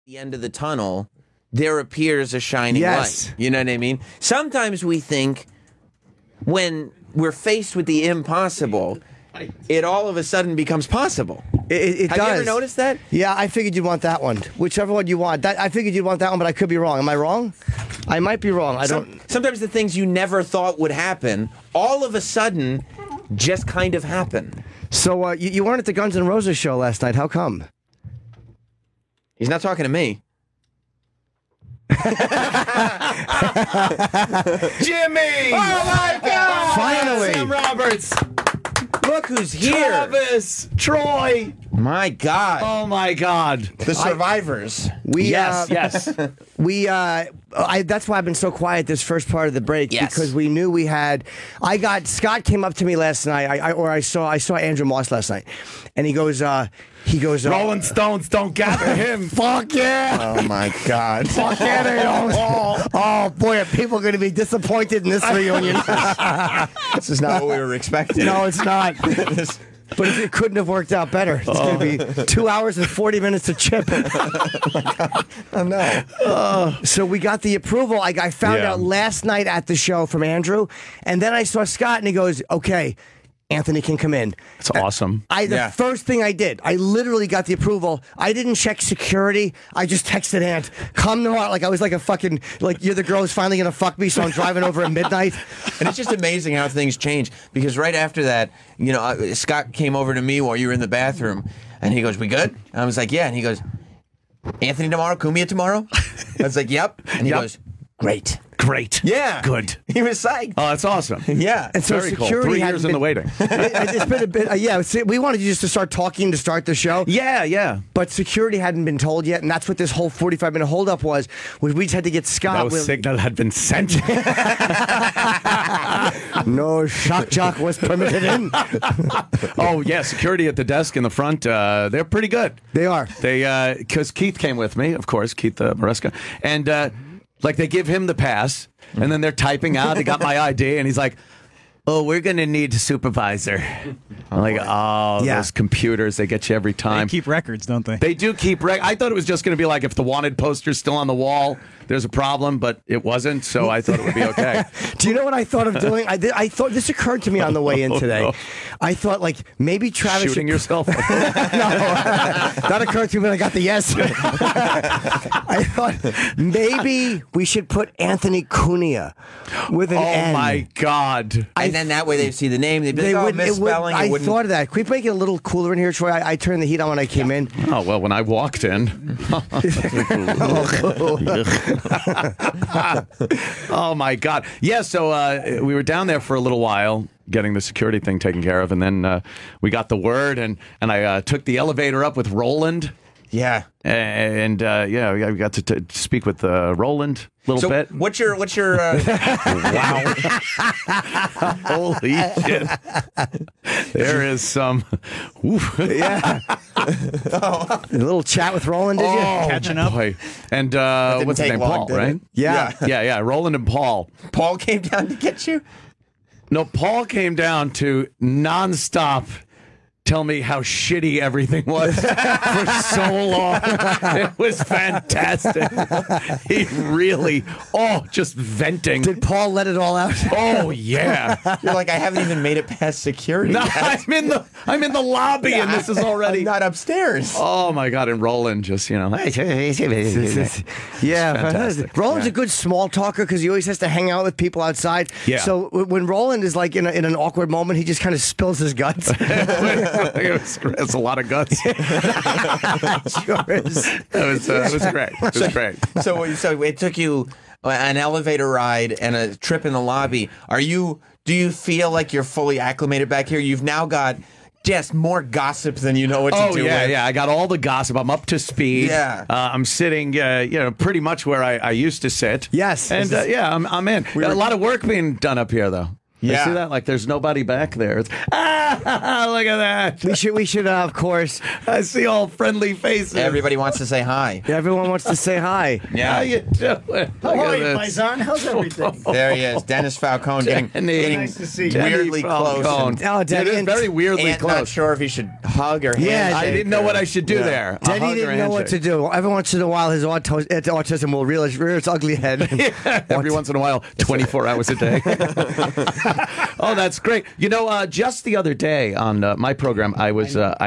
the end of the tunnel, there appears a shining light. You know what I mean? Sometimes we think when we're faced with the impossible, it all of a sudden becomes possible. It Have does. you ever noticed that? Yeah, I figured you'd want that one. Whichever one you want. I figured you'd want that one, but I could be wrong. Am I wrong? I might be wrong. Sometimes the things you never thought would happen, all of a sudden, just kind of happen. So you weren't at the Guns N' Roses show last night. How come? He's not talking to me. Jimmy! Oh my God! Finally! Sam Roberts! Look who's here! Travis! Troy! My God! Oh my God! The survivors. Yes. That's why I've been so quiet this first part of the break, Yes. because we knew we had. Scott came up to me last night. I saw Andrew Moss last night, and he goes. Rolling Stones don't gather him. Fuck yeah! Oh my God! Fuck yeah, they don't. Oh boy, are people going to be disappointed in this reunion? This is not what we were expecting. No, it's not. But it couldn't have worked out better. It's going to be 2 hours and 40 minutes of Chip. Oh no! So we got the approval. I found out last night at the show from Andrew, and then I saw Scott, and he goes, "Okay, Anthony can come in." It's awesome. The first thing I did, I literally got the approval. I didn't check security. I just texted Ant, "Come tomorrow." Like I was like a fucking, like, you're the girl who's finally going to fuck me, so I'm driving over at midnight. And it's just amazing how things change, because right after that, you know, Scott came over to me while you were in the bathroom, and he goes, "We good?" And I was like, "Yeah." And he goes, "Anthony tomorrow, Cumia tomorrow?" I was like, "Yep." And he goes, "Great." Great. Yeah. Good. He was psyched. Oh, that's awesome. Yeah. And so Very cool. security 3 hadn't years in the waiting. It's been a bit. Yeah, we wanted you just to start talking to start the show. Yeah. But security hadn't been told yet, and that's what this whole 45-minute holdup was we just had to get Scott. No signal had been sent. No shock jock was permitted in. Oh, yeah, security at the desk in the front, they're pretty good. They are. They, because Keith came with me, of course, Keith Maresca, and like they give him the pass, and then they're typing out, they got my ID, and he's like, "Oh, we're going to need a supervisor." I'm like, "Oh, those computers, they get you every time." They keep records, don't they? They do keep records. I thought it was just going to be like if the wanted poster's still on the wall, there's a problem, but it wasn't, so I thought it would be okay. Do you know what I thought of doing? I thought this occurred to me on the way in today. No. I thought, like, maybe Travis Shooting yourself? No, that occurred to me when I got the yes. I thought maybe we should put Anthony Cumia with an N. Oh my God! And then that way they'd see the name. They'd be like, "Oh, misspelling." I thought of that. Can we make it a little cooler in here, Troy? I turned the heat on when I came in. Oh well, when I walked in. Oh my God! Yeah, so we were down there for a little while, getting the security thing taken care of, and then we got the word, and I took the elevator up with Roland. Yeah. And yeah, we got to speak with Roland a little bit. What's your Wow. Holy shit. There is some Yeah. A little chat with Roland, did you? Catching up. boy. And what's his name? long, Paul, did it? right? Yeah. Roland and Paul. Paul came down to get you? No, Paul came down to nonstop tell me how shitty everything was for so long. It was fantastic. He really, just venting. Did Paul let it all out? Oh yeah. You're like, I haven't even made it past security. No, yet. I'm in the lobby, and this is already I'm not upstairs. Oh my God! And Roland just Yeah, fantastic. Roland's a good small talker because he always has to hang out with people outside. Yeah. So when Roland is like in an awkward moment, he just kind of spills his guts. It's a lot of guts. Sure is. It was great. It was great. So it took you an elevator ride and a trip in the lobby. Do you feel like you're fully acclimated back here? You've now got just more gossip than you know what to do with. Yeah. I got all the gossip. I'm up to speed. Yeah. I'm sitting, pretty much where I used to sit. Yes. And I'm in. A lot of work being done up here, though. Yeah. You see that? Like there's nobody back there. It's, look at that. We should of course. I see all friendly faces. Everybody wants to say hi. Everyone wants to say hi. Yeah. How you doing? How are you, Paisan? How's everything? There he is, Dennis Falcone, getting Nice to see you. weirdly close. and Oh, Denny, It is very weirdly Ant not close. sure if he should hug or Yeah, handshake. I didn't know or- what I should do there. A Denny hug or didn't know what to handshake? do. Every once in a while, his autism will rear its ugly head. Every once in a while, 24 hours a day. Oh, that's great. You know, just the other day on my program, I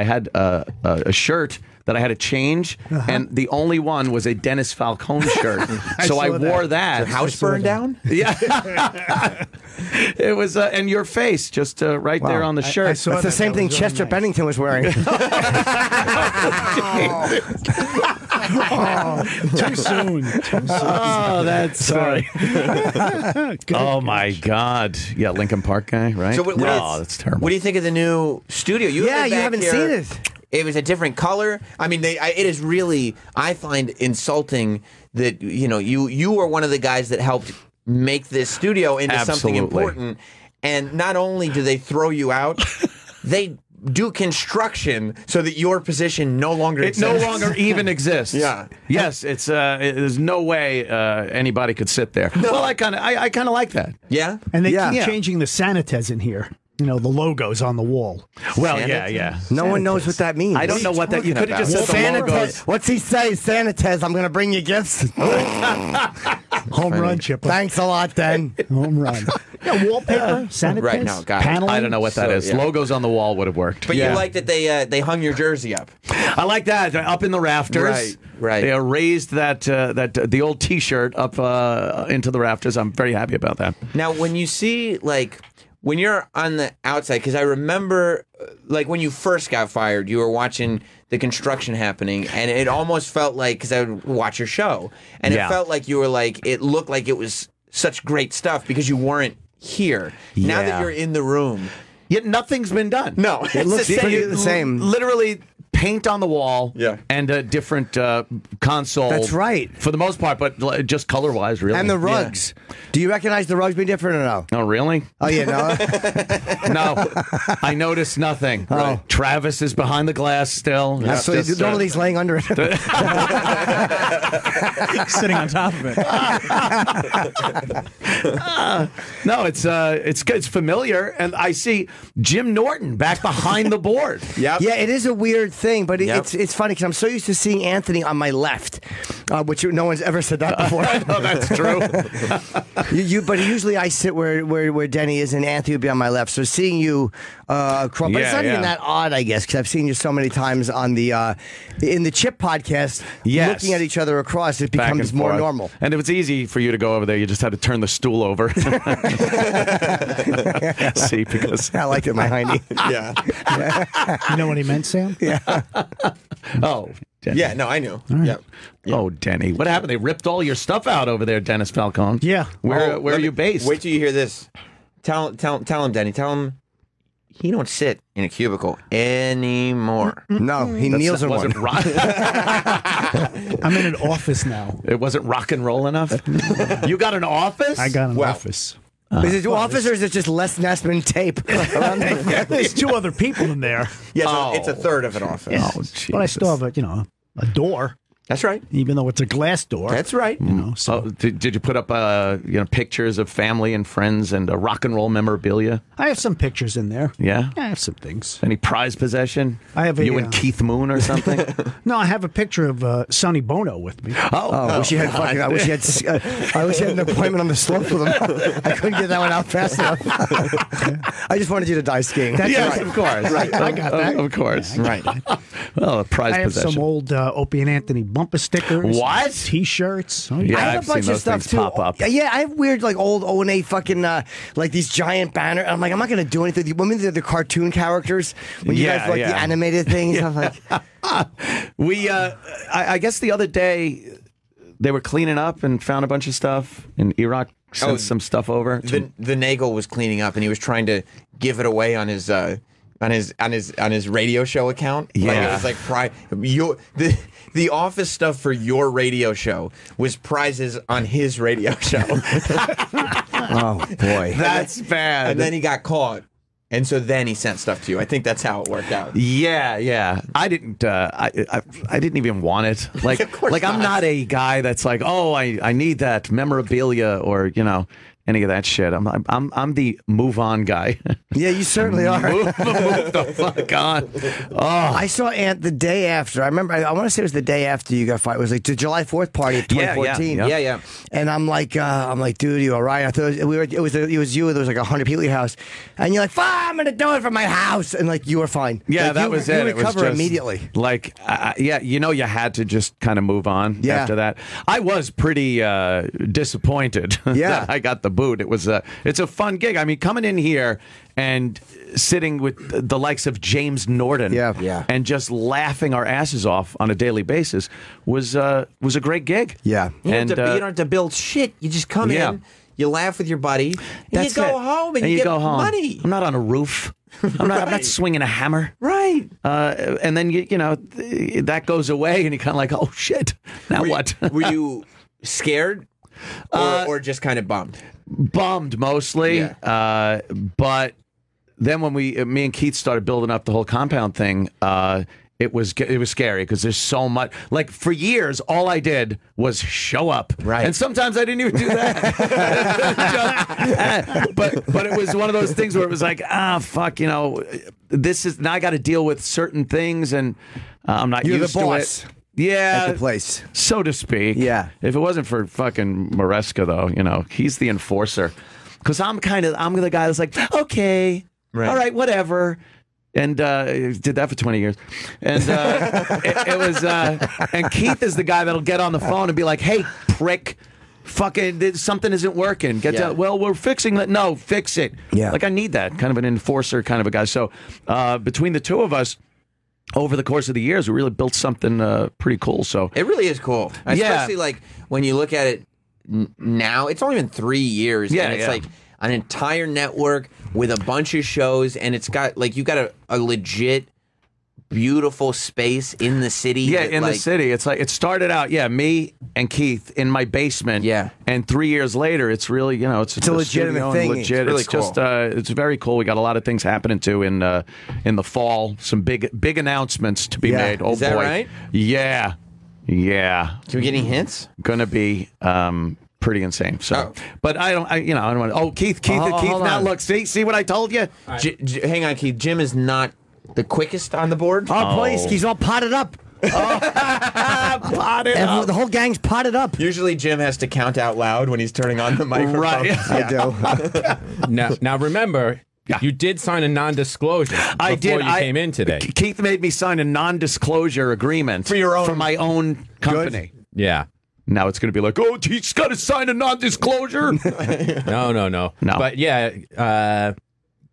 had a shirt that I had to change, and the only one was a Dennis Falcone shirt. So I saw wore that. that. House burned down? Yeah. It was, and your face just right there on the shirt. I saw That's the that. same That thing was really Chester nice. Bennington was wearing. Too soon. Oh, that's sorry. Good. Oh my God! Yeah, Lincoln Park guy, right? So what, no, that's terrible. What do you think of the new studio? You Yeah, live you back haven't here. seen it. It was a different color. I mean, it is really. I find insulting that you were one of the guys that helped make this studio into something Absolutely. important. And not only do they throw you out, they do construction so that your position no longer It exists. no longer even exists. Yeah. Yes, there's no way anybody could sit there. Well, I kind of like that. Yeah. And they Yeah. keep changing the sanitiz in here. You know, the logos on the wall. Well, Sanitez? yeah. No one knows what that means. I don't know what that. You could have just said the logos. What's he say? Sanitez, I'm going to bring you gifts. Home run, Chipper. Thanks a lot, then. Home run. Yeah, wallpaper, sanitiz, Right, no, got it. paneling. I don't know what that So, is. yeah. Logos on the wall would have worked. But you like that they hung your jersey up. I like that. They're up in the rafters. Right. They raised the old T-shirt up into the rafters. I'm very happy about that. Now, when you see, when you're on the outside, because I remember, when you first got fired, you were watching the construction happening, and it almost felt like, because I would watch your show, and Yeah. it felt like you were it looked like it was such great stuff because you weren't here. Now that Yeah. you're in the room. Yet nothing's been done. No, It looks the pretty same. the same. Literally paint on the wall. Yeah. And a different console. That's right. For the most part, but just color-wise, really. And the rugs. Do you recognize the rugs being different or no? Oh, really? Oh, yeah, no? No. I noticed nothing. Oh. Travis is behind the glass still. It's So just, normally he's laying under it. Sitting on top of it. no, it's good. It's familiar. And I see Jim Norton back behind the board. Yep. Yeah, it is a weird thing, but Yep. it's funny because I'm so used to seeing Anthony on my left, which no one's ever said that before. No, that's true. But usually I sit where Denny is, and Anthony would be on my left. So seeing you, but it's Yeah, not even yeah. that odd, I guess, because I've seen you so many times on the in the Chip podcast. Yes. Looking at each other across, it Back becomes and more forth. normal. And it was easy for you to go over there. You just had to turn the stool over. See, because I liked it, my hiney. Yeah. You know what he meant, Sam? oh, Denny. Yeah, no, I knew. Yep. Oh, Denny, what happened? They ripped all your stuff out over there, Dennis Falcone. Yeah. Where Let are me- you based? Wait till you hear this. Tell him, Denny. Tell him he don't sit in a cubicle anymore. No, he kneels in one. wasn't rock. I'm in an office now. It wasn't rock and roll enough. You got an office? I got an Wow. office. Is it office or is it just Les Nessman tape around there? There's two other people in there. Yeah, so Oh. it's a third of an office. Oh, But I Jesus. still have a door, That's right. even though it's a glass door. That's right. you know. So Oh, did you put up pictures of family and friends and rock and roll memorabilia? I have some pictures in there. Yeah. I have some things. Any prized possession? I have a, you and Keith Moon or something. No, I have a picture of Sonny Bono with me. I wish you had fucking. I wish you had. I wish you had an appointment on the slope with him. I couldn't get that one out fast enough. I just wanted you to die skiing. Yes, of course. Right. I got that. Of course. Right. Well, a prized I have possession. some old Opie and Anthony bumper stickers. What? T-shirts. Oh, Yeah, I have I've a bunch seen of those stuff things too. pop up. Yeah, I have weird like old O&A fucking like these giant banners. I'm like, I'm not gonna do anything. When they're the cartoon characters, when you Yeah, guys like yeah. the animated things, I'm like, We, I guess the other day, they were cleaning up and found a bunch of stuff, and Iraq sent Oh, some stuff over. The Nagel was cleaning up, and he was trying to give it away on his radio show account. Like, it Yeah. was like the office stuff for your radio show was prizes on his radio show. Oh boy. That's bad. And then he got caught. And so then he sent stuff to you. I think that's how it worked out. Yeah. I didn't. I didn't even want it. Like, Of course I'm not. not a guy that's like, oh, I need that memorabilia or any of that shit. I'm the move on guy. Yeah, you certainly are. move the fuck on. Oh, I saw Ant the day after. I remember. I want to say it was the day after you got fired. It was like the July 4th party of 2014. Yeah. And I'm like, dude, you all right? I thought it was you. And there was like 100 people at your house, and you're like, I'm gonna do it from my house, and like you were fine. Yeah, like, that was it. You It was recover just, immediately. Like, you had to just kind of move on after that. I was pretty disappointed that I got the boot. It was it's a fun gig. I mean, coming in here and sitting with the likes of James Norton, and just laughing our asses off on a daily basis was a great gig. Yeah, You don't have to build shit. You just come in, you laugh with your buddy, and you go home and you get go home. money. I'm not on a roof. I'm not swinging a hammer. Right. And then that goes away, and you're kind of like, oh shit. Now what? Were you scared, or just kind of bummed? Bummed mostly. Yeah. But then when me and Keith started building up the whole compound thing, it was scary because there's so much. Like for years, all I did was show up, right? And sometimes I didn't even do that. but it was one of those things where it was like, fuck, this is now I got to deal with certain things, and I'm not You're used the to boss. it. Yeah, at the place, so to speak. Yeah. If it wasn't for fucking Maresca, though, he's the enforcer. Because I'm the guy that's like, okay, all right, whatever. And did that for 20 years. And it was, and Keith is the guy that'll get on the phone and be like, hey, prick, fucking, something isn't working. Well, we're fixing it. No, fix it. Yeah. Like, I need that kind of an enforcer kind of a guy. So between the two of us, over the course of the years, we really built something pretty cool. So it really is cool, especially like when you look at it now. It's only been 3 years, and it's like an entire network with a bunch of shows, and it's got like you got a legit, beautiful space in the city. Yeah, in the city. It's like it started out. Yeah, me and Keith in my basement. Yeah, and 3 years later, it's really it's a legitimate thing. Legit. It's really it's cool. Just it's very cool. We got a lot of things happening too in the fall. Some big announcements to be made. Oh is that boy, right? Yeah. Can we get any hints? Gonna be pretty insane. So, but I don't want. Oh, Keith. Now look, see what I told you. Hang on, Keith. Jim is not the quickest on the board. Oh, please, he's all potted up. Potted up. The whole gang's potted up. Usually, Jim has to count out loud when he's turning on the microphone. Right. I do. Now remember, you did sign a non-disclosure before you came in today. Keith made me sign a non-disclosure agreement for my own company. Yeah. Now it's going to be like, oh, he's got to sign a non-disclosure. No. But yeah,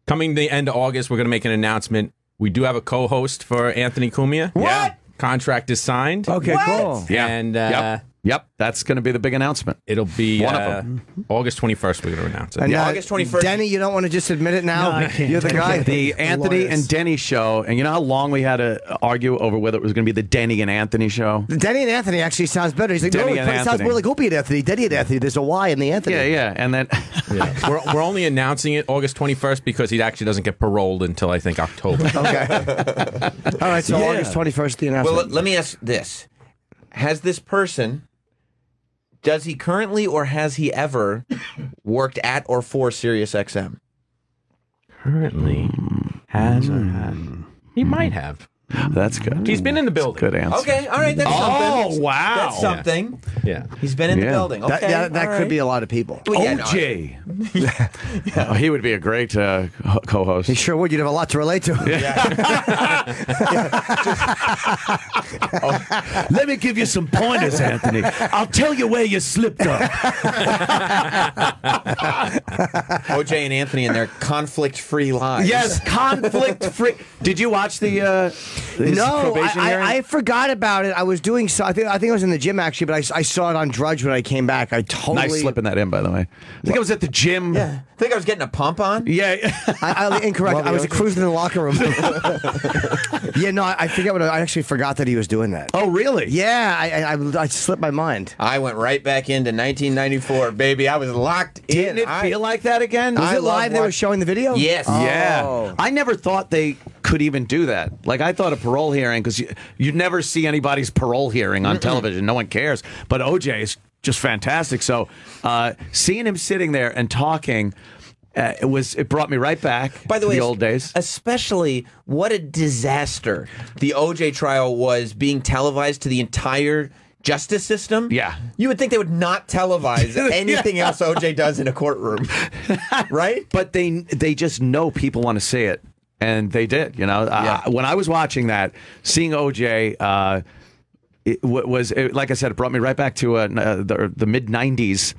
coming the end of August, we're going to make an announcement. We do have a co-host for Anthony Cumia. What? Yeah. Contract is signed. Okay, cool. Yeah. And Yep. That's going to be the big announcement. it'll be One of them. August 21st. We're going to announce it. And, August 21st. Denny, you don't want to just admit it now? No, I can't. You're the guy. The Anthony and Denny show, and you know how long we had to argue over whether it was going to be the Denny and Anthony show? Denny and Anthony actually sounds better. He's like, Denny no, and it sounds Anthony. more like Opie and Anthony. Denny and Anthony. There's a Y in the Anthony. Yeah, and then We're only announcing it August 21st because he actually doesn't get paroled until I think October. Okay. All right, so August 21st, the announcement. Well, let me ask this: has this person? Does he currently or has he ever worked at or for SiriusXM? Currently has or has. He might have. that's good. He's been in the building. Good answer. Okay, all right, that's something. wow. That's something. Yeah. He's been in the Yeah. building. Okay, that could be a lot of people. Well, yeah, no, OJ. Oh, he would be a great co-host. He sure would. You'd have a lot to relate to. Let me give you some pointers, Anthony. I'll tell you where you slipped up. OJ and Anthony and their conflict-free lives. Yes, conflict-free. Did you watch the his No, probation hearing? I forgot about it. I was doing so. I think I was in the gym actually, but I saw it on Drudge when I came back. I totally Nice slipping that in, by the way. I think I was at the gym. Yeah. I think I was getting a pump on. Yeah. incorrect. I was cruising in the locker room. Yeah, no, I forget what I actually forgot that he was doing that. Oh, really? Yeah, I slipped my mind. I went right back into 1994, baby. I was locked in. Didn't it feel like that again? Was it live? They were showing the video. Yes. Yeah. I never thought they could even do that. Like, I thought a parole hearing, because you'd never see anybody's parole hearing on television. No one cares. But OJ is just fantastic. So seeing him sitting there and talking, it brought me right back By the way, to the old days. Especially what a disaster the OJ trial was, being televised to the entire justice system. Yeah. You would think they would not televise anything else OJ does in a courtroom. Right? But they just know people want to see it. And they did, you know. When I was watching that, seeing OJ, like I said, it brought me right back to the mid '90s,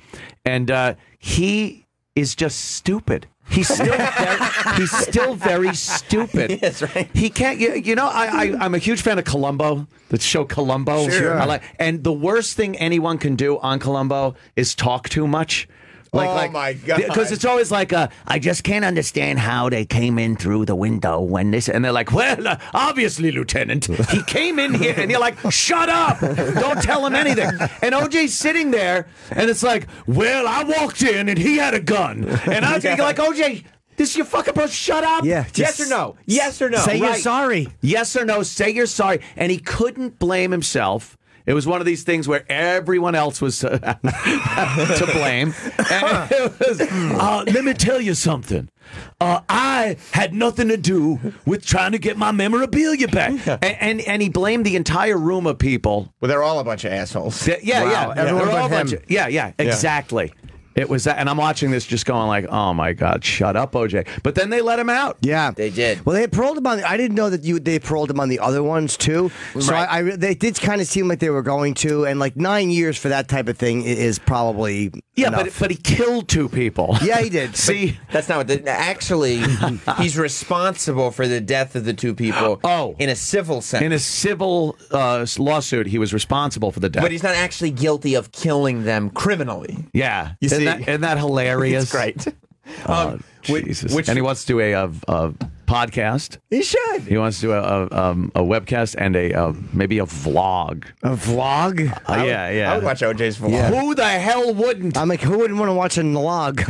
and he is just stupid. He's still very stupid. Yes, right. He can't. You know, I'm a huge fan of Columbo. The show Columbo. Sure. And the worst thing anyone can do on Columbo is talk too much. My God. Because it's always like, I just can't understand how they came in through the window when this, and they're like, well, obviously, Lieutenant, he came in here, and you're like, shut up, don't tell him anything. And OJ's sitting there, and it's like, well, I walked in, and he had a gun, and I was thinking, like, OJ, this is your fucking bro. Shut up. Yeah. Yes or no? Yes or no? Say you're Right. sorry. Yes or no, say you're sorry. And he couldn't blame himself. It was one of these things where everyone else was to blame. And it was, let me tell you something. I had nothing to do with trying to get my memorabilia back. And he blamed the entire room of people. Well, they're all a bunch of assholes. Yeah. Everyone They're all but a bunch him. of- yeah, exactly. It was that, and I'm watching this just going like, oh my God, shut up, OJ. But then they let him out. Yeah, They did. Well, they had paroled him on. I didn't know that they paroled him on the other ones too. So Right. they did kind of seem like they were going to, and like 9 years for that type of thing is probably enough. but he killed 2 people. Yeah, he did. See, That's not what. Actually, he's responsible for the death of the 2 people. Oh. In a civil sense. in a civil lawsuit, he was responsible for the death. But he's not actually guilty of killing them criminally. Yeah, You see? isn't that hilarious? It's great. Jesus. Which And he wants to do a podcast. he should. He wants to do a webcast and maybe a vlog. A vlog. Yeah. I would watch OJ's vlog. Yeah. Who the hell wouldn't? I'm like, who wouldn't want to watch a vlog?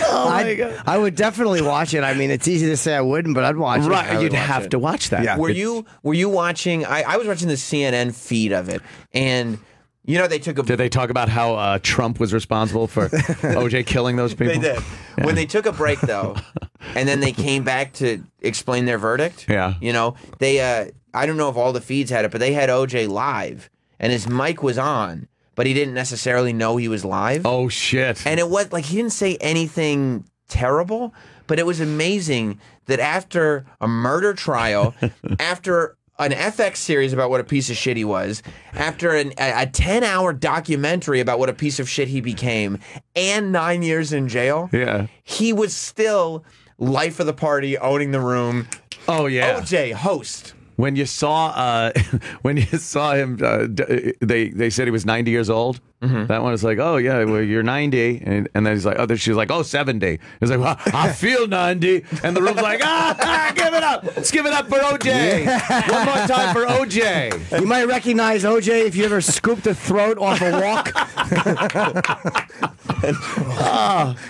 Oh my God. I would definitely watch it. I mean, it's easy to say I wouldn't, but I'd watch it. Right, you'd watch have it. to watch that. Yeah. Were you watching? I was watching the CNN feed of it, and you know they took a. Did they talk about how Trump was responsible for OJ killing those people? They did. Yeah. When they took a break, though, and then they came back to explain their verdict. Yeah. You know, they. I don't know if all the feeds had it, but they had OJ live, and his mic was on, but he didn't necessarily know he was live. Oh shit! And it was like he didn't say anything terrible, but it was amazing that after a murder trial, after an FX series about what a piece of shit he was, after a 10-hour documentary about what a piece of shit he became, and 9 years in jail, Yeah. he was still life of the party, owning the room. Oh yeah. OJ, host. When you saw him, they said he was 90 years old. Mm-hmm. That one was like, oh yeah, well you're 90, and then he's like, oh, she's like, oh 70. He's like, well, I feel 90, and the room's like, give it up, let's give it up for OJ. One more time for OJ. You might recognize OJ if you ever scooped the throat off a walk.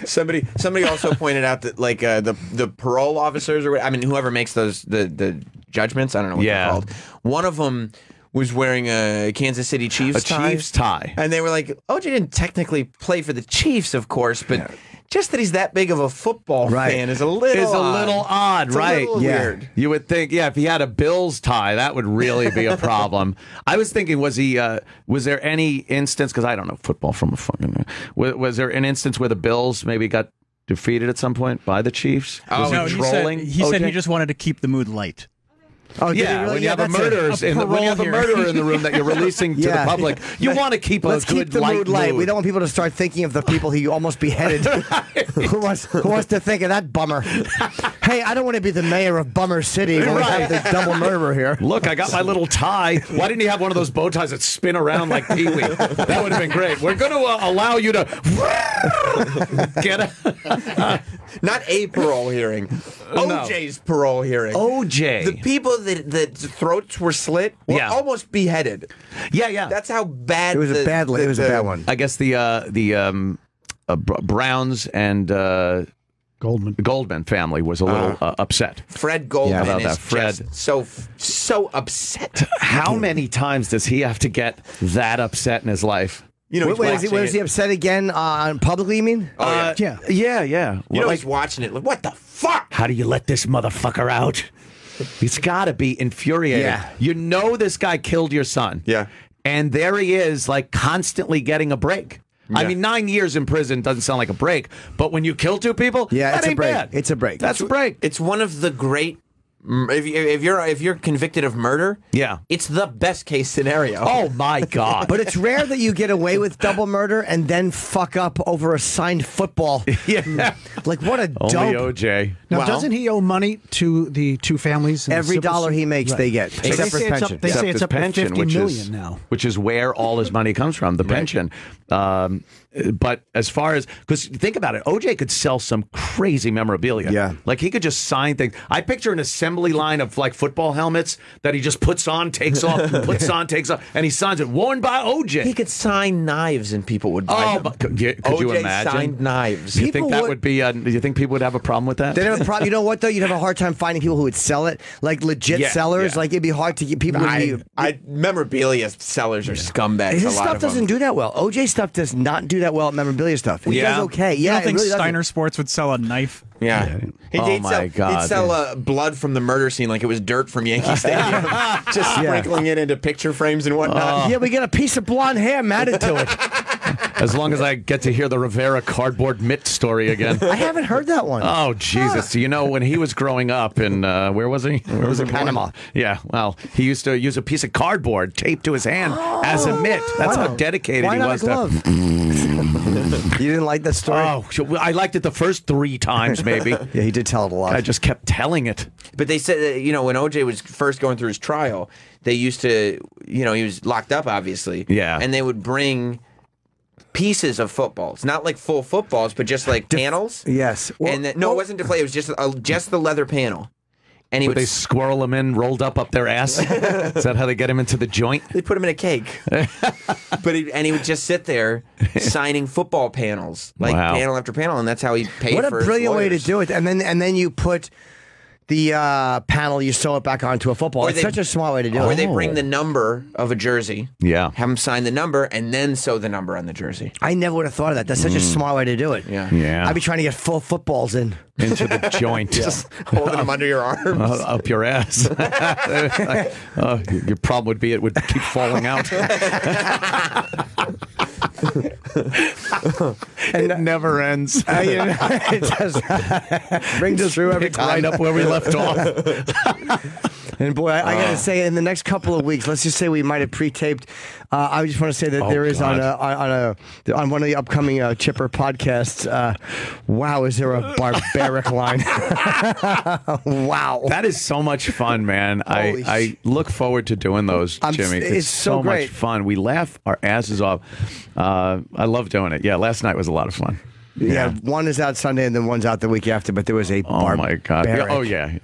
Somebody also pointed out that like the parole officers, or I mean whoever makes those the judgments, I don't know what they're called. One of them was wearing a Kansas City Chiefs tie. Chiefs tie. And they were like, OJ didn't technically play for the Chiefs, of course, but just that he's that big of a football fan is a little odd, It's a right? little weird. You would think, if he had a Bills tie, that would really be a problem. I was thinking, was there any instance, because I don't know football from a fucking, was there an instance where the Bills maybe got defeated at some point by the Chiefs? Was No, he he trolling? said he OJ? just wanted to keep the mood light. Oh, did he Yeah, really? when you have a that's murderer in the room that you're releasing to the Yeah. public, you want to keep a Let's good keep the mood light. We don't want people to start thinking of the people he almost beheaded. Who wants to think of that bummer? Hey, I don't want to be the mayor of Bummer City when we have the double murderer here. Look, I got my little tie. Why didn't he have one of those bow ties that spin around like Pee-wee? That would have been great. We're going to allow you to get a... Not a parole hearing. OJ's parole hearing. OJ. The people that throats were slit were almost beheaded. Yeah. That's how bad It was a bad one. I guess the Browns and Goldman family was a little upset. Fred Goldman about is that. Fred. just so upset. How many times does he have to get that upset in his life? You know, Was he upset again publicly, you mean? Oh, yeah. Yeah. You know, he's watching it like, what the fuck? How do you let this motherfucker out? He's got to be infuriated. Yeah. You know this guy killed your son. Yeah. And there he is, like, constantly getting a break. Yeah. I mean, 9 years in prison doesn't sound like a break, but when you kill two people, that it's a ain't break. bad. It's a break. That's a break. It's one of the great. If you're convicted of murder, it's the best case scenario. Oh my God! But it's rare that you get away with double murder and then fuck up over a signed football. Yeah, like what a dope. Only OJ. Now, Well, doesn't he owe money to the two families? Every dollar he makes, they get. So Except for pension. They say Except it's his up to pension, 50 million now. which is where all his money comes from, the pension. But as far as, because think about it, OJ could sell some crazy memorabilia. Yeah. Like he could just sign things. I picture an assembly line of like football helmets that he just puts on, takes off, puts on, takes off, and he signs it, worn by OJ. He could sign knives and people would buy them. But could you OJ imagine? signed knives. You think People that would- would be, do you think people would have a problem with that? They'd have a problem. You know what though? You'd have a hard time finding people who would sell it, like legit Yeah, sellers. yeah. Like it'd be hard to get people. Memorabilia sellers are scumbags. His a lot stuff of them. doesn't do that well. OJ stuff does not do that well at memorabilia stuff. He Yeah. does okay. You Yeah, don't think it really doesn't. Steiner Sports would sell a knife? Yeah. Oh, my God. He'd sell blood from the murder scene like it was dirt from Yankee Stadium. Just sprinkling it into picture frames and whatnot. Yeah, we get a piece of blonde hair matted to it. As long as I get to hear the Rivera cardboard mitt story again. I haven't heard that one. Oh, Jesus. So, you know, when he was growing up in, where was he? Where was he? Panama. Yeah, well, he used to use a piece of cardboard taped to his hand as a mitt. That's how dedicated Why he not was a glove? You didn't like that story? Oh, I liked it the first 3 times, maybe. Yeah, he did tell it a lot. I just kept telling it. But they said, that, you know, when OJ was first going through his trial, they used to, you know, he was locked up, obviously. Yeah. And they would bring pieces of footballs, not like full footballs, but just like panels. Yes. And it wasn't deflated. It was just the leather panel. And he Would would they squirrel him in, rolled up their ass? Is that how they get him into the joint? They put him in a cake. But he would just sit there signing football panels, like panel after panel, and that's how he paid What for a his brilliant way to lawyers. do it. And then you put the panel, you sew it back onto a football. Or It's they- such a smart way to do it. Or they bring the number of a jersey, Yeah. have him sign the number, and then sew the number on the jersey. I never would have thought of that. That's such a smart way to do it. Yeah. Yeah. I'd be trying to get full footballs in. Into the joint. Just holding them under your arms. Up your ass. Your problem would be it would keep falling out. And it never ends. It does. Brings us through every Pick time. right up where we left off. And boy, I got to say, in the next couple of weeks, let's just say we might have pre-taped. I just want to say that there is on one of the upcoming Chipper podcasts. Wow, is there a barbaric line? Wow, That is so much fun, man. Holy I look forward to doing those, Jimmy. it's so much great. fun. We laugh our asses off. I love doing it. Yeah, last night was a lot of fun. yeah. One is out Sunday, and then one's out the week after. But there was a Oh my God! barbaric. Oh yeah.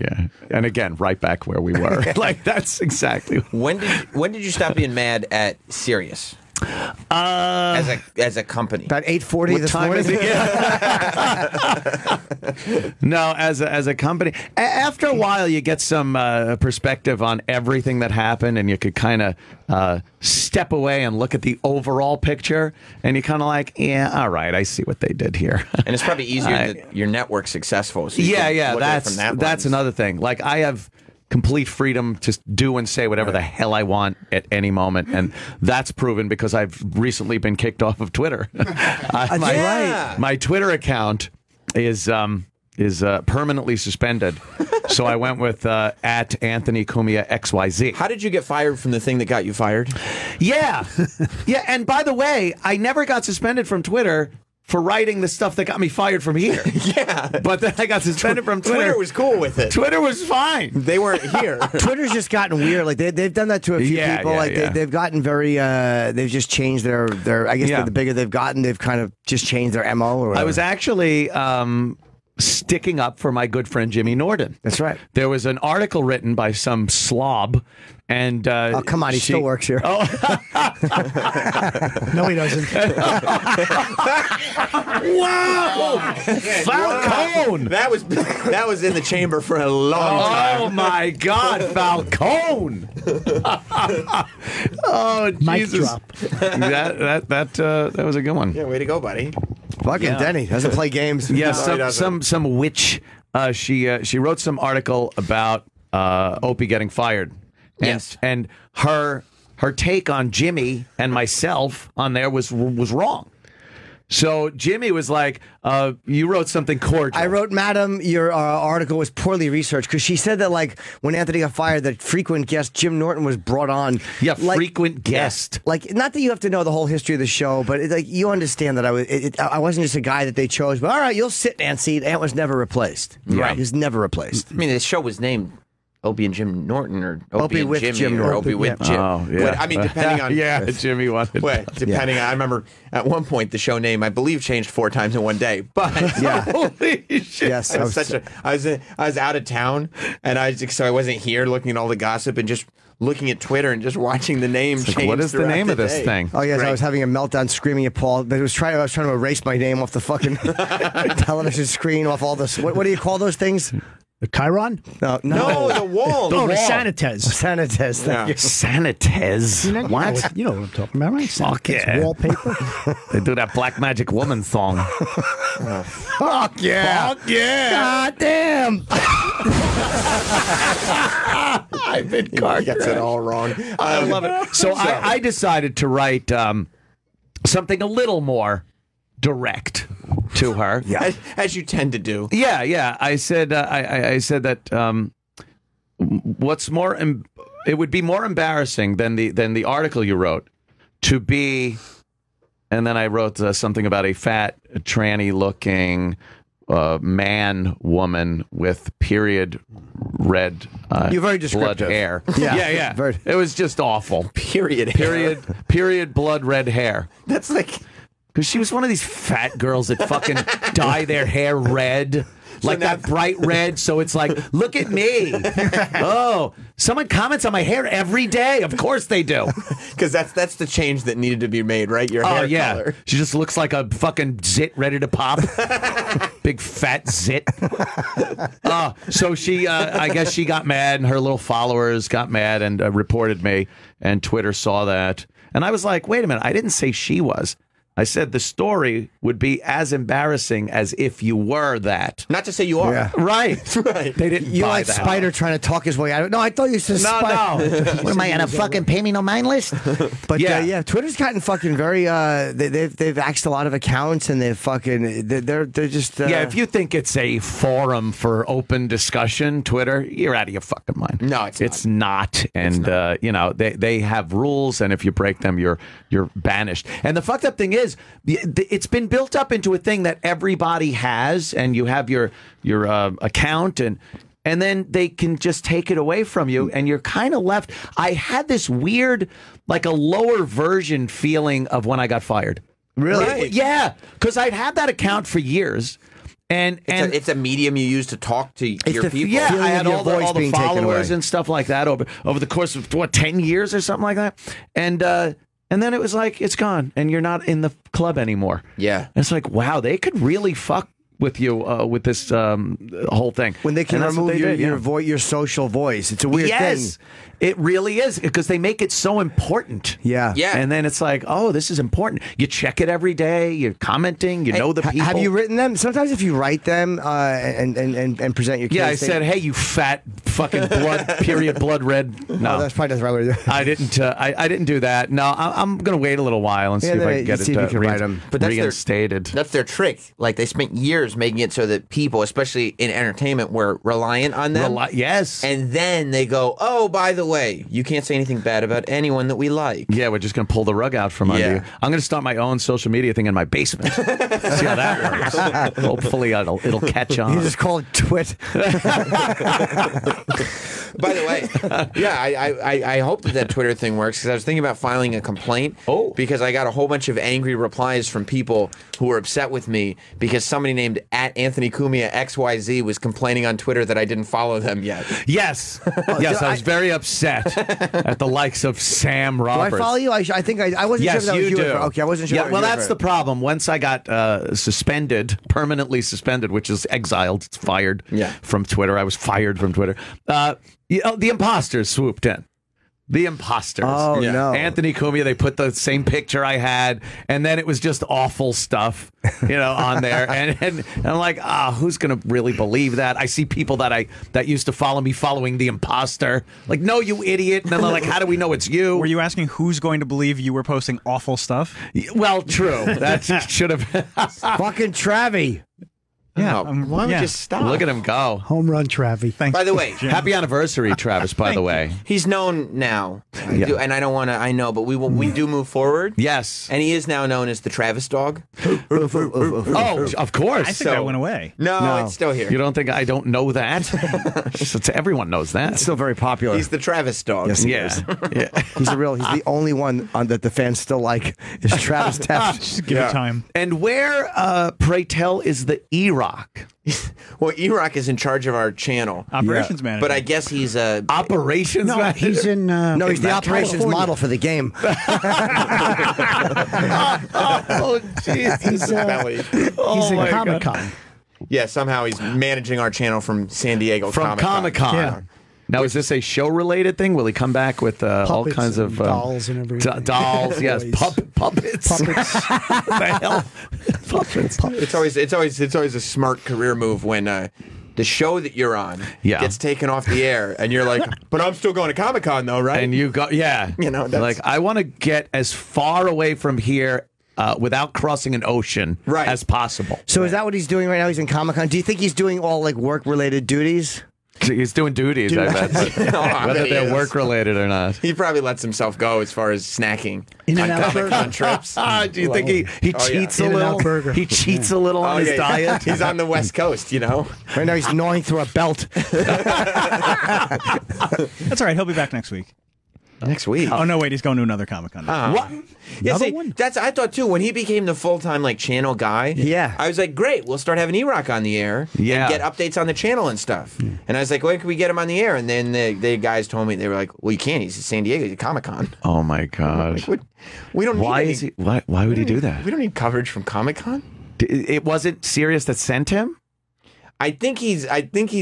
And again, right back where we were. Like that's exactly. When did you stop being mad at Sirius as a company? About 8:40 this time morning. is it? Yeah. No, as a company, after a while, you get some perspective on everything that happened, and you could kind of step away and look at the overall picture, and you kind of like, yeah, all right, I see what they did here. And it's probably easier that your network's successful. So you can look at it from that that's lens. another thing. Like I have complete freedom to do and say whatever the hell I want at any moment, and that's proven because I've recently been kicked off of Twitter. Right. My Twitter account is is permanently suspended. So I went with at Anthony Cumia XYZ. How did you get fired from the thing that got you fired? Yeah. Yeah. And by the way, I never got suspended from Twitter for writing the stuff that got me fired from here. Yeah. But then I got suspended from Twitter. Twitter was cool with it. Twitter was fine. They weren't here. Twitter's just gotten weird. Like they've done that to a few people. They've gotten very. They've just changed their. I guess the bigger they've gotten, they've kind of just changed their MO. Or whatever. I was actually sticking up for my good friend Jimmy Norton. That's right. There was an article written by some slob, and oh come on, he still works here. Oh. No, he doesn't. Wow, Falcone. That was in the chamber for a long time. Oh my God, Falcone! Oh Mic Jesus! drop. That was a good one. Yeah, way to go, buddy. Fucking Denny doesn't play games. Yeah, No, some witch. She wrote some article about Opie getting fired. And, Yes. and her take on Jimmy and myself on there was wrong. So Jimmy was like, you wrote something cordial. I wrote, Madam, your article was poorly researched, because she said that, like, when Anthony got fired, that frequent guest Jim Norton was brought on. Yeah, like, frequent guest. Like, not that you have to know the whole history of the show, but like you understand that I wasn't just a guy that they chose. But all right, you'll sit, Nancy. Ant was never replaced. Right, he was never replaced. I mean, the show was named Opie and Jim Norton, or Opie and with Jimmy, Jim or Norton. Opie with Jim. Oh, yeah. But, I mean, depending on yeah, Jimmy wanted. Wait, depending on, I remember at one point the show name, I believe, changed 4 times in one day. But Holy shit! Yes, I was out of town, and so I wasn't here looking at all the gossip and just looking at Twitter and just watching the name change. What is the name of this day. thing? Oh yes, Great. I was having a meltdown, screaming at Paul. I was trying to erase my name off the fucking television screen, off all this. What do you call those things? The Chiron? No, No, the wall. Oh, the Sanitez. Sanitez. Thank you. Sanitez. You know What? You know what I'm talking about, right? Fuck Sanitez. yeah. Wallpaper. They do that Black Magic Woman song. Fuck yeah. Fuck yeah. God damn. I've been car Gets it all wrong. I love it. So I decided to write something a little more direct to her. Yeah. As you tend to do. Yeah. I said I said that what's more it would be more embarrassing than the article you wrote to be, and then I wrote something about a fat tranny looking man woman with period red You're very blood descriptive. hair. Yeah. Yeah. It was just awful. Period Blood red hair. That's like... Because she was one of these fat girls that fucking dye their hair red. Like now- that bright red, so it's like, look at me. Oh, someone comments on my hair every day. Of course they do. Because that's the change that needed to be made, right? Your Oh, hair yeah. color. She just looks like a fucking zit ready to pop. Big fat zit. So she, I guess she got mad, and her little followers got mad and reported me, and Twitter saw that. And I was like, wait a minute, I didn't say she was. I said the story would be as embarrassing as if you were that. Not to say you are. Yeah. Right. Right. They didn't You buy like that. Spider trying to talk his way out of it. No, I thought you said Spider. No. What am I on a fucking pay me no mind list? But Yeah. Twitter's gotten fucking very. They've axed a lot of accounts, and they've fucking they're just. Yeah, if you think it's a forum for open discussion, Twitter, you're out of your fucking mind. No, it's not. And you know, they have rules, and if you break them, you're banished. And the fucked up thing is, it's been built up into a thing that everybody has, and you have your account, and then they can just take it away from you, and you're kind of left. I had this weird, like a lower version feeling of when I got fired. Really? Right. Yeah, because I'd had that account for years. And It's a medium you use to talk to your the- people. yeah, feeling I of had your all the voice being taken followers away. and stuff like that over the course of 10 years or something like that. And then it was like, it's gone, and you're not in the club anymore. Yeah. And it's like, wow, they could really fuck with you with this whole thing. when they can And that's what remove they your did, your social voice, it's a weird yes, thing. it really is, because they make it so important. Yeah. Yeah. And then it's like, oh, this is important. You check it every day. You're commenting. You know the people. Have you written them? Sometimes if you write them and present your case, Yeah, I said, hey, you fat fucking blood red. No, that's probably not the right way to do it. I didn't. I didn't do that. No, I'm going to wait a little while and see Yeah, if I then can get see it if you can write 'em. But that's their- reinstated. That's their trick. Like, they spent years starts making it so that people, especially in entertainment, were reliant on them. Yes. And then they go, oh, by the way, you can't say anything bad about anyone that we like. Yeah, we're just going to pull the rug out from under you. I'm going to start my own social media thing in my basement. See how that works. Hopefully it'll catch on. You just call it Twit. By the way, yeah, I hope that Twitter thing works, because I was thinking about filing a complaint. Because I got a whole bunch of angry replies from people who were upset with me because somebody named @AnthonyCumia XYZ was complaining on Twitter that I didn't follow them yet. Yes. Yes, I was very upset at the likes of Sam Roberts. Do I follow you? I think I wasn't sure if that was you. Okay, I wasn't sure. Yeah, well, that's the problem. Once I got suspended, permanently suspended, which is exiled, fired from Twitter. I was fired from Twitter. The imposters swooped in. The imposters. Oh, no. Anthony Cumia, they put the same picture I had, and then it was just awful stuff, on there. And I'm like, who's going to really believe that? I see people that used to follow me following the imposter. Like, no, you idiot. And then they're like, how do we know it's you? Were you asking who's going to believe you were posting awful stuff? Well, true. That should have fucking Travie. Yeah. Why would you stop? Look at him go. Home run, Travie. Thanks. By the way, happy anniversary, Travis, by the way. He's known now. And I don't want to, I know, but we do move forward. Yes. And he is now known as the Travis dog. Oh, of course. I think that went away. No, it's still here. You don't think I don't know that? Everyone knows that. It's still very popular. He's the Travis dog. Yes, he is. He's the only one that the fans still like is Travis Taft. Just give it time. And where, pray tell, is the E-Rock? Well, E-Rock is in charge of our channel. Operations manager. But I guess he's a... Operations manager? He's in... no, he's the operations model for the game. Oh, jeez. He's in Comic-Con. Yeah, somehow he's managing our channel from San Diego From Comic-Con. Yeah. Now, is this a show-related thing? Will he come back with all kinds of... dolls and everything. Dolls, yes. Puppets. Puppets. What the hell? Puppets. It's always a smart career move when the show that you're on gets taken off the air, and you're like, but I'm still going to Comic-Con, though, right? And you go, that's... like, I want to get as far away from here without crossing an ocean as possible. So is that what he's doing right now? He's in Comic-Con. Do you think he's doing all like work-related duties? He's doing duties, I bet. Whether they're work-related or not. He probably lets himself go as far as snacking In on and out Comic-Con trips. Do you think he cheats a little? Burger. He cheats a little on his diet? He's on the West Coast, Right now he's gnawing through a belt. That's all right. He'll be back next week. Next week. Oh, no, wait. He's going to another Comic-Con. What? Yeah, see, that's I thought too. When he became the full-time channel guy, I was like, great, we'll start having E-Rock on the air and get updates on the channel and stuff. And I was like, when can we get him on the air? And then the guys told me, they were like, well, you can't. He's in San Diego. He's at Comic-Con. Oh, my God. Like, we don't need Why would he do that? We don't need coverage from Comic-Con. It wasn't Sirius that sent him? I think he's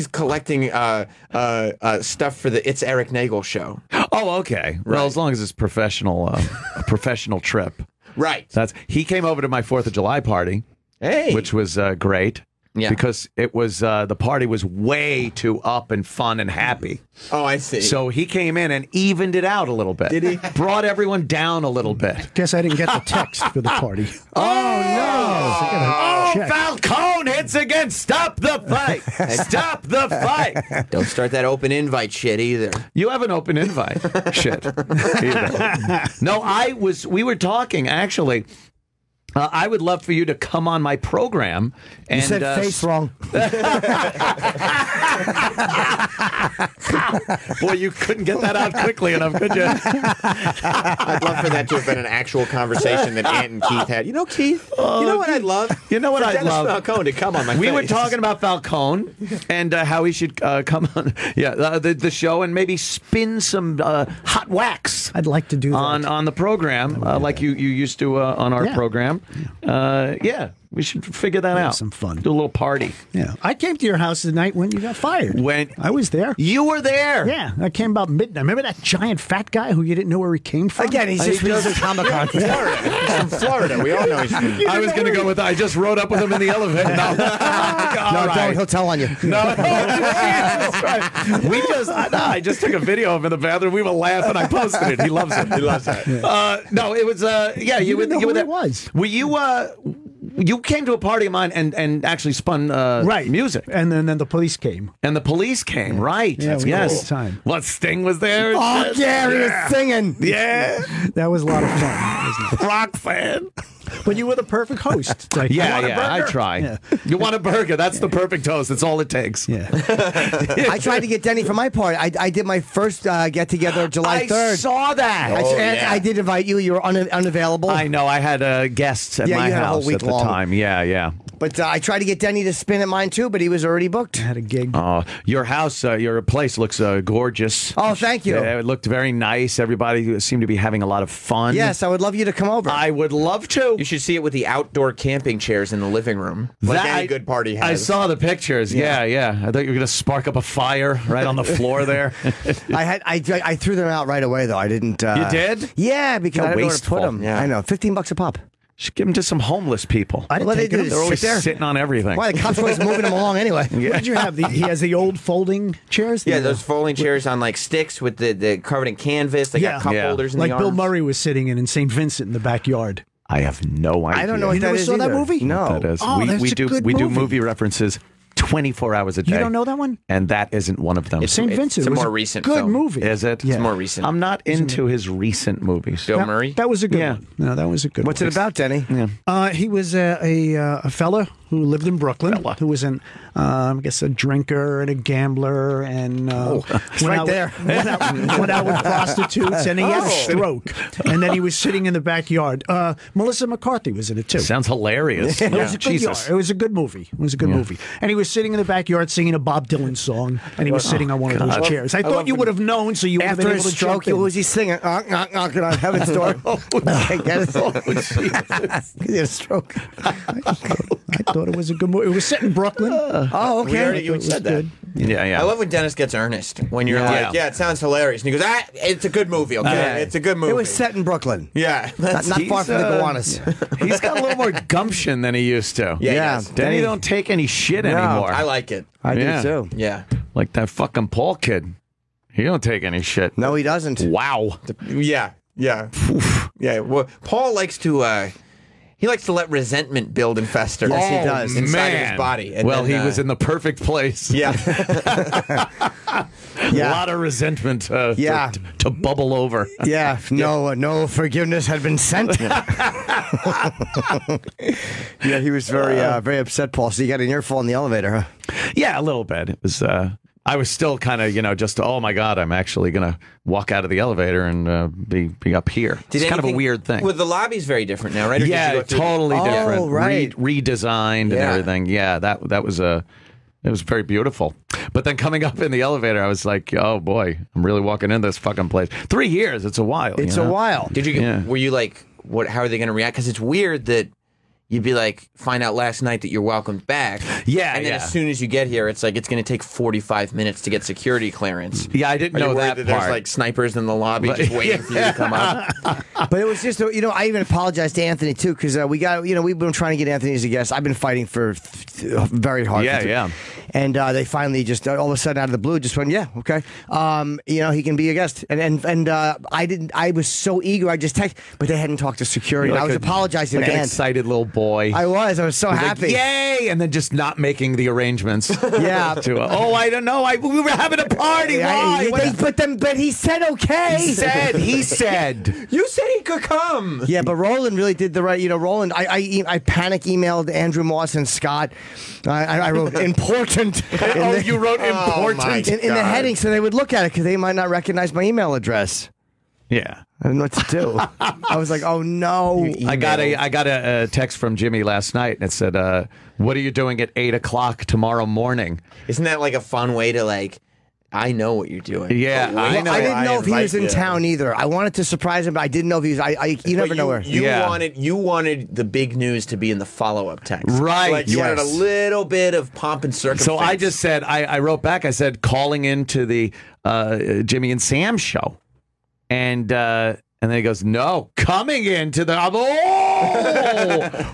collecting stuff for the It's Eric Nagel show. Oh, okay. Well, as long as it's professional, a professional trip. Right. He came over to my 4th of July party, which was great. Yeah. Because it was the party was way too up and fun and happy. Oh, I see. So he came in and evened it out a little bit. Did he? Brought everyone down a little bit. Guess I didn't get the text for the party. Oh, no. Falcone hits again. Stop the fight. Stop the fight. Don't start that open invite shit either. You have an open invite shit. Either. No, we were talking actually. I would love for you to come on my program. And, you said face wrong. Boy, you couldn't get that out quickly enough, could you? I'd love for that to have been an actual conversation that Ant and Keith had. Keith, you know what I'd love? You know what I'd love? Falcone to come on my face. We were talking about Falcone and how he should come on the show and maybe spin some hot wax. I'd like to do that. On the program, like you used to on our program. We should figure that out. Some fun. Do a little party. Yeah. I came to your house the night when you got fired. When I was there. You were there. Yeah. I came about midnight. Remember that giant fat guy who you didn't know where he came from? Again, he's just in Comic-Con. Florida. He's from Florida. We all know he's from I was going to go with I just rode up with him in the elevator. Don't. He'll tell on you. No. I just took a video of him in the bathroom. We were laughing. I posted it. He loves it. He loves that. No, it was, you were there. It was. Were you, You came to a party of mine and actually spun music. And then the police came. And the police came, right. Yeah, we had a yes. good time. What, Sting was there? Oh, yeah, he was singing. Yeah. That was a lot of fun, wasn't it? Rock fan. But you were the perfect host. It's like, you want a I burger? try. Yeah. You want a burger? That's the perfect host. That's all it takes. Yeah. I tried to get Denny for my party. I did my first get-together July 3rd. I saw that. I did invite you. You were unavailable. I know. I had guests at my you had a whole house week at the long. time. Yeah. But I tried to get Denny to spin at mine too, but he was already booked. I had a gig. Your house, your place looks gorgeous. Oh, thank you. It looked very nice. Everybody seemed to be having a lot of fun. Yes, I would love you to come over. I would love to. You should see it with the outdoor camping chairs in the living room, like any good party has. I saw the pictures. Yeah. I thought you were going to spark up a fire right on the floor there. I threw them out right away though. I didn't. You did? Yeah, because I didn't know where to put wasteful. them. Yeah. I know, $15 a pop. Should give them to some homeless people. I didn't Well, take they it. did. They're always sit there. sitting on everything. Why the cops were always moving them along anyway? What did you have? He has the old folding chairs? Yeah, those folding chairs on like sticks with the covered in canvas. They got cup holders in like the Bill arms. Murray was sitting in St. Vincent in the backyard. I have no idea. I don't know what You that never is saw that either. movie? No. That is. Oh, that's we a do good we do movie. movie references 24 hours a day. You don't know that one? And that isn't one of them. St. Vincent. it's a It was more recent good film. movie. Is it? Yeah. It's more recent. I'm not into his recent movies. Bill Murray. That was a good Yeah. one. No, that was a good What's one. it about, Denny? He was a fella who lived in Brooklyn, who was an, I guess, a drinker and a gambler, and went right out, there. went out with prostitutes, and he had a stroke, and then he was sitting in the backyard. Melissa McCarthy was in it too. Sounds hilarious. It was a good Jesus. yard. It was a good movie. It was a good movie. And he was sitting in the backyard singing a Bob Dylan song, and he was sitting on one of those chairs. I thought you would have known, so you would have been After able his to stroke, jump in. what was he singing? Knocking on heaven's door. Get it? He had a stroke. I thought it was a good movie. It was set in Brooklyn. Oh, We okay. already you It was said that. good. Yeah. I love when Dennis gets earnest. When you're like, yeah, it sounds hilarious, and he goes, it's a good movie. Okay, it's a good movie. It was set in Brooklyn. Yeah, Not far from the Gowanus. He's got a little more gumption than he used to. Yeah, he Yeah. does. Danny don't take any shit No. anymore. I like it. I Yeah. do too. Yeah, Like that fucking Paul kid. He don't take any shit. No, he doesn't. Wow. yeah. Well, Paul likes to. He likes to let resentment build and fester. Yes, he does. Inside of Man. his body. And Well, then, he was in the perfect place. Yeah. A lot of resentment Yeah. to bubble over. Yeah, no forgiveness had been sent. Yeah, he was very upset, Paul. So you got an earful in the elevator, huh? Yeah, a little bit. It was. I was still kind of, just, oh my God, I'm actually going to walk out of the elevator and be up here. It's kind of a weird thing. Well, the lobby's very different now, right? Or did you Yeah, go through- totally different. Oh, right. Redesigned and Yeah. everything. Yeah, that was it was very beautiful. But then coming up in the elevator, I was like, oh boy, I'm really walking in this fucking place. 3 years, it's a while. It's you a know? while. Did you? Yeah. Were you like, what? How are they going to react? Because it's weird that you'd be like, find out last night that you're welcomed back. Yeah, And then yeah. as soon as you get here, it's like it's going to take 45 minutes to get security clearance. Yeah, I didn't Are you know worried that that part. there's like snipers in the lobby just waiting for you to come up? But it was just, I even apologized to Anthony too because we've been trying to get Anthony as a guest. I've been fighting for very hard. Yeah. And they finally just all of a sudden out of the blue just went, yeah, okay. He can be a guest. And I didn't. I was so eager. I just texted, but they hadn't talked to security. Like I was a- apologizing like to an Ant. excited little boy. I was so Like, happy. yay! And then just not making the arrangements. Yeah. To, I don't know. We were having a party. Why? But he said okay. He said. You said he could come. Yeah, but Roland really did the right. Roland. I panic emailed Andrew Moss and Scott. I wrote important. You wrote Oh, my important. in the heading, so they would look at it because they might not recognize my email address. Yeah. I didn't know what to do. I was like, oh no. I got a text from Jimmy last night, and it said, "What are you doing at 8 o'clock tomorrow morning?" Isn't that like a fun way to like? I know what you're doing. Yeah, But I wait know. I till didn't know if he was in invite you. town either. I wanted to surprise him, but I didn't know if he was. You never But know where. You wanted the big news to be in the follow-up text, Right, Like you wanted a yes. little bit of pomp and circumstance. So I just said, I wrote back. I said, calling into the Jimmy and Sam show, and then he goes, no, coming into the.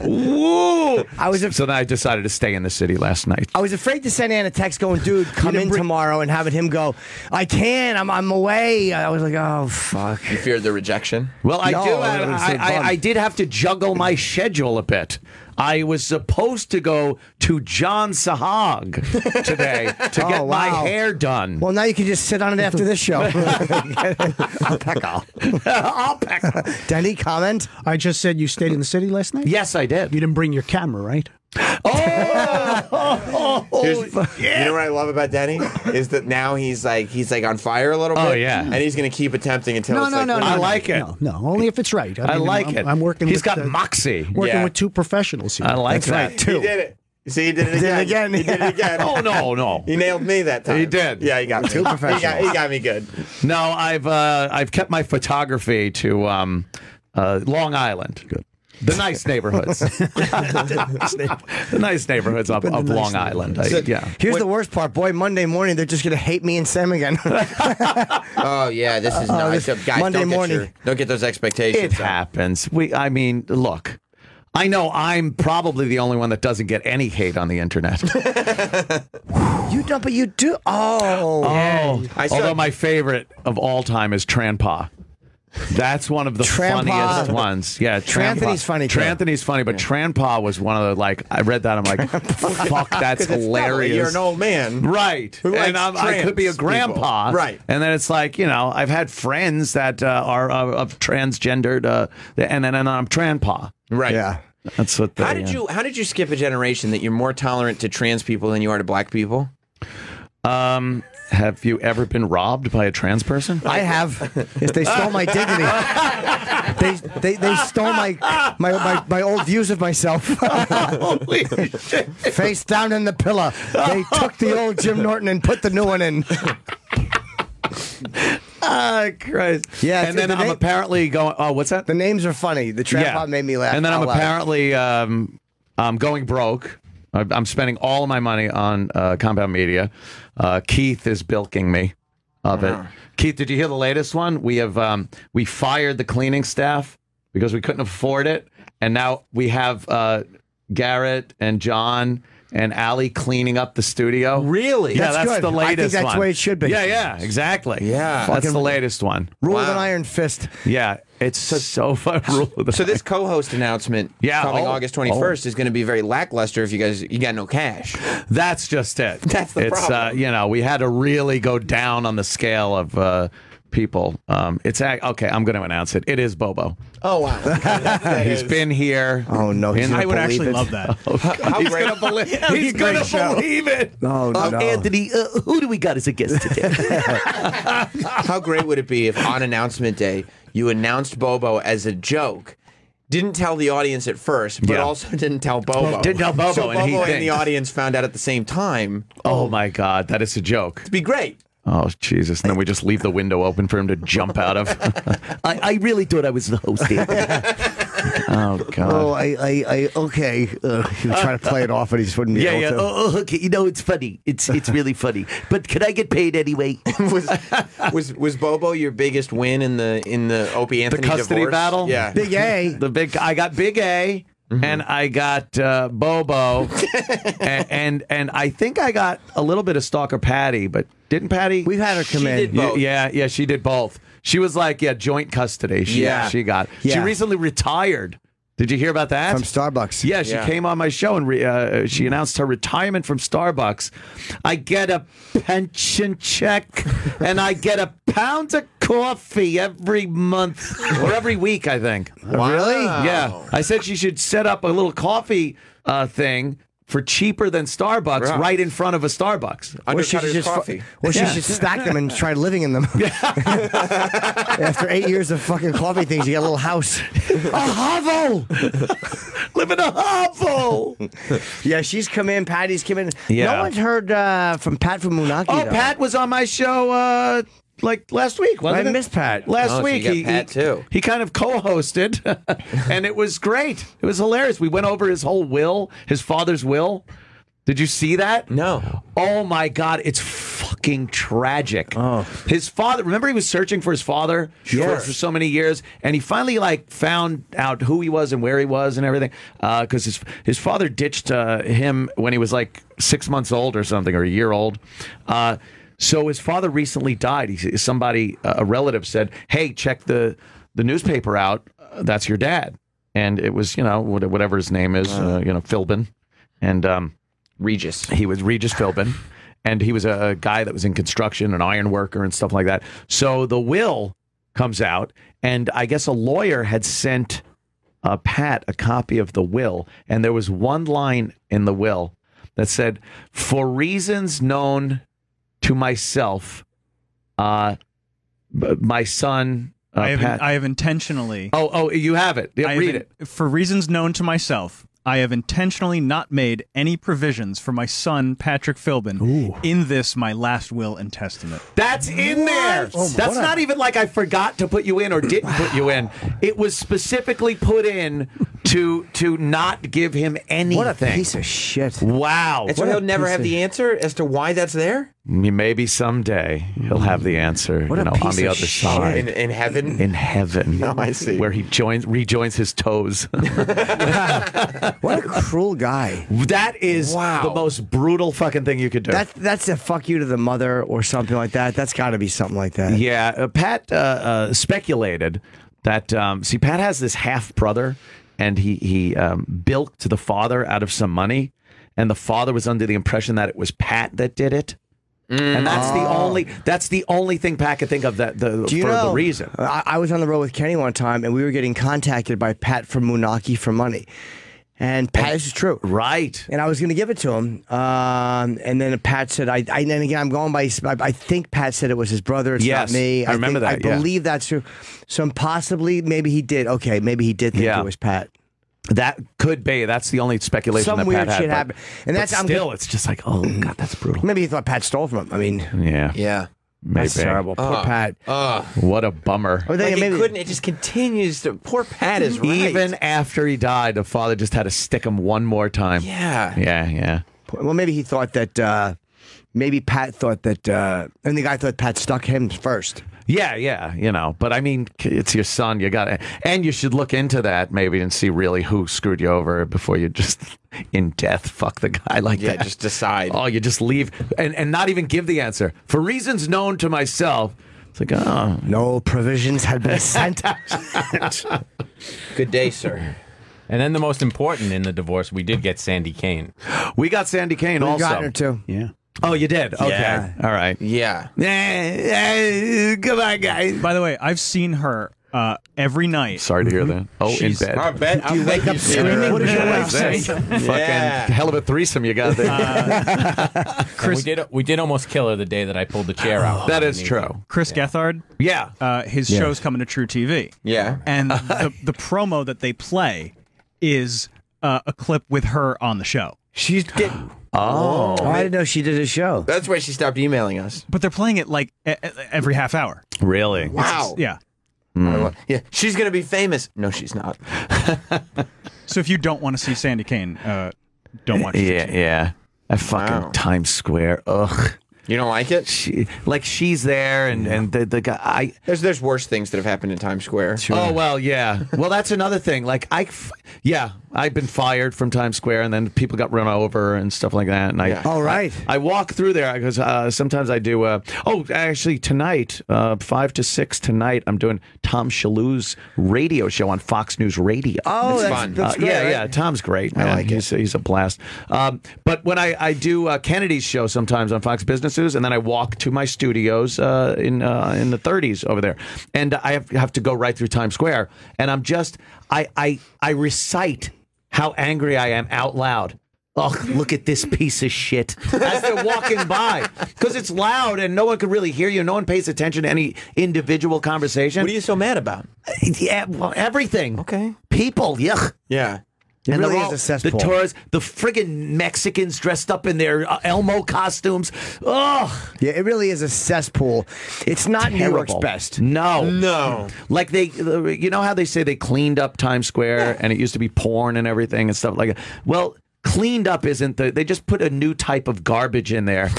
Woo! So then I decided to stay in the city last night. I was afraid to send Ann a text going, dude, come in tomorrow, and having him go, I can't, I'm away. I was like, oh, fuck. You feared the rejection. Well, No, I was so bummed. I did have to juggle my schedule a bit. I was supposed to go to John Sahag today to get my hair done. Well, now you can just sit on it after this show. Alpaca. Denny, comment? I just said you stayed in the city last night? Yes, I did. You didn't bring your camera, right? You know what I love about Denny is that now he's like on fire a little bit. Oh, yeah. And he's going to keep attempting until it's like, I like it. No, only if it's right. I like it. I'm working. He's with, got moxie. Working Yeah. with two professionals here. I like that. right, too. He did it. See, he did it again. He did it again. Oh no. He nailed me that time. He did. Yeah, he got me. Two professionals. He got me good. No, I've kept my photography to Long Island. Good. The nice neighborhoods. The nice neighborhoods of Long Island. Here's the worst part. Boy, Monday morning, they're just going to hate me and Sam again. Oh, yeah, this is nice. Guys, Monday morning. Don't get those expectations. It happens. Look. I know I'm probably the only one that doesn't get any hate on the internet. You don't, but you do. Although my favorite of all time is Tranpa. That's one of the funniest ones. Yeah, Tranthony's funny, too. Tranthony's funny, but Tranpa was one of the, I read that, I'm like, fuck, that's hilarious. You're an old man. Right. Who And likes I could be a trans grandpa. people. Right. And then it's like, I've had friends that are of transgendered, and then I'm Tranpa. Right. Yeah. That's what they, How did you skip a generation that you're more tolerant to trans people than you are to black people? Have you ever been robbed by a trans person? I have. Yes, they stole my dignity. They stole my old views of myself. Holy shit. Face down in the pillow. They took the old Jim Norton and put the new one in. Ah, Christ. Yeah, and then I'm apparently going. Oh, what's that? The names are funny. The trap pop made me laugh. And then I'm out loud. apparently I'm going broke. I'm spending all of my money on Compound Media. Keith is bilking me of it. Keith, did you hear the latest one? We have we fired the cleaning staff because we couldn't afford it, and now we have Garrett and John and Allie cleaning up the studio. Really? Yeah, That's that's good. the latest I think that's one. the way it should be. Yeah, exactly. Yeah. That's the latest one. Rule of an iron fist. Yeah, it's so fun. So this co-host announcement coming August 21st is going to be very lackluster if you got no cash. That's just it. That's the problem. We had to really go down on the scale of people. It's okay. I'm going to announce it. It is Bobo. Oh wow, He's been here. Oh no, he's I gonna would believe actually it. love that. How great! He's going to believe it. Oh no, Anthony, who do we got as a guest today? How great would it be if on announcement day you announced Bobo as a joke? Didn't tell the audience at first, but also didn't tell Bobo. Didn't tell Bobo, so and Bobo he and thinks. the audience found out at the same time. Oh my God, that is a joke. It'd be great. Oh, Jesus. And then we just leave the window open for him to jump out of. I really thought I was the host here. Oh, God. Oh, I okay. He was trying to play it off, and he just wouldn't be able to. Oh, okay. It's funny. It's really funny. But can I get paid anyway? Was Bobo your biggest win in the Opie Anthony The custody divorce? battle? Yeah. Big A. I got Big A. And I got Bobo, and I think I got a little bit of Stalker Patty, but didn't Patty? We've had her come She in. did both. Yeah, she did both. She was like, joint custody. She got. She Yeah. recently retired. Did you hear about that? From Starbucks. Yeah, she came on my show and she announced her retirement from Starbucks. I get a pension check and I get a pound of coffee every month or every week, I think. Really? Yeah. I said she should set up a little coffee thing for cheaper than Starbucks right in front of a Starbucks. Undercut his coffee. She should stack them and try living in them. After 8 years of fucking coffee things, you get a little house. A hovel! Live in a hovel! Yeah, she's come in. Patty's come in. Yeah. No one's heard from Pat from Moonaki. Oh, though. Pat was on my show like last week, wasn't I it? missed Pat. Last Oh, so week. you got Pat, too. He kind of co-hosted, and it was great. It was hilarious. We went over his whole will, his father's will. Did you see that? No. Oh, my God. It's fucking tragic. Oh. His father, remember he was searching for his father for so many years, and he finally found out who he was and where he was and everything, because his father ditched him when he was 6 months old or something, or a year old. So his father recently died. A relative said, hey, check the newspaper out. That's your dad. and it was whatever his name is, Philbin, and Regis. He was Regis Philbin, and he was a guy that was in construction, an iron worker, and stuff like that. So the will comes out, and I guess a lawyer had sent Pat a copy of the will, and there was one line in the will that said, "For reasons known to myself, my son." Pat, I have intentionally. Oh, you have it. Yeah, read it. For reasons known to myself, I have intentionally not made any provisions for my son, Patrick Philbin, in this, my last will and testament. That's in there. That's not even like I forgot to put you in or didn't put you in. It was specifically put in to not give him anything. What a piece of shit. Wow. And so he'll never have the answer as to why that's there? Maybe someday he'll have the answer What a on piece the of other shit. side. In heaven? In heaven. Oh, I see. Where he rejoins his toes. What a cruel guy. That is Wow. the most brutal fucking thing you could do. That's a fuck you to the mother or something like that. That's got to be something like that. Yeah, Pat speculated that, Pat has this half-brother, and he bilked the father out of some money, and the father was under the impression that it was Pat that did it. And that's the only thing Pat could think of the reason. I was on the road with Kenny one time, and we were getting contacted by Pat from Moonaki for money. And Pat, this is true. Right. And I was going to give it to him. And then Pat said, and again, I'm going by, I think Pat said it was his brother. It's not me. I remember that. I believe that's true. So possibly, maybe he did. Okay, maybe he did think it was Pat. That could be. That's the only speculation Some that weird Pat had. shit happened. And that's still, it's just like, oh, God, that's brutal. Maybe he thought Pat stole from him. I mean, Yeah. Yeah. Maybe. that's terrible. Poor Pat. What a bummer. Or Like maybe, he couldn't. It just continues to. Poor Pat is right. Even after he died, the father just had to stick him one more time. Yeah. Yeah. well, maybe he thought that, maybe Pat thought that, and the guy thought Pat stuck him first. Yeah, but I mean, it's your son. You got to, and you should look into that maybe and see really who screwed you over before you just, in death, fuck the guy like that. Yeah, just decide. Oh, you just leave and not even give the answer. For reasons known to myself, it's like, oh. No provisions had been sent. Good day, sir. And then the most important in the divorce, we did get Sandy Kane. We got Sandy Kane We also. got her too. Yeah. Oh, you did? Okay. Yeah. All right. Yeah. Come on, guys. By the way, I've seen her every night. Sorry to hear that. Oh, She's- in bed. I bet. Do you wake up screaming? What does your wife say? Fucking Yeah. hell of a threesome you got there. We did almost kill her the day that I pulled the chair out. That is true. Chris Gethard, Yeah. his show's coming to True TV. Yeah. And the promo that they play is a clip with her on the show. She's getting. Oh, I didn't know she did a show. That's why she stopped emailing us. But they're playing it like every half hour. Really? Wow. Yeah. Yeah. She's gonna be famous. No, she's not. So if you don't want to see Sandy Kane, don't watch it. Yeah. That fucking Wow. Times Square. Ugh. You don't like it? She's there, and the guy. There's worse things that have happened in Times Square. Oh well, yeah. Well, that's another thing. Like I've been fired from Times Square, and then people got run over and stuff like that. And All right. I walk through there because sometimes I do. Actually, tonight, 5 to 6 tonight, I'm doing Tom Shalhoub's radio show on Fox News Radio. Oh, that's fun. That's great, right? Yeah. Tom's great, man. I like He's a blast. But when I do Kennedy's show sometimes on Fox Business News, and then I walk to my studios in the 30s over there, and I have to go right through Times Square, and I'm just I recite how angry I am out loud. Oh, look at this piece of shit as they're walking by, because it's loud and no one can really hear you. No one pays attention to any individual conversation. What are you so mad about? Yeah, well, everything. Okay. People, yuck. Yeah. It And really they're is all- a cesspool. The tourists, the friggin' Mexicans dressed up in their Elmo costumes. Oh, Yeah, it really is a cesspool. It's not New York's terrible. best. No. No. Like you know how they say they cleaned up Times Square and it used to be porn and everything and stuff like that? Well, cleaned up isn't they just put a new type of garbage in there.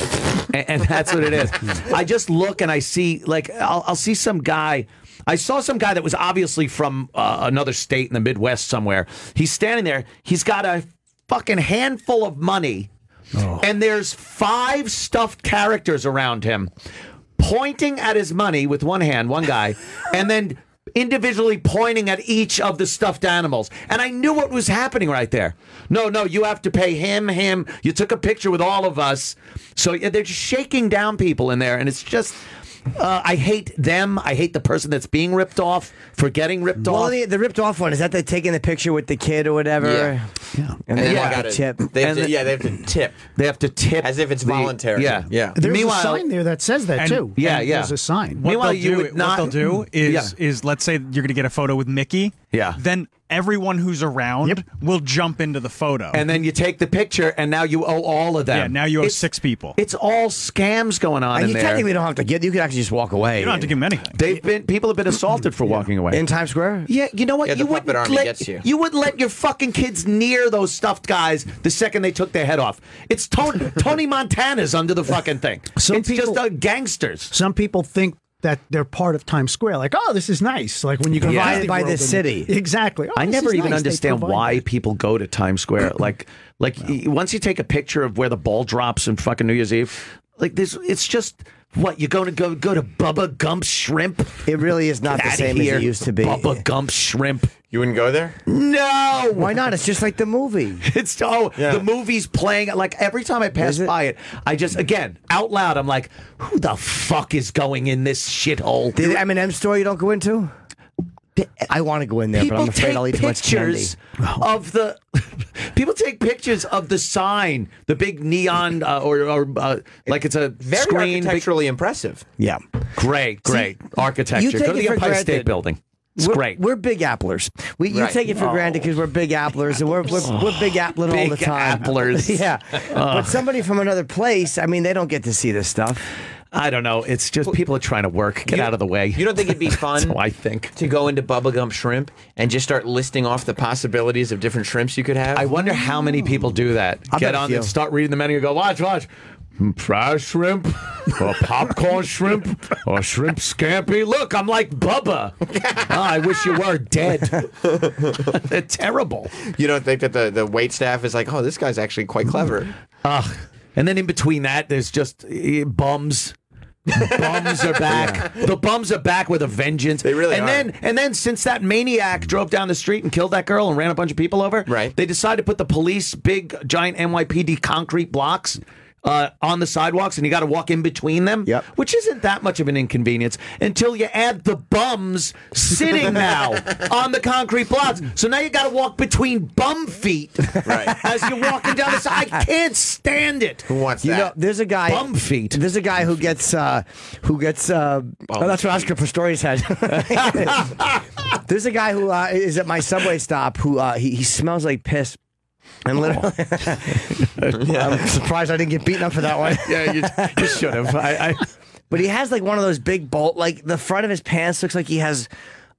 and that's what it is. I just look and I see, like, I'll see some guy. I saw some guy that was obviously from another state in the Midwest somewhere. He's standing there. He's got a fucking handful of money. And there's 5 stuffed characters around him pointing at his money with one hand, one guy, and then individually pointing at each of the stuffed animals. And I knew what was happening right there. No, you have to pay him. You took a picture with all of us. So yeah, they're just shaking down people in there. And it's just... I hate them. I hate the person that's being ripped off for getting ripped off. Well, the ripped off one, is that they're taking the picture with the kid or whatever? Yeah. And they Yeah. got a tip. They have to tip. They have to tip. As if it's voluntary. Yeah. There's Meanwhile- a sign there that says that, too. Yeah, And yeah. There's a sign. Meanwhile, What you would not... what they'll do is let's say you're going to get a photo with Mickey. Yeah. Then everyone who's around will jump into the photo. And then you take the picture, and now you owe all of them. yeah, now you owe 6 people. It's all scams going on in You there. technically don't have to get. You could actually just walk away. You don't have to give them anything. People have been assaulted for walking away. In Times Square? Yeah, you know what? Yeah, the you puppet wouldn't army let gets you. you wouldn't let your fucking kids near those stuffed guys the second they took their head off. It's Tony Montana's under the fucking thing. It's just gangsters. Some people think that they're part of Times Square. Like, oh, this is nice. Like when you go Provided to by Disney the World and- city. Exactly. Oh, I this never is even nice. They understand provide why that. people go to Times Square. Once you take a picture of where the ball drops in fucking New Year's Eve, it's just what you're going to go to Bubba Gump's Shrimp. It really is not the Outta same here. as it used to be. Bubba Gump's Shrimp. You wouldn't go there? No, Why not? It's just like the movie. It's the movie's playing. Like every time I pass by it, I just out loud I'm like, who the fuck is going in this shithole? The M&M store you don't go into? I want to go in there, but I'm afraid I'll eat too much candy. Of the people take pictures of the sign, the big neon like it's a Very screen. architecturally impressive. Yeah. Great architecture. you take Go to it the for Empire granted. State Building. It's great. We're big applers. You Right. take it for granted because we're big applers, and we're big appling all the Big time. applers. Yeah. But somebody from another place, I mean, they don't get to see this stuff. I don't know. It's just people are trying to work. Get out of the way. You don't think it'd be fun That's how I think. to go into Bubblegum Shrimp and just start listing off the possibilities of different shrimps you could have? I wonder how many people do that. I Get bet a on few. and start reading the menu and go, watch. Fried shrimp, or popcorn shrimp, or shrimp scampi. Look, I'm like Bubba. I wish you were dead. They're terrible. You don't think that the wait staff is like, oh, this guy's actually quite clever? And then in between that, there's just bums. Bums are back. The bums are back with a vengeance. They really are. And then since that maniac drove down the street and killed that girl and ran a bunch of people over, Right. they decided to put the police big giant NYPD concrete blocks on the sidewalks, and you got to walk in between them. Yep. Which isn't that much of an inconvenience until you add the bums sitting now on the concrete blocks. So now you got to walk between bum feet Right. as you're walking down the side. I can't stand it. Who wants that? You know, there's a guy. Bum feet. There's a guy who gets. Oh, that's what Oscar Pistorius had. There's a guy who is at my subway stop who he smells like piss. And literally, I'm surprised I didn't get beaten up for that one. Yeah, you should have. But he has like one of those big bolt. Like the front of his pants looks like he has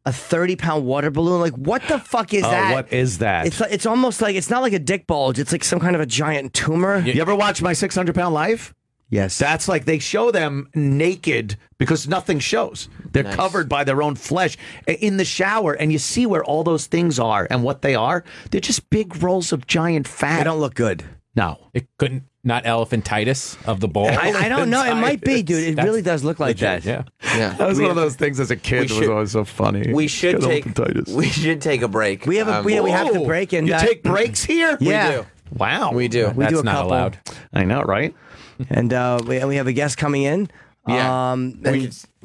a 30-pound water balloon. Like what the fuck is that? What is that? It's almost like it's not like a dick bulge. It's like some kind of a giant tumor. You ever watch My 600-Pound Life? Yes. That's like they show them naked because nothing shows. They're Nice. covered by their own flesh in the shower, and you see where all those things are and what they are. They're just big rolls of giant fat. They don't look good. No. It couldn't not elephantitis of the ball. I don't know. It might be, dude. It really does look like Legit, that. Yeah. Yeah. That was one of those things as a kid we that should- was always so funny. We should Get take elephantitis. we should take a break. We have we have to Whoa. break and You take breaks here? Yeah. We do. Wow. We do. We That's do a not couple. allowed. I know, right? And we have a guest coming in. Yeah. And-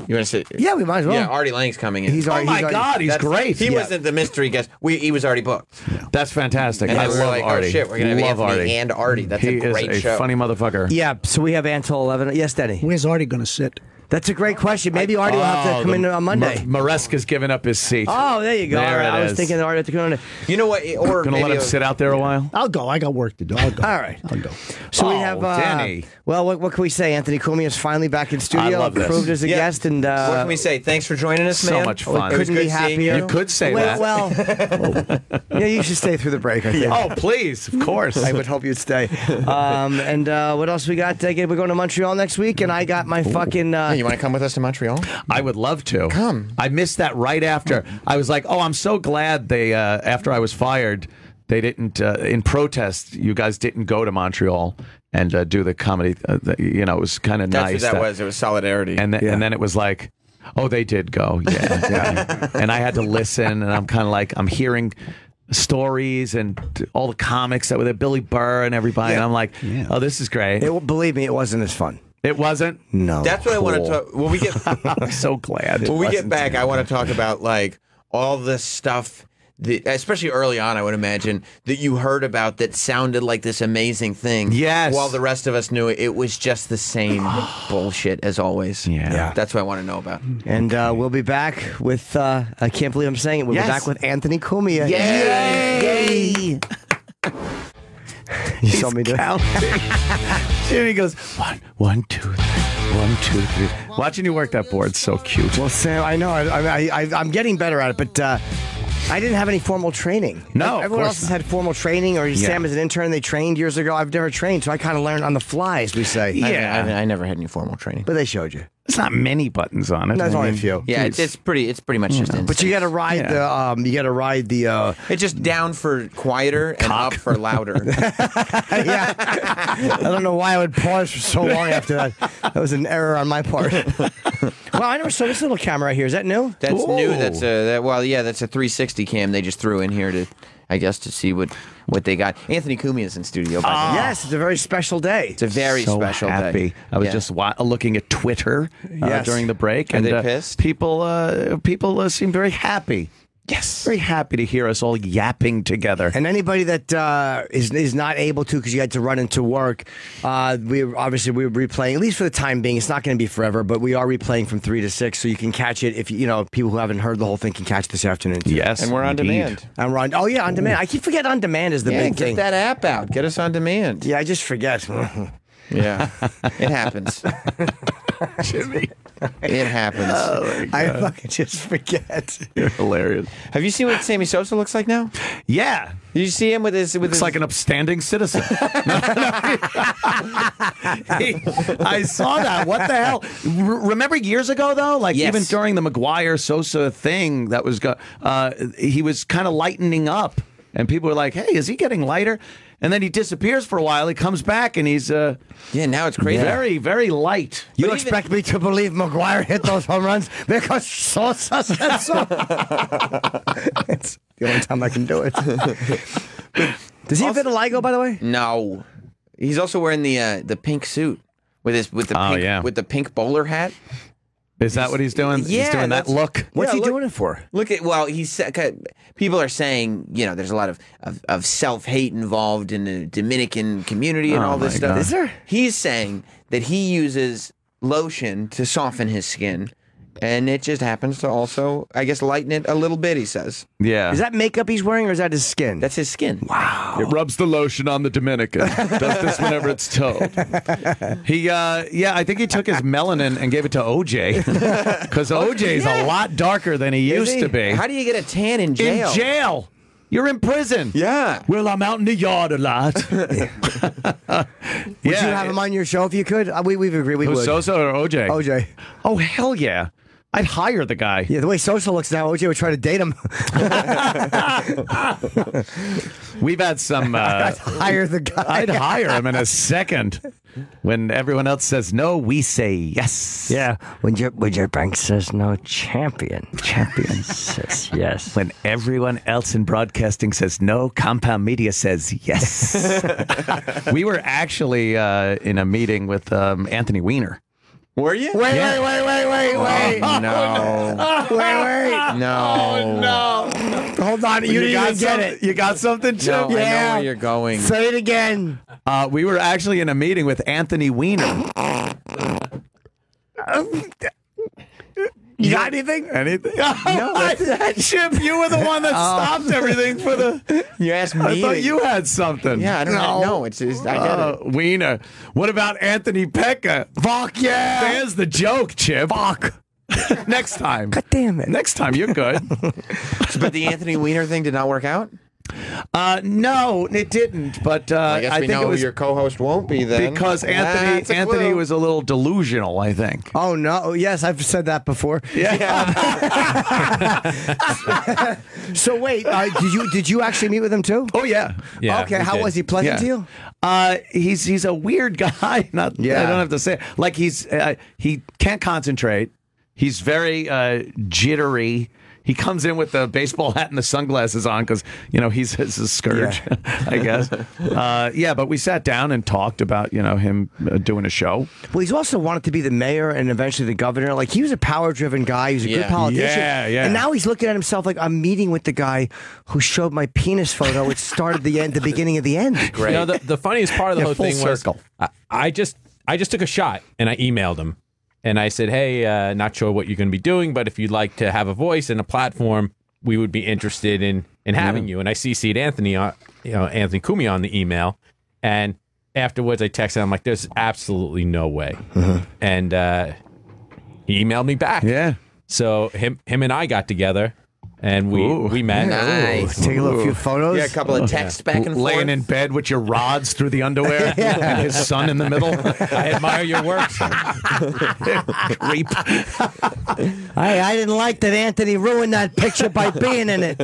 You want to say? yeah, we might as well. Yeah, Artie Lange's coming in. He's Oh already, my God, he's That's- great. He wasn't the mystery guest. He was already booked. That's fantastic. And I then we were love like, Artie. oh shit, we're gonna have love Anthony Artie. and Artie. That's He a great is a show. funny motherfucker. Yeah, so we have until 11. Yes, Denny. Where's Artie going to sit? That's a great question. Maybe Artie will have to come in on Monday. Maresca's giving up his seat. Oh, there you go. There All right. it I was is. thinking that Artie had to come on. You know what? Or Gonna maybe let him sit out there a while? I'll go. I got work to do. I'll go. All right. I'll go. So we Oh, have Denny. Well, what can we say? Anthony Cumia is finally back in studio. love this. Approved as a Yeah. guest, and What can we say? Thanks for joining us, So man. much fun. It was Couldn't good be seeing happier. You could say Well, that. well, yeah, you should stay through the break. I think. Oh, please. Of course. I would hope you'd stay. And what else we got? We're going to Montreal next week, and I got my fucking. Hey, you want to come with us to Montreal? I would love to. Come. I missed that right after. I was like, oh, I'm so glad they, after I was fired, they didn't, in protest, you guys didn't go to Montreal and do the comedy. It was kind of That's nice. what that was. It was solidarity. And then it was like, Oh, they did go. Yeah. And I had to listen, and I'm kind of like, I'm hearing stories and all the comics that were there, Billy Burr and everybody, and I'm like, oh, this is great. Believe me, it wasn't as fun. It wasn't? No. That's what I want to talk. When we get I'm so glad. when we get back, I want to talk about like all this stuff. Especially early on, I would imagine that you heard about that sounded like this amazing thing. Yes. While the rest of us knew it was just the same bullshit as always. Yeah. That's what I want to know about. And we'll be back with, I can't believe I'm saying it, we'll be back with Anthony Cumia. Yay! You saw me do it. And he goes, 1, 2, 3, 1, 2, 3. Watching you work that board's so cute. Well, Sam, I know, I'm getting better at it, but I didn't have any formal training. No, everyone else has had formal training, or Sam as an intern, they trained years ago. I've never trained, so I kind of learned on the fly, as we say. Yeah. I never had any formal training. But they showed you. There's not many buttons on it. There's only a few. Yeah, it's pretty much just instant. But you got to ride the. It's just down for quieter and up for louder. Yeah. I don't know why I would pause for so long after that. That was an error on my part. Wow, I never saw this little camera right here. Is that new? That's new. That's that's a 360 cam they just threw in here to, I guess, to see what they got. Anthony Cumia is in studio. By the way. Yes, it's a very special day. It's a very so special happy. day. I was just looking at Twitter during the break. Are and, they pissed? People seem very happy. Yes. Very happy to hear us all yapping together. And anybody that is not able to because you had to run into work, we're replaying, at least for the time being. It's not going to be forever, but we are replaying from 3 to 6, so you can catch it if people who haven't heard the whole thing can catch this afternoon. Too. Yes, and we're on demand. And we're on. Oh yeah, on demand. I keep forgetting on demand is the big thing. Get that app out. Get us on demand. Yeah, I just forget. Yeah, it happens. Jimmy. It happens. Oh, I fucking just forget. You're hilarious. Have you seen what Sammy Sosa looks like now? Yeah. Did you see him with his? Looks like an upstanding citizen. I saw that. What the hell? Remember years ago, though? Like, even during the McGuire-Sosa thing, that was he was kind of lightening up. And people were like, hey, is he getting lighter? And then he disappears for a while. He comes back, and he's now it's crazy. Very, very light. You expect me to believe McGuire hit those home runs because Sosa said so? It's the only time I can do it. Does he have vitiligo, by the way? No. He's also wearing the pink suit with the pink bowler hat. Is that what he's doing? Yeah, he's doing that look. What's he doing it for? People are saying, there's a lot of self-hate involved in the Dominican community and all this stuff. God. Is there? He's saying that he uses lotion to soften his skin, and it just happens to also, I guess, lighten it a little bit, he says. Yeah. Is that makeup he's wearing, or is that his skin? That's his skin. Wow. It rubs the lotion on the Dominican. Does this whenever it's told. I think he took his melanin and gave it to OJ. Because OJ's a lot darker than he used to be. How do you get a tan in jail? In jail. You're in prison. Yeah. Well, I'm out in the yard a lot. Would you have him on your show if you could? We've agreed we would. Sosa or OJ? OJ. Oh, hell yeah. I'd hire the guy. Yeah, the way Sosa looks now, OJ would try to date him. We've had some... I'd hire the guy. I'd hire him in a second. When everyone else says no, we say yes. Yeah. When your bank says no, champion says yes. When everyone else in broadcasting says no, Compound Media says yes. We were actually in a meeting with Anthony Weiner. Were you? Wait. No. Wait. No. Hold on. You didn't even get it. You got something, Chip? No, I know Yeah. where you're going. Say it again. We were actually in a meeting with Anthony Weiner. You got anything? Anything? No, Chip, you were the one that stopped everything for the... You asked me. I thought you had something. Yeah, I don't know. It's I get it. Weiner. What about Anthony Pekka? Fuck yeah. There's the joke, Chip. Fuck. Next time. God damn it. Next time, you're good. But the Anthony Weiner thing did not work out? No, it didn't. But I guess we think know it was who your co-host won't be then. because Anthony was a little delusional, I think. Oh no! Yes, I've said that before. Yeah. So wait, did you actually meet with him too? Oh yeah. Yeah, Okay. we How did. was he? Pleasant to you? He's a weird guy. I don't have to say it. Like he can't concentrate. He's very jittery. He comes in with the baseball hat and the sunglasses on because, he's a scourge, I guess. But we sat down and talked about, him doing a show. Well, he's also wanted to be the mayor and eventually the governor. Like, he was a power-driven guy. He was a good politician. Yeah. And now he's looking at himself like, I'm meeting with the guy who showed my penis photo. It started the beginning of the end. Great. The funniest part of the whole full thing circle. was I just took a shot and I emailed him. And I said, hey, not sure what you're going to be doing, but if you'd like to have a voice and a platform, we would be interested in having you. And I CC'd Anthony, Anthony Cumia on the email. And afterwards, I texted him, I'm like, there's absolutely no way. And he emailed me back. Yeah. So him and I got together. And we met. Nice. Take a few photos. Yeah, a couple of texts back and forth. Laying in bed with your rods through the underwear and his son in the middle. I admire your work, son. Creep. I didn't like that Anthony ruined that picture by being in it.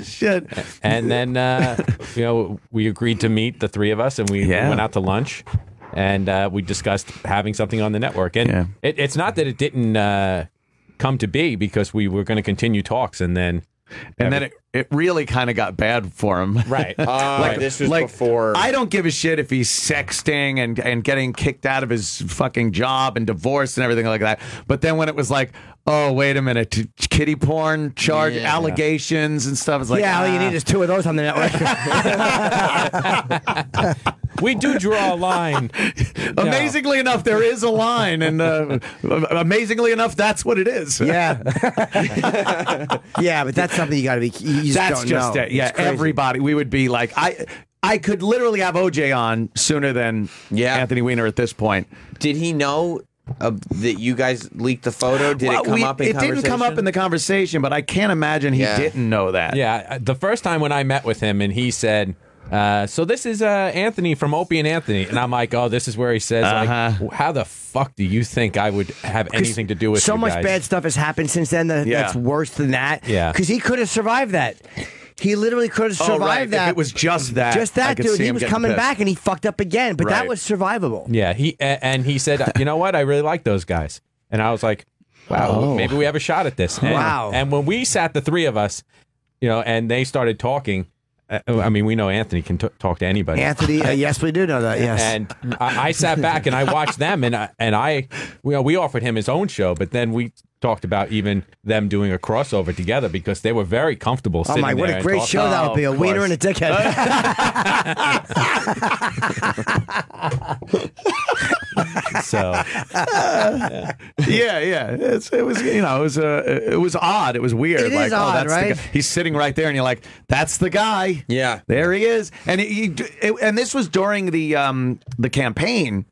Shit. And then, we agreed to meet, the three of us, and we went out to lunch. And we discussed having something on the network. And it's not that it didn't come to be, because we were going to continue talks, and then it really kind of got bad for him. Right. This was before. I don't give a shit if he's sexting and getting kicked out of his fucking job and divorced and everything like that. But then when it was like, oh, wait a minute, kiddie porn charge allegations and stuff, it's like, all you need is 2 of those on the network. we do draw a line. Amazingly enough, there is a line, and amazingly enough, that's what it is. Yeah. Yeah, but that's something you got to be. You just That's don't just know. it. Yeah, everybody. We would be like, I could literally have OJ on sooner than Anthony Weiner at this point. Did he know that you guys leaked the photo? Did it come up in conversation? It didn't come up in the conversation, but I can't imagine he didn't know that. Yeah, the first time when I met with him and he said, so this is Anthony from Opie and Anthony. And I'm like, oh, this is where he says, like, how the fuck do you think I would have anything to do with so you much guys? bad stuff has happened since then that's worse than that. Yeah. Because he could have survived that. He literally could have survived that. If it was just that. Just that, dude. He was coming back and he fucked up again. But that was survivable. Yeah, he said, you know what? I really like those guys. And I was like, wow, maybe we have a shot at this. And, and when we sat, the three of us, and they started talking, I mean, we know Anthony can talk to anybody. Anthony, yes, we do know that. Yes, and I sat back and I watched them, and we offered him his own show, but then we talked about even them doing a crossover together because they were very comfortable. Oh my, what a great show that would be! A wiener and a dickhead. So, it was odd. It was weird. It is odd, that's right? He's sitting right there, and you're like, that's the guy. Yeah, there he is. And and this was during the campaign.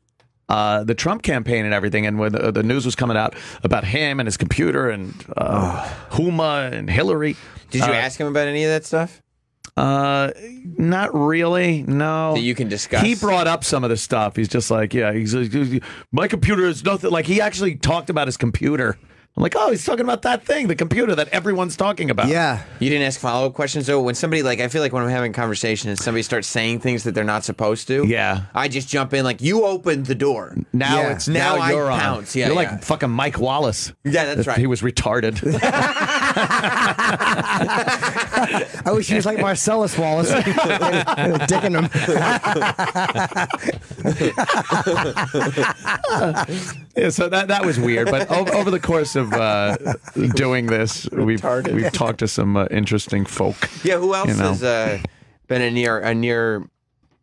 The Trump campaign and everything, and when the news was coming out about him and his computer and Huma and Hillary. Did you ask him about any of that stuff? Not really. No. That you can discuss. He brought up some of the stuff. He's just like, my computer is nothing. Like, he actually talked about his computer. I'm like, oh, he's talking about that thing, the computer that everyone's talking about. Yeah. You didn't ask follow-up questions, though? When somebody, I feel like when I'm having a conversation and somebody starts saying things that they're not supposed to, I just jump in like, you opened the door. Now now you're I on. pounce. You're like fucking Mike Wallace. Yeah, that's right. He was retarded. I wish he was like Marcellus Wallace. Dicking him. Yeah, so that was weird. But over the course of doing this, we've talked to some interesting folk. Yeah, who else has been a near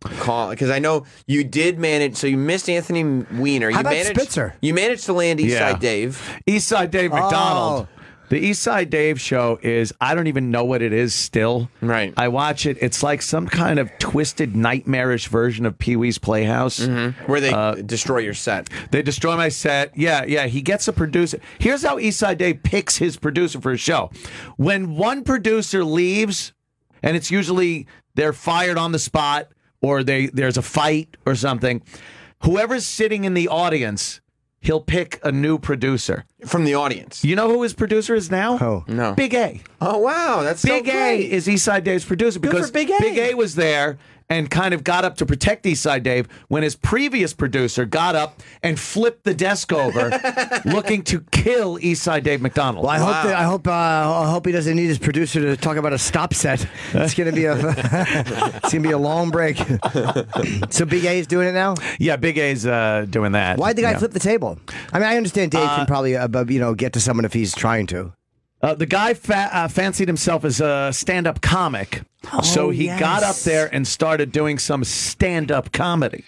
call? Because I know you did manage. So you missed Anthony Weiner. How about Spitzer? You managed to land Eastside Dave. Eastside Dave McDonald. The Eastside Dave show is, I don't even know what it is still. Right. I watch it. It's like some kind of twisted, nightmarish version of Pee-wee's Playhouse. Where they destroy your set. They destroy my set. Yeah. He gets a producer. Here's how Eastside Dave picks his producer for his show. When one producer leaves, and it's usually they're fired on the spot, or there's a fight or something, whoever's sitting in the audience, he'll pick a new producer. From the audience. You know who his producer is now? Oh. No. Big A. Oh, wow. That's Big so A great. is Eastside Dave's producer because for Big A. Big A was there, and kind of got up to protect Eastside Dave when his previous producer got up and flipped the desk over, looking to kill Eastside Dave McDonald. Well, I hope he doesn't need his producer to talk about a stop set. It's gonna be a long break. So Big A's doing it now. Yeah, Big A's doing that. Why'd the guy flip the table? I mean, I understand Dave can probably get to someone if he's trying to. The guy fancied himself as a stand-up comic, so he got up there and started doing some stand-up comedy.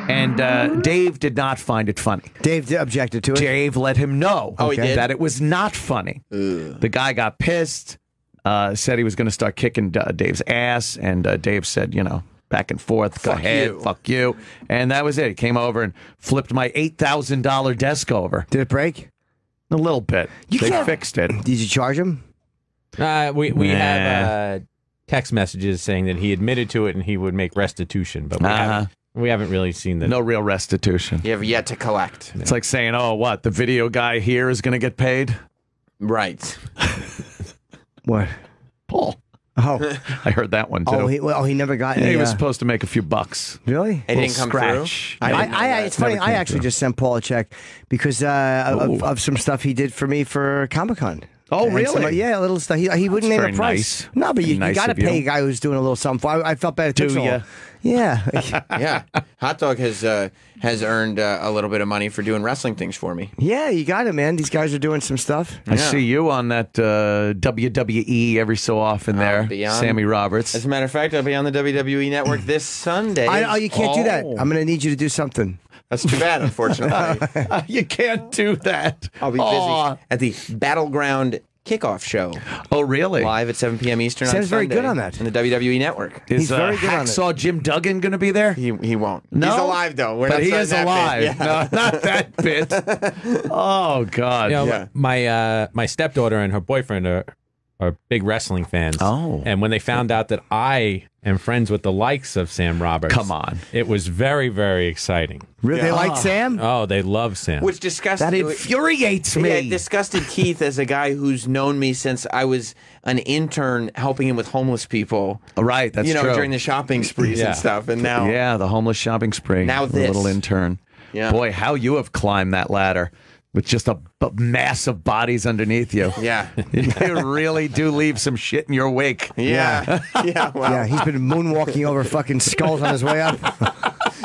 And Dave did not find it funny. Dave objected to it? Dave let him know he did? that it was not funny. The guy got pissed, said he was going to start kicking Dave's ass, and Dave said, back and forth, go ahead, fuck you. And that was it. He came over and flipped my $8,000 desk over. Did it break? A little bit. They fixed it. Did you charge him? We have text messages saying that he admitted to it and he would make restitution, but we haven't really seen the... No real restitution. You have yet to collect. It's like saying, the video guy here is going to get paid? Right. What? Paul. Oh. I heard that one, too. He never got any... He was supposed to make a few bucks. Really? It didn't come scratch. through? It's funny, I actually just sent Paul a check because of some stuff he did for me for Comic-Con. Oh, really? A little stuff. He wouldn't name a price. Nice. No, but you Nice got to of you. pay a guy who's doing a little something. I felt bad. Do ya? Yeah. Yeah. Hot Dog has earned a little bit of money for doing wrestling things for me. Yeah, you got it, man. These guys are doing some stuff. I see you on that WWE every so often there, Sammy Roberts. As a matter of fact, I'll be on the WWE Network this Sunday. You can't do that. I'm going to need you to do something. That's too bad, unfortunately. You can't do that. I'll be busy at the Battleground Kickoff Show. Oh, really? Live at 7 p.m. Eastern Sam's on Sunday. very good on that. On the WWE Network. He's very good on it. Hacksaw Jim Duggan going to be there? He won't. No? He's alive, though. We're But not he starting is that alive. bit. Yeah. No, not that bit. Oh, God. My stepdaughter and her boyfriend are big wrestling fans. Oh. And when they found out that I am friends with the likes of Sam Roberts. Come on. It was very, very exciting. Really? They like Sam? Oh, they love Sam. Which disgusted... That infuriates me. Yeah, it disgusted Keith as a guy who's known me since I was an intern helping him with homeless people. Right, that's true. During the shopping sprees and stuff. And now... Yeah, the homeless shopping spree. Now the this. little intern. Yeah. Boy, how you have climbed that ladder with just a mass of bodies underneath you. Yeah. You really do leave some shit in your wake. Yeah. Yeah, well... Yeah, he's been moonwalking over fucking skulls on his way up.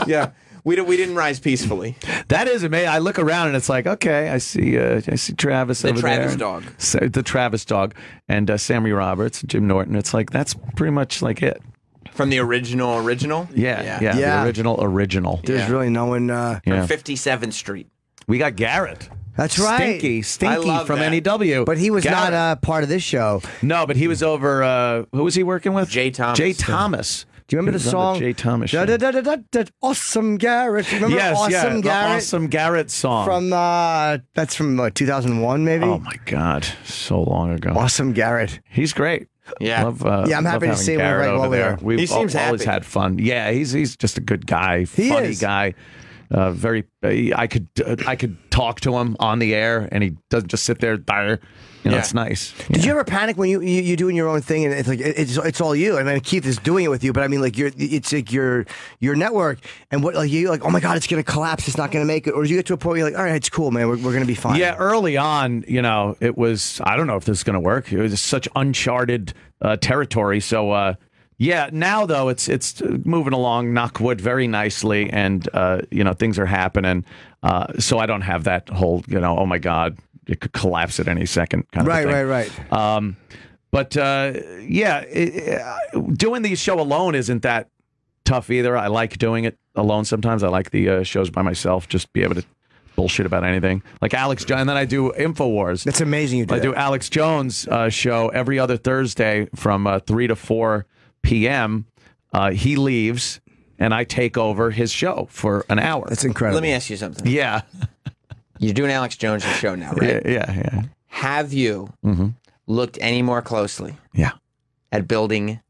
Yeah. We didn't rise peacefully. That is amazing. I look around and it's like, okay, I see Travis over there. The Travis dog. The Travis dog. And Sammy Roberts, Jim Norton. It's like, that's pretty much like it. From the original? Yeah. The original. There's really no one... From 57th Street. We got Garrett. That's right. Stinky I love from that. NEW. But he was Garrett. not part of this show. No, but he was over, who was he working with? Jay Thomas. Jay Thomas. Do you remember the He was on song? Jay Thomas show. Awesome Garrett. You remember Awesome Garrett? The Awesome Garrett song. From that's from 2001, maybe. Oh my God, so long ago. Awesome Garrett. He's great. Yeah. Love, I'm happy to see him Garrett right over while we there. are. We've He seems always happy. had fun. Yeah, he's just a good guy, He funny is. guy. Very. I could talk to him on the air, and he doesn't just sit there. It's nice. Did you ever panic when you doing your own thing and it's like it's all you? I mean, Keith is doing it with you, but I mean, like it's like your network and what you like. Oh my God, it's gonna collapse. It's not gonna make it. Or do you get to a point where you're like, all right, it's cool, man. We're gonna be fine. Yeah, early on, it was, I don't know if this is going to work. It was such uncharted territory. So, yeah, now, though, it's moving along, knock wood, very nicely. And, things are happening. So I don't have that whole, oh, my God, it could collapse at any second kind of thing. Right. But, doing the show alone isn't that tough either. I like doing it alone sometimes. I like the shows by myself, just be able to bullshit about anything. Like Alex Jones, and then I do InfoWars. That's amazing you do I that. do Alex Jones' show every other Thursday from 3 to 4 p.m. He leaves, and I take over his show for an hour. That's incredible. Let me ask you something. Yeah. You're doing Alex Jones' show now, right? Yeah. Have you looked any more closely Yeah. at building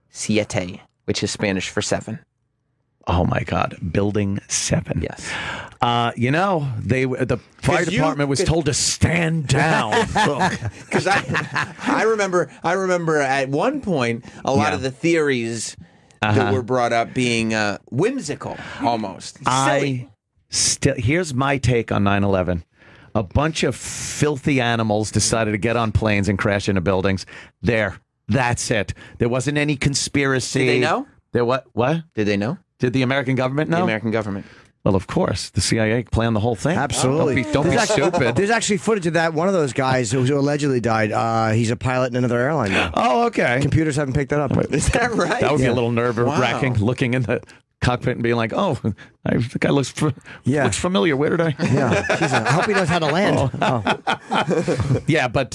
siete, which is Spanish for 7? Oh my God, Building 7. Yes. The fire department was told to stand down. Because I remember at one point a lot of the theories that were brought up being whimsical, almost. Silly. Here's my take on 9/11. A bunch of filthy animals decided to get on planes and crash into buildings. That's it. There wasn't any conspiracy. Did they know? What? Did they know? Did the American government know? The American government. Well, of course. The CIA planned the whole thing. Absolutely. Don't be stupid. There's actually footage of that. One of those guys who allegedly died, he's a pilot in another airline now. Oh, okay. Computers haven't picked that up. Is that right? That would be a little nerve-wracking, looking in the cockpit and being like, "Oh, the guy looks familiar. Where did I?" Yeah. I hope he knows how to land. Yeah, but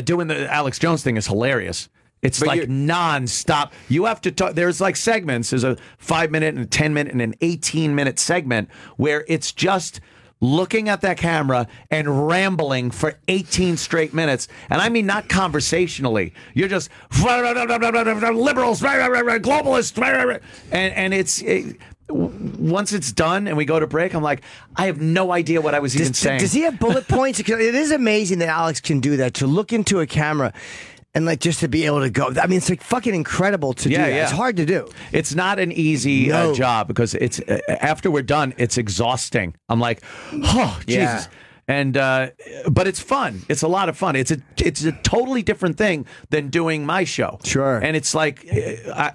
doing the Alex Jones thing is hilarious. It's like nonstop. You have to talk. There's like segments. There's a 5-minute and a 10-minute and an 18-minute segment where it's just looking at that camera and rambling for 18 straight minutes. And I mean, not conversationally. You're just liberals, globalists, and it's. Once it's done and we go to break, I'm like, I have no idea what I was even saying. Does he have bullet points? It is amazing that Alex can do that, to look into a camera and like just to be able to go. I mean, it's like fucking incredible to do that. It's hard to do. It's not an easy job because it's after we're done, it's exhausting. I'm like, oh, Jesus. And but it's fun. It's a lot of fun. It's a totally different thing than doing my show. Sure. And it's like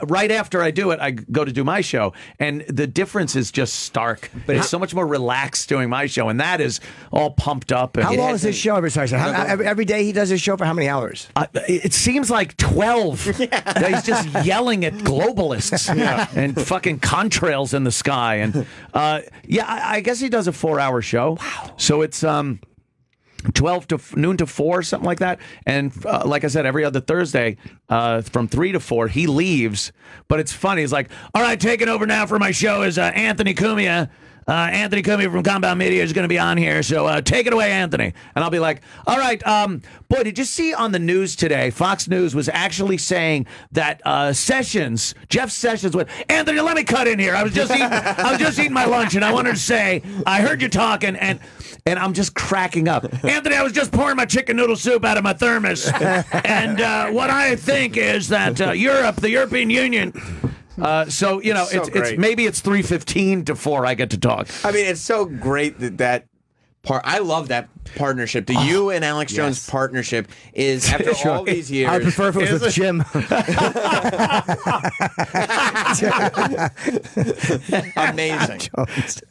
right after I do it, I go to do my show, and the difference is just stark. But it's so much more relaxed doing my show, and that is all pumped up. And how long is this show every day he does his show for how many hours? It seems like 12. He's just yelling at globalists and fucking contrails in the sky. And I guess he does a 4-hour show. Wow. So it's 12 to noon to 4, something like that. And like I said, every other Thursday from 3 to 4, he leaves. But it's funny. He's like, all right, taking over now for my show is Anthony Cumia. Anthony Cumia from Compound Media is going to be on here, so take it away, Anthony. And I'll be like, all right, boy, did you see on the news today, Fox News was actually saying that Jeff Sessions went, Anthony, let me cut in here. I was just eating my lunch, and I wanted to say, I heard you talking, and I'm just cracking up. Anthony, I was just pouring my chicken noodle soup out of my thermos, and what I think is that Europe, the European Union... so you know, it's maybe it's 3:15 to 4. I get to talk. I mean, it's so great that part. I love that partnership. The you and Alex Jones partnership is after all these years. I prefer if it was with Jim. Amazing.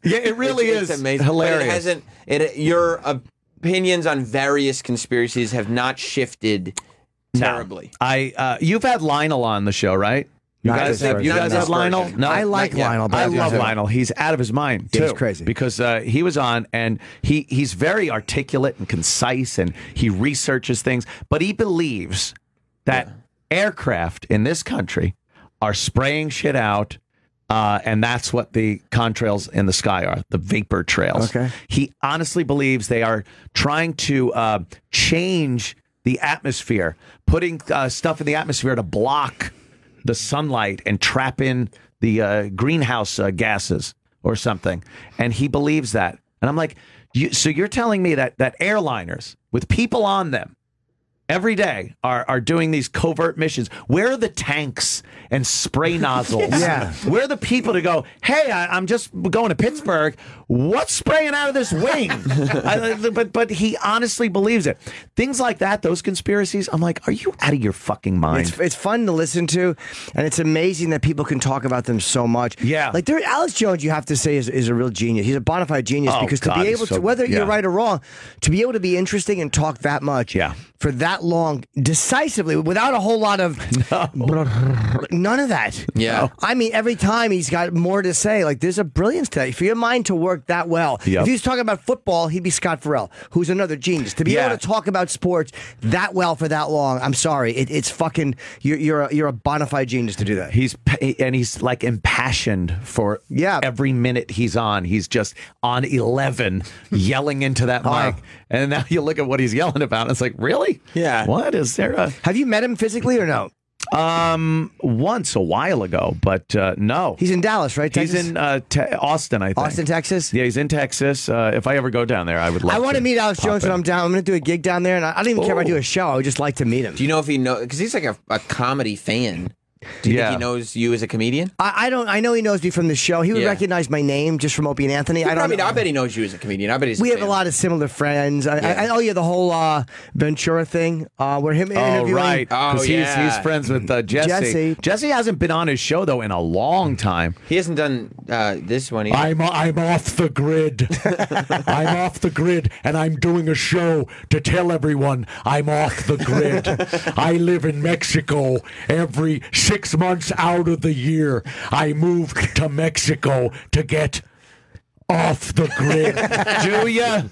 Yeah, it really is amazing. Hilarious. But your opinions on various conspiracies have not shifted terribly. You've had Lionel on the show, right? You guys have Lionel? No, I like Lionel. But I love Lionel. He's out of his mind, too. He's crazy. Because he was on, and he's very articulate and concise, and he researches things. But he believes that aircraft in this country are spraying shit out, and that's what the contrails in the sky are, the vapor trails. Okay. He honestly believes they are trying to change the atmosphere, putting stuff in the atmosphere to block the sunlight and trap in the greenhouse gases or something. And he believes that. And I'm like, so you're telling me that airliners with people on them every day are doing these covert missions? Where are the tanks and spray nozzles? Where are the people to go, hey, I'm just going to Pittsburgh. What's spraying out of this wing? But he honestly believes it. Things like that, those conspiracies, I'm like, are you out of your fucking mind? It's fun to listen to, and it's amazing that people can talk about them so much. Yeah. Like Alex Jones, you have to say, is a real genius. He's a bona fide genius because to be able to, whether you're right or wrong, to be able to be interesting and talk that much for that long, decisively, without a whole lot of none of that. Yeah. I mean, every time he's got more to say. Like, there's a brilliance to that. For your mind to work that well. If he was talking about football, he'd be Scott Farrell, who's another genius. To be able to talk about sports that well for that long, I'm sorry, it's fucking. You're a bona fide genius to do that. He's like impassioned for every minute he's on. He's just on 11, yelling into that mic. And now you look at what he's yelling about. And it's like, really? Yeah. What is there? Have you met him physically or no? Once a while ago, but no. He's in Dallas, right? Texas? He's in Austin, I think. Austin, Texas? Yeah, he's in Texas. If I ever go down there, I would love to. I want to meet Alex Jones when I'm down. I'm going to do a gig down there, and I don't even care if I do a show. I would just like to meet him. Do you know if he knows? Because he's like a comedy fan. Do you Yeah. think he knows you as a comedian? I don't. I know he knows me from the show. He would Yeah. recognize my name just from Opie and Anthony. I don't. I bet he knows you as a comedian. I bet he's. We a have a fan. lot of similar friends. Oh yeah, the whole Ventura thing where him Oh, interviewing. right. Oh, 'Cause yeah. he's friends with Jesse. Jesse hasn't been on his show, though, in a long time. He hasn't done this one either. I'm off the grid. I'm off the grid, and I'm doing a show to tell everyone I'm off the grid. I live in Mexico. Every 6 months out of the year, I move to Mexico to get off the grid. Do ya?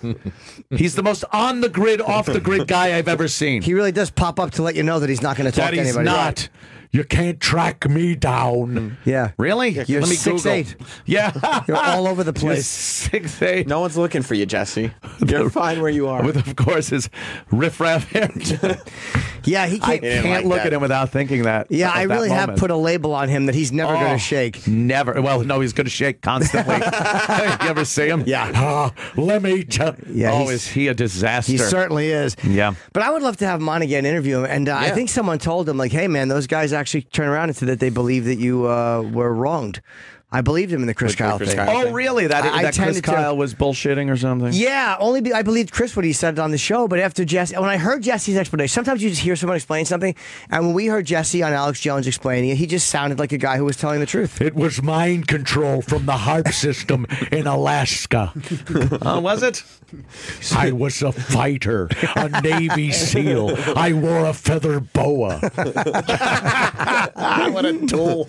He's the most on the grid, off the grid guy I've ever seen. He really does pop up to let you know that he's not going to talk That to he's anybody. not. You can't track me down. Yeah. Really? You're Let me 6'8". Google. Yeah. You're all over the You're place. 6'8". No one's looking for you, Jesse. You're fine where you are. With, of course, his riffraff hair. Yeah, he I can't. can't look at him without thinking that. Yeah, at I that really have moment. put a label on him that he's never going Oh, to shake. Never. Well, no, he's going to shake constantly. You ever see him? Yeah. Let me tell Yeah, Oh, he's- is he a disaster? He certainly is. Yeah. But I would love to have him on again, interview him. And I think someone told him, like, hey, man, those guys actually turned around and said that they believe that you were wronged. I believed him in the Chris Kyle Chris thing. Kyle. Oh, really? That I Chris tended to- Kyle was bullshitting or something? Yeah, I believed Chris when he said it on the show, but after Jesse, when I heard Jesse's explanation, sometimes you just hear someone explain something, and when we heard Jesse on Alex Jones explaining it, he just sounded like a guy who was telling the truth. it was mind control from the HARP system in Alaska. Oh, was it? I was a fighter, a Navy SEAL. I wore a feather boa. What a tool.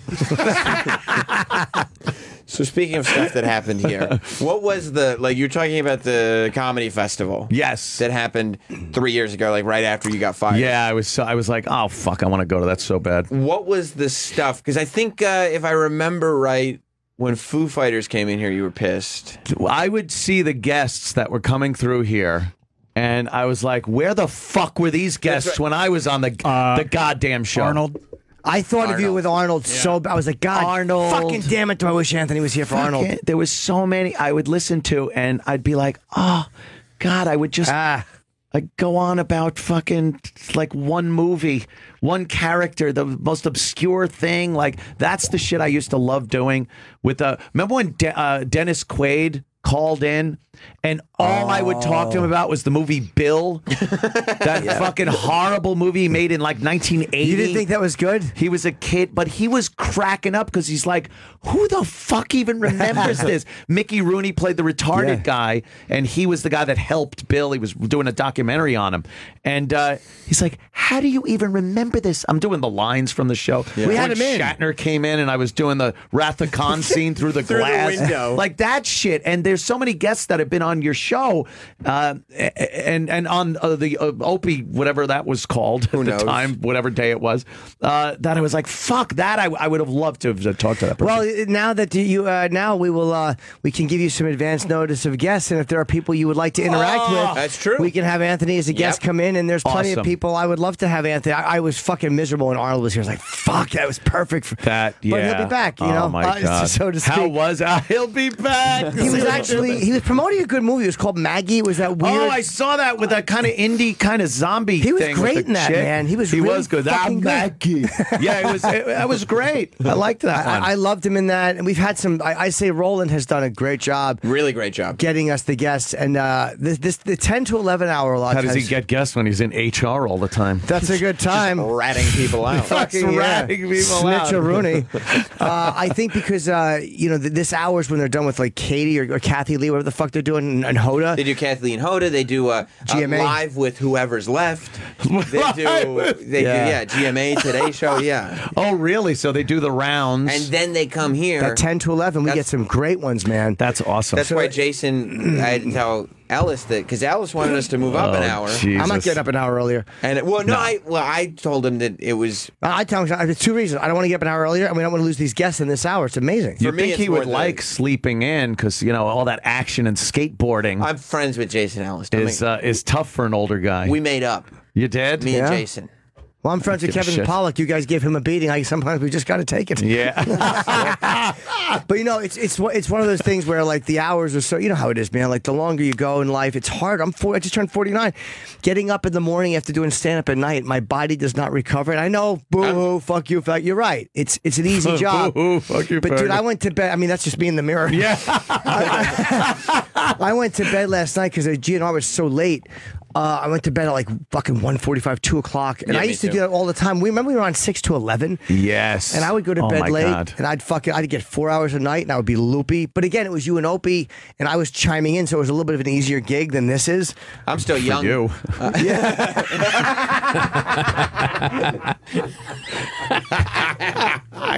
So speaking of stuff that happened here, what was you're talking about the comedy festival? Yes. That happened 3 years ago, like right after you got fired. Yeah, I was like, oh, fuck, I want to go to that so bad. What was the stuff? Because I think if I remember right, when Foo Fighters came in here, you were pissed. I would see the guests that were coming through here, and I was like, where the fuck were these guests when I was on the goddamn show? Arnold. I thought of you Arnold. with Arnold so bad. I was like, God, Arnold. fucking damn it, do I wish Anthony was here for Arnold. Fucking- There was so many I would listen to, and I'd be like, oh, God, I would just I'd go on about fucking like one movie, one character, the most obscure thing. Like, that's the shit I used to love doing with remember when Dennis Quaid called in and all I would talk to him about was the movie Bill, that fucking horrible movie made in like 1980. You didn't think that was good? He was a kid, but he was cracking up because he's like, who the fuck even remembers this? Mickey Rooney played the retarded guy, and he was the guy that helped Bill. He was doing a documentary on him. And he's like, how do you even remember this? I'm doing the lines from the show. We had When him in. Shatner came in, and I was doing the Wrath of Khan scene through the glass. window. Like that shit. And there's so many guests that have been on your show, and on the Opie, whatever that was called at the knows? time, whatever day it was, that I was like, fuck that. I would have loved to have talked to that person. Well, now that you now we can give you some advance notice of guests, and if there are people you would like to interact with, That's true. we can have Anthony as a guest come in, and there's plenty of Awesome. people I would love to have Anthony. I was fucking miserable when Arnold was here. I was like, fuck, that was perfect. that, yeah. But he'll be back, you know, Oh, my God. so to speak. How was he'll be back? He was promoting a good movie. It was called Maggie. It was that weird. Oh, I saw that with that kind of indie kind of zombie He was thing. great with the in that, chick. man. He was really good. fucking good. Maggie. Yeah, it was great. I liked that one. I loved him in that, and we've had some. I say Roland has done a great job Really great job. getting us the guests, and the 10 to 11 hour lot. How does he get guests when he's in HR all the time? That's a good time. Ratting people out. Fucking ratting people out. Snitch-a-rooney. I think because this hour's when they're done with like Katie or Kathy Lee, whatever the fuck they're doing, and Hoda. They do Kathleen Hoda. They do GMA. live with whoever's left. They do GMA Today Show. Yeah, Oh, really? So they do the rounds. and then they come here. At 10 to 11, we get some great ones, man. That's awesome. That's why Jason, I had to tell Ellis that because Alice wanted us to move up an hour. I'm not getting up an hour earlier. And I told him that it was. I tell him there's two reasons. I don't want to get up an hour earlier, and we don't want to lose these guests in this hour. It's amazing. You For me, think it's he more would the- like sleeping in because all that action and skateboarding I'm friends with Jason Ellis. Don't is tough for an older guy. we made up. You did? Me Yeah. and Jason. Well, I'm friends with give a Kevin shit. Pollak. You guys give him a beating. Sometimes we just got to take it. Yeah. But you know, it's one of those things where like the hours are so, you know how it is, man. Like the longer you go in life, it's hard. I just turned 49. Getting up in the morning after doing stand up at night, my body does not recover. And I know, boo, fuck you, fuck. You're right. It's an easy job. Boo, fuck you, but dude, Ferg. I went to bed. I mean, that's just me in the mirror. Yeah. I went to bed last night because the GNR was so late. I went to bed at like fucking 1:45, 2 o'clock. And Yeah, I me used to too. do that all the time. Remember we were on 6 to 11? Yes. And I would go to Oh bed my late, God. and I'd get 4 hours a night, and I would be loopy. But again, it was you and Opie, and I was chiming in, so it was a little bit of an easier gig than this is. I'm still young. You.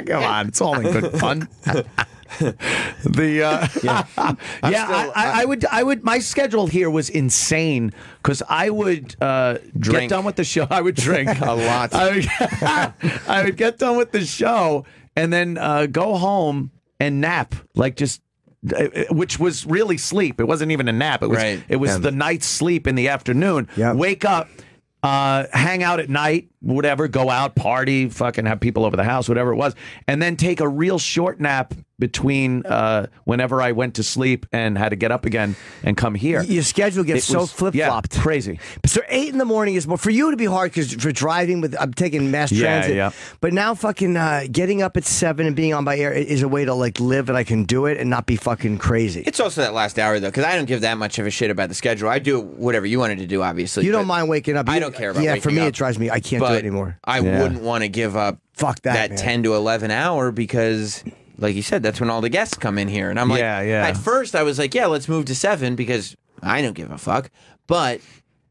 Come on, it's all in good fun. I would. My schedule here was insane because I would get Drink. done with the show. I would drink A lot. I would get done with the show and then go home and nap, like just. Which was really sleep. It wasn't even a nap. It was Right. it was the night's sleep in the afternoon. Yep. Wake up, hang out at night, whatever, go out, party, fucking have people over the house, whatever it was, and then take a real short nap between whenever I went to sleep and had to get up again and come here. Your schedule gets It so was- flip-flopped. Yeah, crazy. So 8 in the morning is more for you to be hard because for driving with I'm taking mass Yeah, transit. yeah. But now fucking getting up at 7 and being on by air is a way to like live and I can do it and not be fucking crazy. It's also that last hour though, because I don't give that much of a shit about the schedule. I do whatever you wanted to do, obviously. You don't but mind waking up. I don't care about. Yeah, waking for me up, it drives me. I can't do but it anymore. I Yeah. wouldn't want to give up Fuck that, man. 10 to 11 hour because, like you said, that's when all the guests come in here, and I'm like, Yeah, yeah. At first, I was like, yeah, let's move to 7 because I don't give a fuck. But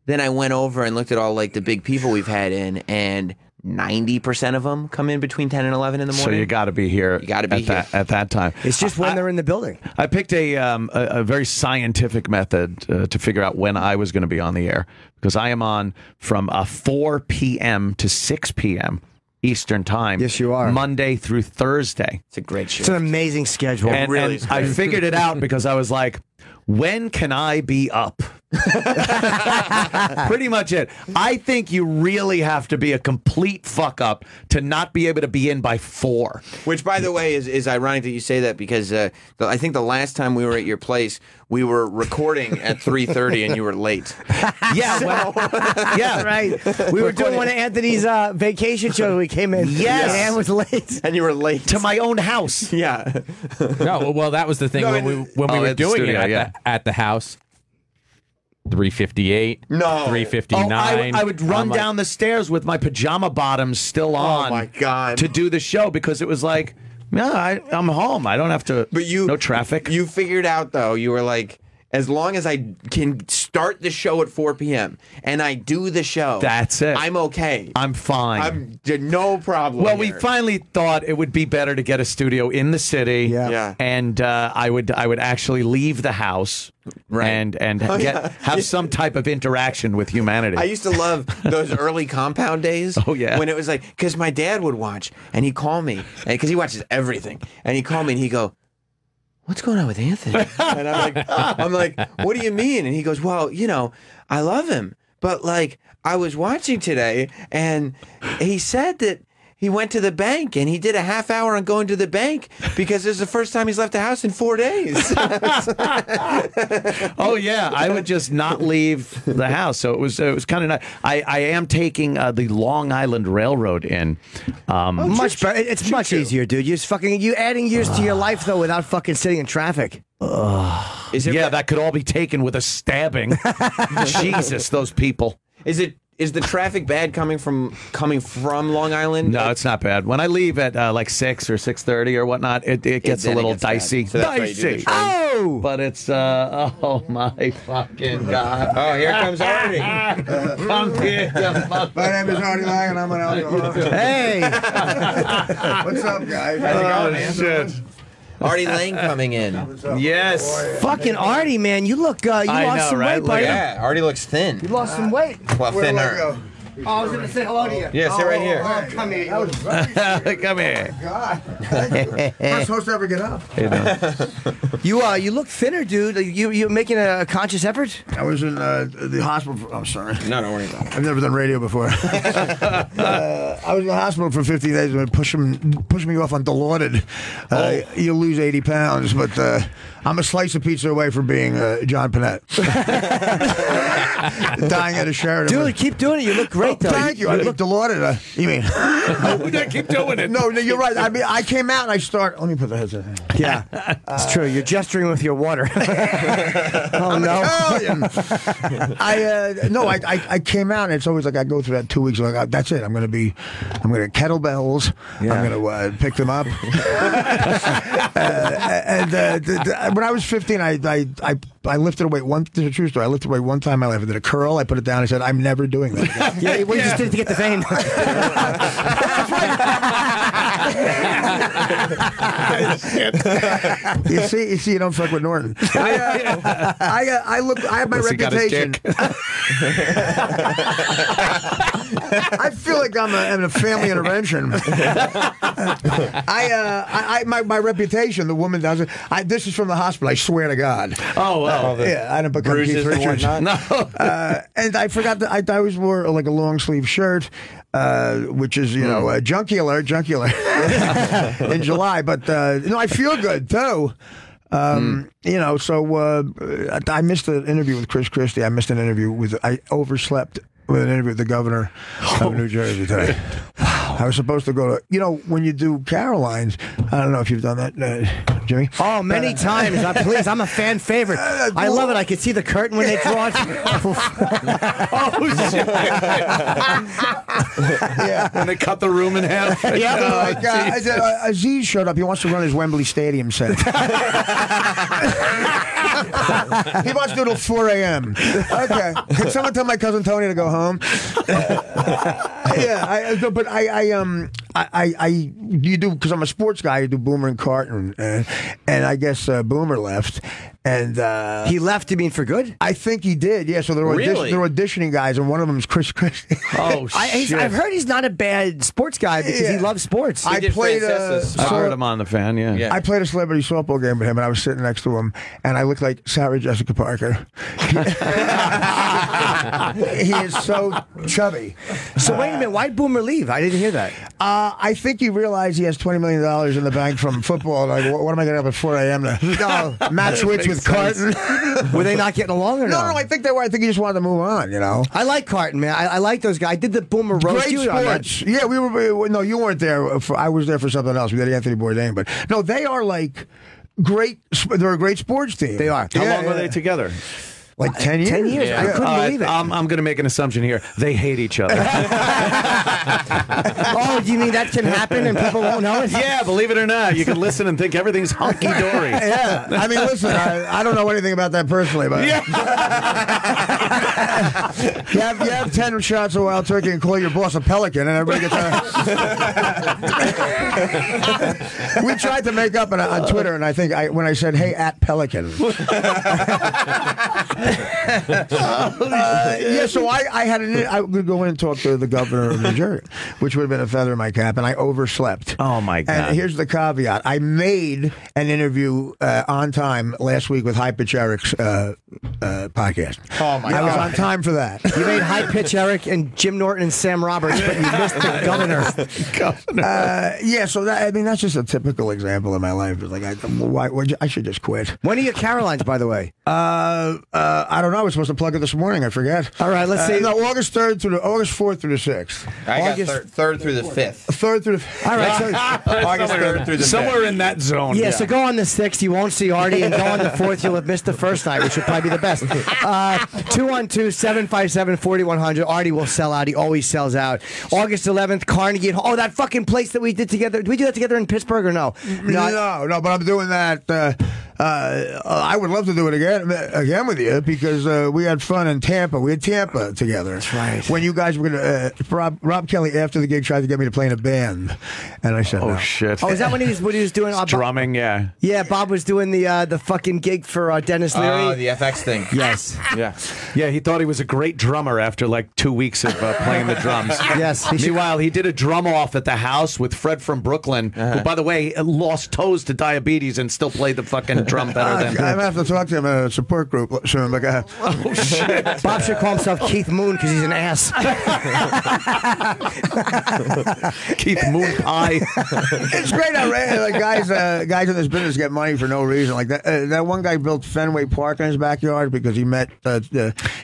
then I went over and looked at all like the big people we've had in, and 90% of them come in between 10 and 11 in the So morning. you got to be here. You gotta be at that, here. at that time. It's just when they're in the building. I picked a very scientific method to figure out when I was going to be on the air because I am on from 4 p.m. to 6 p.m. Eastern time. Yes, you are. Monday through Thursday. It's a great show. It's an amazing schedule. And, really and is I great. figured it out because I was like, when can I be up? Pretty much it. I think you really have to be a complete fuck up to not be able to be in by 4. Which, by the way, is ironic that you say that because I think the last time we were at your place, we were recording at 3:30 and you were late. Yeah, well, yeah, right. We were doing one of Anthony's vacation shows. We came in. Yes. And Ann was late. And you were late. to my own house. Yeah. No, well, that was the thing No, when we were at the doing studio, it yeah. at the house. 3:58. No. 3:59. Oh, I would run I'm like, down the stairs with my pajama bottoms still on. my God. To do the show because it was like, no, I'm home. I don't have to. But no traffic. You figured out, though, you were like, as long as I can start the show at 4 p.m. and I do the show, That's it. I'm okay. I'm fine. No problem. Well, we here. finally thought it would be better to get a studio in the city. Yeah. Yeah. And I would actually leave the house. Right. And have some type of interaction with humanity. I used to love those early Compound days. Oh, yeah. When it was like, because my dad would watch and he'd call me, because he watches everything, and he'd call me and he'd go, "What's going on with Anthony?" And I'm like, "What do you mean?" And he goes, "Well, you know, I love him, but like I was watching today, and he said that he went to the bank and he did a half hour on going to the bank because this is the first time he's left the house in 4 days." Oh yeah, I would just not leave the house. So it was kind of nice. I am taking the Long Island Railroad in. Much better. It's much easier, dude. You adding years to your life though without fucking sitting in traffic. Is it? Yeah, that could all be taken with a stabbing. Jesus, those people. Is the traffic bad coming from Long Island? No, it's not bad. When I leave at like 6 or 6:30 or whatnot, it gets a then it little gets bad. dicey. So that's why you do the Dicey. train. Oh! But it's oh my fucking god! Oh, here comes Artie. Come here, you fuck. My name is Artie Lange, and I'm an alcoholic. Hey! What's up, guys? How's it going, Oh, man? shit. Artie Lange coming in. What's up? Yes. Fucking Artie, man. You look, you I lost know, some right? weight, buddy. Look Yeah, Artie looks thin. You lost some weight. Well, Where do I thinner. go? Oh, I was going to say hello to you. Yeah, sit right here. Oh, come here. Come here. God. First host to ever get up. You look thinner, dude. You making a conscious effort? I was in the hospital for, I'm sorry. No, don't worry about it. I've never done radio before. I was in the hospital for 50 days and push me off on Dilaudid. You'll lose 80 pounds, but I'm a slice of pizza away from being John Panette. Dying at a Sheridan. Dude, keep doing it. You look great, though. Thank you. I looked Dilaudid. You mean? Yeah, keep doing it. No, you're right. I mean, I came out and I start. Let me put the headset. Yeah, it's true. You're gesturing with your water. Oh no! I came out and it's always like I go through that 2 weeks. Like that's it. I'm gonna kettlebells. Yeah. I'm gonna pick them up. When I was 15, I lifted a weight. This is a true story. I lifted a weight one time in my life. I did a curl. I put it down. I said, I'm never doing that again. Yeah, we just did it to get the fame. You see, you don't fuck with Norton. I have my reputation. I feel like I'm in a family intervention. My reputation. The woman does it. This is from the hospital. I swear to God. Oh, well. Yeah, I didn't become Keith Richards. No. And I forgot that I always wore like a long sleeve shirt, which is junkie alert in July. But I feel good too. So I missed an interview with Chris Christie. I overslept with an interview with the governor of New Jersey today. I was supposed to go to, when you do Caroline's, I don't know if you've done that, Jimmy. Oh, many times. Please, I'm a fan favorite. I love it. I could see the curtain when they draw it. Yeah. When they cut the room in half. Yeah, Aziz showed up. He wants to run his Wembley Stadium set. He wants to do it till 4 a.m. Okay. Can someone tell my cousin Tony to go home? You do, because I'm a sports guy. You do Boomer and Carton, and I guess Boomer left, and he left. You mean for good? I think he did. Yeah. So they're auditioning guys, and one of them is Chris Christie. Oh shit! I've heard he's not a bad sports guy because he loves sports. I played. I heard him on the fan. Yeah. I played a celebrity softball game with him, and I was sitting next to him, and I looked like Sarah Jessica Parker. He is so chubby. So wait a minute, why'd Boomer leave? I didn't hear that. I think he realized he has $20 million in the bank from football. Like, what am I getting up at 4 a.m. to match switch with Carton? Were they not getting along or no? No, I think they were. I think he just wanted to move on. I like Carton, man. I like those guys. I did the Boomer roast. Great sports. Yeah, we were. No, you weren't there. I was there for something else. We did Anthony Bourdain, but no, they are like great. They're a great sports team. They are. How long were they together? Like 10 years? 10 years. I couldn't believe it. I'm going to make an assumption here. They hate each other. Oh, do you mean that can happen and people won't know it? Yeah, believe it or not. You can listen and think everything's hunky-dory. Yeah. I mean, listen, I don't know anything about that personally, but... Yeah. you have 10 shots of wild turkey and call your boss a pelican, and everybody gets... We tried to make up on Twitter, and I think when I said, hey, at pelican... So I would go in and talk to the governor of New Jersey, which would have been a feather in my cap, and I overslept. Oh my God! And here's the caveat: I made an interview on time last week with High Pitch Eric's podcast. Oh my God! I was on time for that. You made High Pitch Eric and Jim Norton and Sam Roberts, but you missed the governor. So that's just a typical example of my life. It's like I should just quit. When are your Carolines, by the way? I don't know. I was supposed to plug it this morning. I forget. All right, let's see. August 4th through the 6th. I got 3rd through the 5th. 3rd through the... All right, so August 3rd through the 5th. Somewhere in that zone. Yeah, so go on the 6th, you won't see Artie, and go on the 4th, you'll have missed the first night, which would probably be the best. 212-757-4100. Artie will sell out. He always sells out. August 11th, Carnegie. Oh, that fucking place that we did together. Did we do that together in Pittsburgh or no? No, but I'm doing that... I would love to do it again with you because we had fun in Tampa. We had Tampa together. That's right. When you guys were going to, Rob Kelly after the gig tried to get me to play in a band, and I said, Oh no. shit! Oh, is that when he was doing drumming? Yeah. Yeah, Bob was doing the fucking gig for Dennis Leary. Oh, the FX thing. Yes. Yeah. Yeah, he thought he was a great drummer after like 2 weeks of playing the drums. Yes. Meanwhile, he did a drum off at the house with Fred from Brooklyn, who, by the way, lost toes to diabetes and still played the fucking drum better than. I'm going to have to talk to him in a support group soon. But, Oh, shit. Bob should call himself Keith Moon because he's an ass. Keith Moon Pie. it's great how like guys in this business get money for no reason. Like that one guy built Fenway Park in his backyard because he met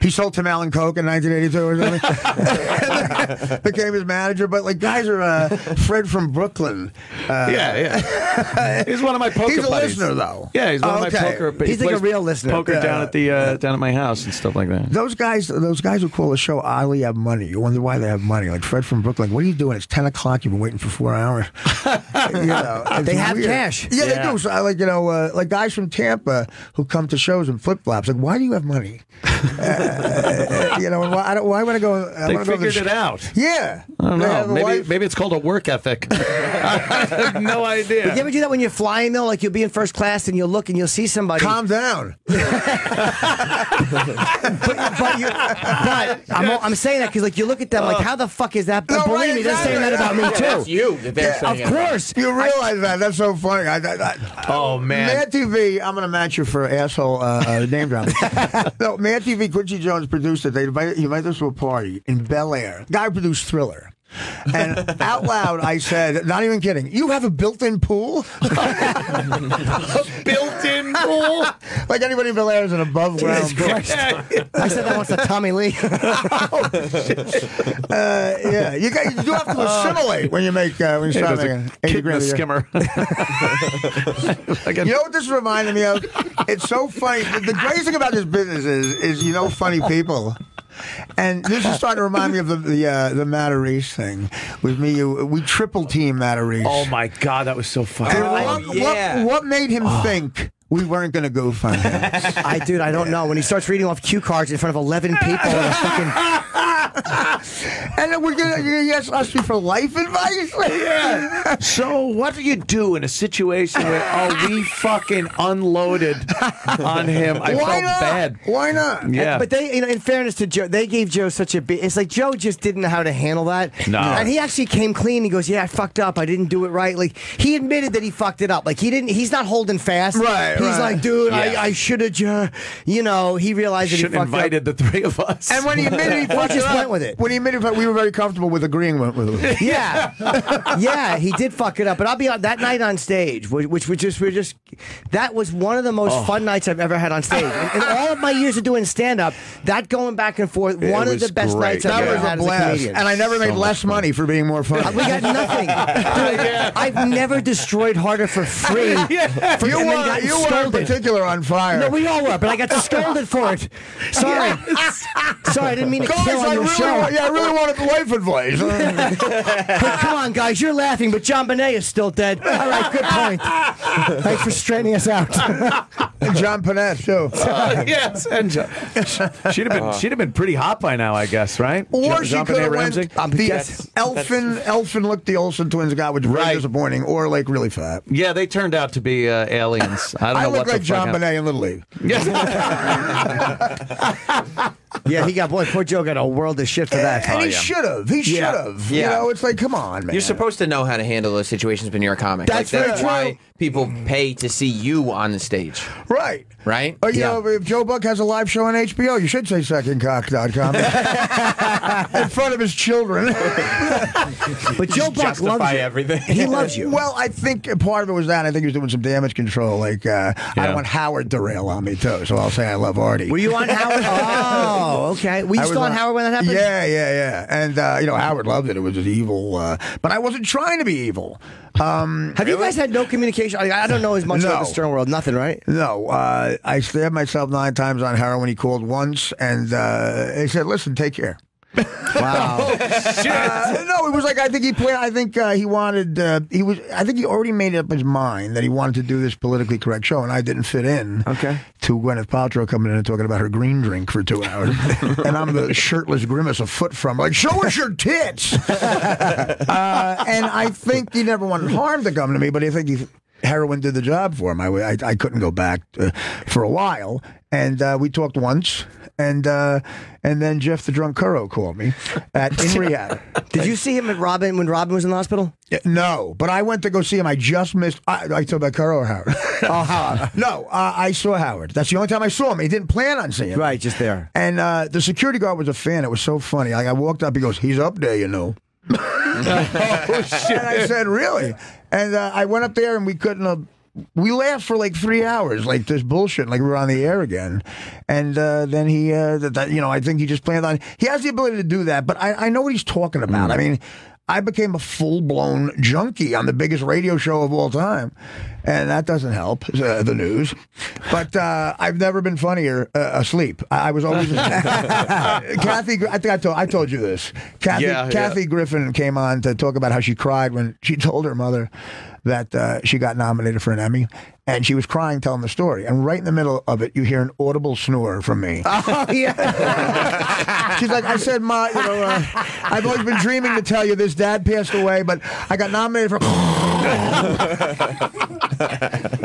he sold Tim Allen Coke in 1982 or something. Became his manager. But like guys are Fred from Brooklyn. Yeah. He's one of my poker He's a buddies. listener though. Yeah, he's one of my Okay. poker. But He's he like a plays real listener. Poker Yeah. down at my house and stuff like that. Those guys who call the show oddly have money. You wonder why they have money. Like Fred from Brooklyn. What are you doing? It's 10 o'clock. You've been waiting for 4 hours. You know, it's They have weird. cash. Yeah, they do. So I like like guys from Tampa who come to shows in flip flops. Like, why do you have money? You know, and why would I go? They figured it out. Yeah, I don't They know. have a wife. Maybe it's called a work ethic. I have no idea. You ever do that when you're flying though? Like you'll be in first class and you'll look and you'll see somebody. Calm down. But I'm saying that because like you look at them like how the fuck is that? No, Believe right, me, they're saying that about me exactly. too. That's you that they're saying Of it. course. You realize that? That's so funny. Oh, man. Mad TV. I'm gonna match you for asshole name dropping. No, Mad TV. Quincy Jones produced it. He invited us to a party in Bel Air. Guy produced Thriller. And out loud, I said, not even kidding, you have a built-in pool? Built-in pool? Like anybody in Bel Air is an above-ground pool. I said that once to Tommy Lee. Yeah, you do have to assimilate when you start making 80 grand a year. skimmer. You know what this reminded me of? It's so funny. The greatest thing about this business is you know funny people. And this is starting to remind me of the Matarese thing. With me, we triple team Matarese. Oh my God, that was so funny. And what made him think we weren't going to go find him? I don't know. When he starts reading off cue cards in front of 11 people in a fucking. And then you're gonna ask us for life advice? Yeah. So what do you do in a situation where we fucking unloaded on him? I Why felt not? bad. Why not? Yeah. But they, in fairness to Joe, they gave Joe such a big. It's like Joe just didn't know how to handle that. No. And he actually came clean. He goes, "Yeah, I fucked up. I didn't do it right." Like he admitted that he fucked it up. Like he didn't. He's not holding fast. Right. He's right. like, dude, Yeah. I should have. You know, he realized that he Should fucked have invited up. the three of us. And when he admitted he fucked just it up, went with it. When he admitted we were very comfortable with agreeing with him. Yeah, yeah, he did fuck it up. But I'll be on that night on stage, which we just that was one of the most fun nights I've ever had on stage. In all of my years of doing stand up, that going back and forth, one of was the best great. nights I've That ever was had a as a blast. comedian. And I never made less money for being more funny. We got nothing. Dude, I've never destroyed harder for free. You and then were gotten in scolded. particular on fire. No, we all were, but I got scolded for it. Sorry. Sorry, I didn't mean to Guys, kill on your show. I really wanted the life advice. Hey, come on, guys, you're laughing, but John Bonet is still dead. All right, good point. Thanks for straightening us out. And John Panette, too. Yes, and she'd have been pretty hot by now, I guess, right? Or she could have Ramsey. went the elfin look the Olsen twins got, which was very Right. disappointing, or like really fat. Yeah, they turned out to be aliens. I don't I know look what like the John fuck Bonet in Little League. Yeah, he got, poor Joe got a world of shit for that. And he should have. He should have. You Yeah. know, it's like, come on, man. You're supposed to know how to handle those situations when you're a comic. That's like, that's very why true. people pay to see you on the stage, Right. right? Or, you know, if Joe Buck has a live show on HBO, you should say secondcock.com in front of his children. But Joe Buck loves you. everything. He loves you. Well, I think part of it was that. I think he was doing some damage control. Like, I don't want Howard to rail on me, too, so I'll say I love Artie. Were you on Howard? Oh, okay. Were you still on Howard when that happened? Yeah. And, you know, Howard loved it. It was just evil. But I wasn't trying to be evil. Have you guys had no communication? I don't know as much about the Stern world. Nothing, right? No. I stabbed myself 9 times on heroin. He called once, and he said, listen, take care. Wow. No, it was like I think he planned. I think he wanted. He was. I think he already made up his mind that he wanted to do this politically correct show, and I didn't fit in. Okay. To Gwyneth Paltrow coming in and talking about her green drink for 2 hours, and I'm the shirtless grimace a foot from, like, show us your tits. And I think he never wanted harm to come to me, but I think heroin did the job for him. I couldn't go back for a while, and we talked once. And then Jeff the Drunk Curro called me in rehab. Did you see him when Robin was in the hospital? No, but I went to go see him. I just missed. I talked about Curro or Howard. Oh, Howard. No, I saw Howard. That's the only time I saw him. He didn't plan on seeing him. Right, just there. And the security guard was a fan. It was so funny. Like, I walked up, he goes, "He's up there, you know." Oh, shit. And I said, "Really?" And I went up there, and we couldn't have. We laughed for like 3 hours, like this bullshit, like we were on the air again. And then he, I think he just planned on. He has the ability to do that, but I know what he's talking about. I mean, I became a full-blown junkie on the biggest radio show of all time, and that doesn't help the news. But I've never been funnier asleep. I was always Kathy. I think I told you this. Kathy Griffin came on to talk about how she cried when she told her mother that she got nominated for an Emmy, and she was crying telling the story. And right in the middle of it, you hear an audible snore from me. Oh, yeah. She's like, "I said, Ma, I've always been dreaming to tell you this. Dad passed away, but I got nominated for..."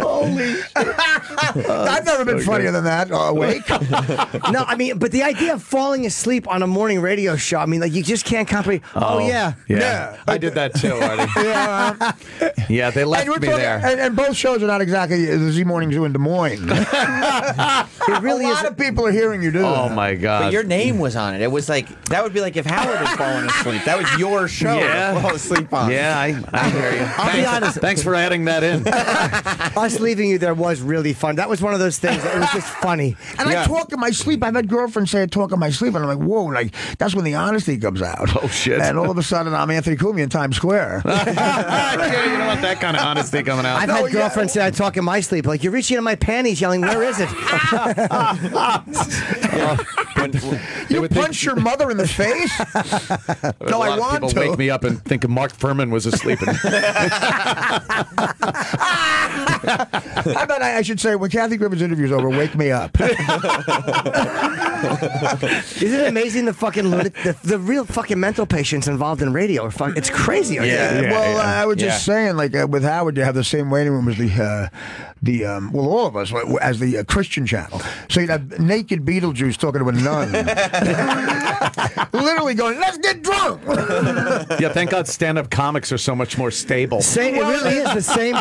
Holy shit. I've never been funnier than that, awake. No, I mean, but the idea of falling asleep on a morning radio show, I mean, like, you just can't comprehend. Oh, yeah. Yeah. I did that too, Artie. Yeah. Yeah, they left me there. And both shows are not exactly the Z Morning Zoo in Des Moines. It really a lot of people are hearing you do Oh, that. my God. But your name was on it. It was like, that would be like if Howard was falling asleep. That was your show to fall asleep on. Yeah, I hear you. I'll be honest. Thanks for adding that in. Us leaving you there was really fun. That was one of those things. It was just funny. And I talk in my sleep. I've had girlfriends say I talk in my sleep, and I'm like, whoa, like, that's when the honesty comes out. Oh, shit. And all of a sudden, I'm Anthony Cumia in Times Square. Yeah, you don't want that kind of honesty coming out. I've had girlfriends say I talk in my sleep, like, you're reaching in my panties yelling, "Where is it?" You punch your mother in the face? No, I want people to. wake me up and think Mark Furman was asleep. How about I should say, when Kathy Griffin's interview's over, wake me up. Isn't it amazing the real fucking mental patients involved in radio? It's crazy. Well, I was just saying, like, with Howard, you have the same waiting room as well, all of us, as the Christian channel. So you'd have naked Beetlejuice talking to a nun. Literally going, "Let's get drunk." Yeah, thank God stand-up comics are so much more stable. It really is the same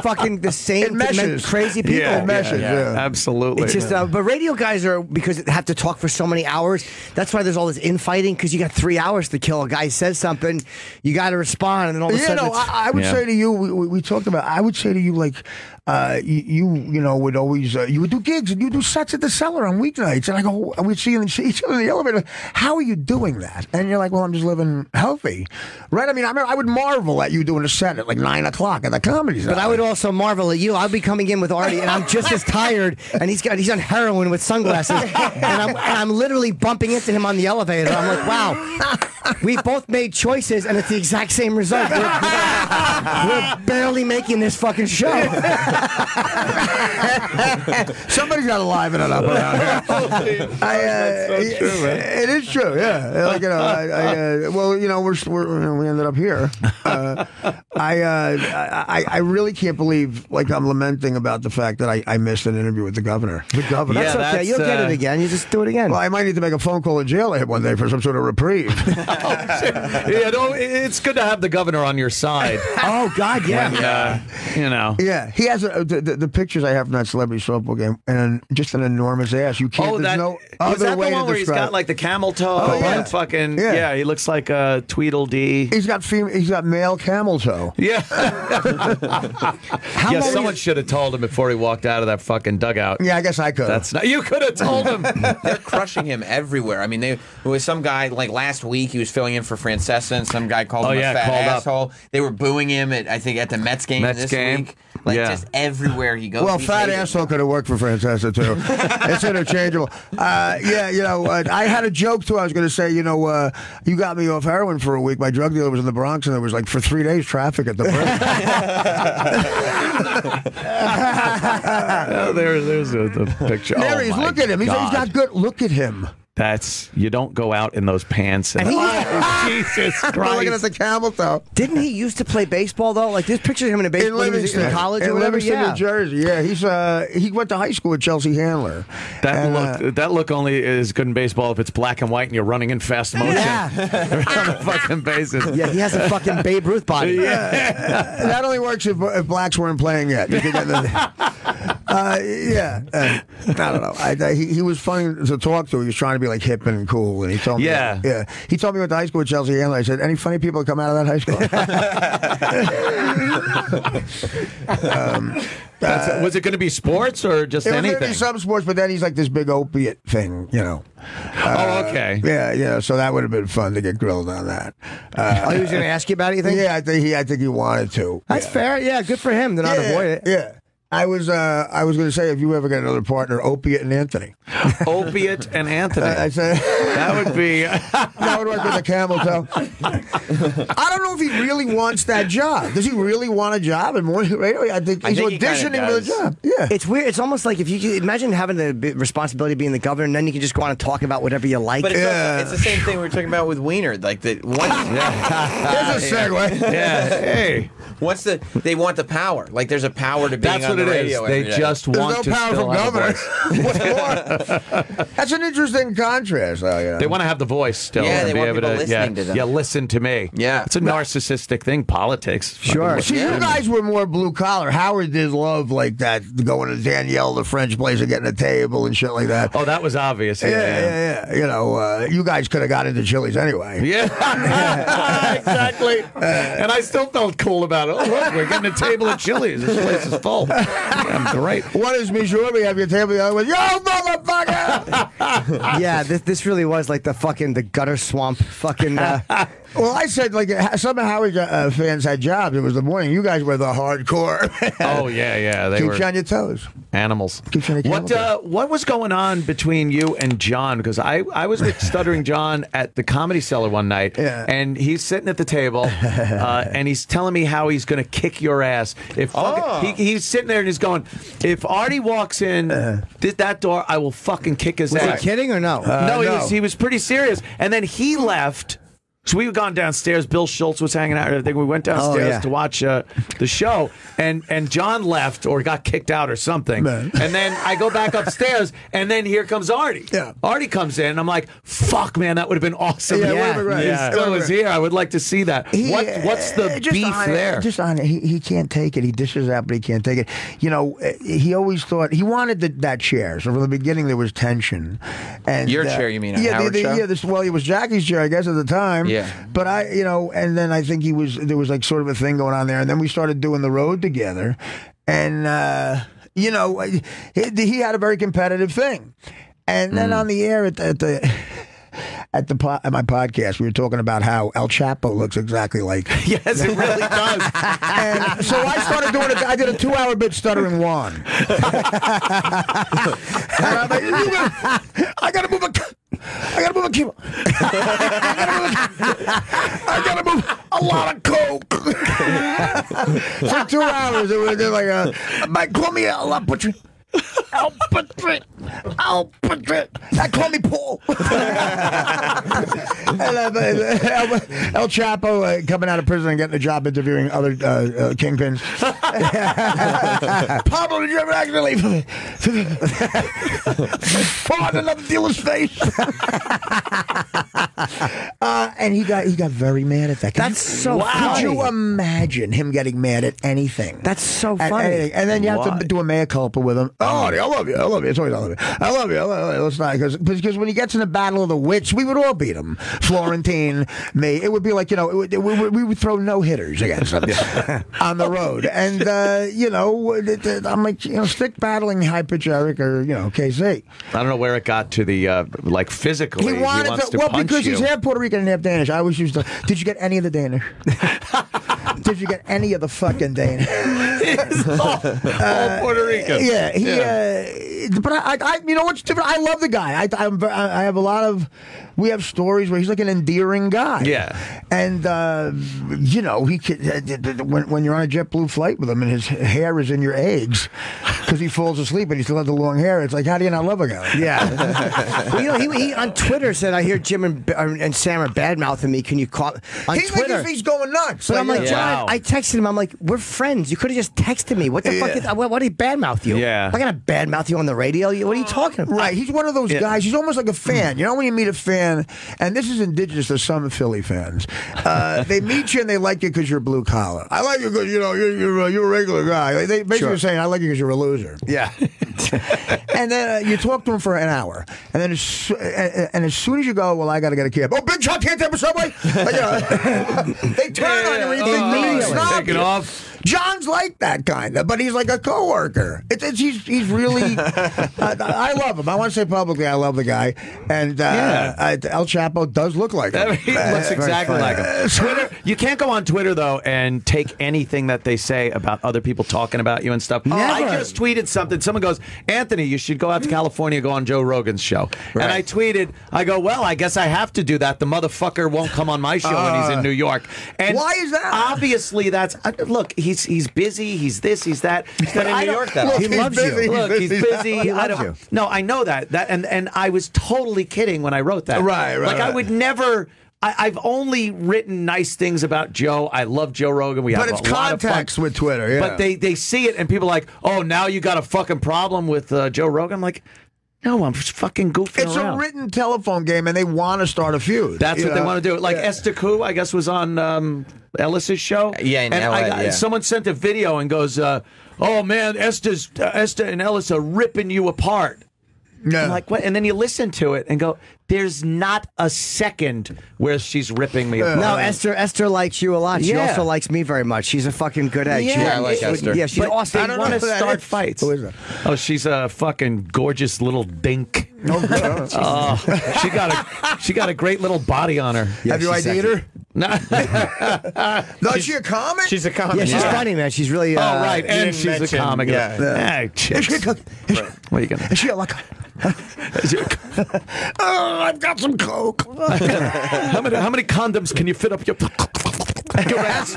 It meshes. crazy people. It meshes, yeah. Absolutely. It's just, but radio guys are, because they have to talk for so many hours. That's why there's all this infighting, because you got 3 hours to kill. A guy says something, you got to respond, and then all of a sudden, I would say to you, we talked about. I would say to you, like, you would always you would do gigs and you would do sets at the Cellar on weeknights, and I go, we'd see each other in the elevator. How are you doing that? And you're like, "Well, I'm just living healthy," right? I mean, I would marvel at you doing a set at like 9 o'clock at the Comedy Cellar. but I would also marvel at you. I'll be coming in with Artie, and I'm just as tired, and he's on heroin with sunglasses, and I'm literally bumping into him on the elevator. I'm like, wow, we both made choices, and it's the exact same result. We're barely making this fucking show. Somebody's got to liven it up around here. That's so true, man. It is true, yeah. Like, we ended up here. I really can't believe, like, I'm lamenting about the fact that I missed an interview with the governor. The governor. That's okay. You'll get it again. You just do it again. Well, I might need to make a phone call to jail one day for some sort of reprieve. It's good to have the governor on your side. Oh God, yeah. Yeah, he has the pictures I have from that celebrity softball game, and just an enormous ass. You can't. There's no other that way the one to where he's describe. got like the camel toe? Oh, yeah. And fucking Yeah. he looks like a Tweedledee. He's got male camel toe. Yeah. How long Someone should have told him before he walked out of that fucking dugout. Yeah, I guess I could. That's not. You could have told him. They're crushing him everywhere. I mean, there was some guy like last week. He was filling in for Francesa, and some guy called him yeah, a fat called up. asshole. They were booing him at the Mets game Mets this game. week. Like Yeah. just everywhere he goes. Well, he's fat hated. asshole could have worked for Francesa too. It's interchangeable. I had a joke too. I was going to say, you got me off heroin for a week. My drug dealer was in the Bronx, and there was like for 3 days traffic at the prison. There's the picture. There he is. my Look at him. He's God. got good. Look at him. You don't go out in those pants. And, Jesus We're looking at Christ. the camel toe. Didn't he used to play baseball though? Like there's pictures of him in a baseball when he was in college or in whatever. Livingston, Yeah. New Jersey. Yeah, he went to high school with Chelsea Handler. That look only is good in baseball if it's black and white and you're running in fast motion. Yeah. on the fucking bases. Yeah, he has a fucking Babe Ruth body. That only works if blacks weren't playing yet. You could get I don't know. He was funny to talk to. He was trying to be like hip and cool, and he told me. Yeah. He told me he went to high school with Chelsea Handler. I said, "Any funny people that come out of that high school?" Was it going to be sports or just It was going to anything? be some sports, but then he's like this big opiate thing, Okay. Yeah. So that would have been fun to get grilled on that. He was going to ask you about it, you think? Yeah, I think he wanted to. That's fair. Yeah, good for him to not avoid it. Yeah. I was going to say, if you ever get another partner, Opiate and Anthony. Opiate and Anthony. I said That would be. that would work with a camel toe. I don't know if he really wants that job. Does he really want a job in morning radio? I think he's think he kinda auditioning for the does. job. Yeah. It's weird. It's almost like if you could imagine having the responsibility of being the governor, and then you can just go on and talk about whatever you like. But it's the same thing we were talking about with Wiener. Like There's a segue. Yeah. Hey. they want the power. Like there's a power to being That's on what the it is. radio. They every day. just There's want no to power still from have a governor. voice. What more? That's an interesting contrast, though. Yeah. They want to have the voice still. Yeah, and they be want able people to, listening to them. Yeah, listen to me. Yeah. It's a narcissistic thing, politics. Sure. See, you guys were more blue collar. Howard did love like that, going to Danielle, the French place, and getting a table and shit like that. Oh, that was obvious. Yeah. You guys could have got into Chili's anyway. Yeah, exactly. And I still felt cool about it. Oh, look, we're getting a table at Chili's. This place is full. I'm great. One is me sure we have your table. The other one, yo, motherfucker! Yeah, this really was like the gutter swamp fucking. Well, I said like some of Howard fans had jobs. It was the morning. You guys were the hardcore. Oh yeah. They Keep were you on your toes. animals. Keep trying to keep What was going on between you and John? Because I was with Stuttering John at the Comedy Cellar one night, and he's sitting at the table, and he's telling me how he's going to kick your ass. He's sitting there and he's going, if Artie walks in that door, I will fucking kick his Was ass. he kidding or no? No, no. he was pretty serious. And then he left. So we had gone downstairs. Bill Schultz was hanging out. I think we went downstairs to watch the show, and John left or got kicked out or something. Man. And then I go back upstairs, and then here comes Artie. Yeah. Artie comes in, and I'm like, "Fuck, man, that would have been awesome." Yeah, If it would've been great. he Yeah. still was here. I would like to see that. What's the just beef on there? Just on it. He can't take it. He dishes out, but he can't take it. He always thought he wanted that chair. So from the beginning there was tension. And Your chair, you mean, at Yeah, Howard's show? it was Jackie's chair, I guess, at the time. Yeah. But and then I think there was like sort of a thing going on there, and then we started doing the road together, and he had a very competitive thing, and then on the air at my podcast, we were talking about how El Chapo looks exactly like. Yes, it really does. And so I started doing it. I did a 2-hour bit stuttering Juan. And I'm like, I gotta move a cable. I gotta move a lot of coke. For 2 hours, it was like call me El Patri. Call me Paul. El Chapo coming out of prison and getting a job interviewing other kingpins. Pablo, did you ever actually fought another dealer's face? And he got very mad at that. That's so Could funny. you imagine him getting mad at anything? That's so At funny. anything. And then you have to do a mea culpa with him. Oh, I love you. I love you. It's always I love you. I love you. Let's not, because when he gets in the battle of the wits, we would all beat him. Florentine, me. It would be like, we would throw no hitters against him on the road. And, I'm like, stick battling High Pitch Eric or, KC. I don't know where it got to the, physically. He wants to punch because he's half Puerto Rican and half Danish. I always used to, did you get any of the Danish? Did you get any of the fucking Danish? all Puerto Rican. But I you know what's different? I love the guy. I have a lot of. We have stories where he's like an endearing guy. Yeah. And he could, when you're on a JetBlue flight with him and his hair is in your eggs because he falls asleep and he still has the long hair. It's like, how do you not love a guy? Yeah. Well, he on Twitter said, I hear Jim and Sam are bad mouthing me. Can you call on Twitter? He's going nuts. But I'm like, John, wow. I texted him. I'm like, we're friends. You could have just texted me. What the fuck? Why did he badmouth you? Yeah. I'm not gonna badmouth you on the radio. What are you talking about? Right. He's one of those guys. He's almost like a fan. You know when you meet a fan, and this is indigenous to some Philly fans, they meet you and they like you because you're blue collar. I like you because you're a regular guy. They basically saying I like you because you're a loser. Yeah. And then you talk to them for an hour, and then as soon as you go, well, I got to get a cab. Oh, Big Chuck can't take a subway. They turn on you and you think take it off. John's like that kind of, but he's like a coworker. He's really. I love him. I want to say publicly, I love the guy, and El Chapo does look like him. He looks exactly like him. Twitter, you can't go on Twitter though and take anything that they say about other people talking about you and stuff. Never. I just tweeted something. Someone goes, Anthony, you should go out to California, go on Joe Rogan's show. Right. And I tweeted, I go, well, I guess I have to do that. The motherfucker won't come on my show when he's in New York. And why is that? Obviously, that's look. He's busy. He's this. He's that. He's not in New York that He loves you. Look, he's busy. He loves you. No, I know that. And I was totally kidding when I wrote that. Right. Like I would never. I've only written nice things about Joe. I love Joe Rogan. But it's contacts with Twitter. Yeah. But they see it and people are like, oh, now you got a fucking problem with Joe Rogan. I'm like, no, I'm just fucking goofing it's around. a written telephone game, and they want to start a feud. That's what they want to do. Like Esther Koo, I guess, was on Ellis's show. Yeah, in LA, someone sent a video and goes, oh, man, Esther and Ellis are ripping you apart. Yeah. I'm like, what? And then you listen to it and go, there's not a second where she's ripping me apart. No, Esther likes you a lot. She Yeah. also likes me very much. She's a fucking good egg. Yeah, I like Esther. Yeah, she's But awesome. they want to start fights. Who is that? Oh, she's a fucking gorgeous little dink. Oh, She got a great little body on her. Have you she's ID'd her? No. No, is she a comic? She's a comic. Yeah, she's funny, man. She's really. Oh, right. And didn't she's mention- a comic. yeah. Hey, chicks. What are you going Is she like? Oh, I've got some coke. How many condoms can you fit up your ass?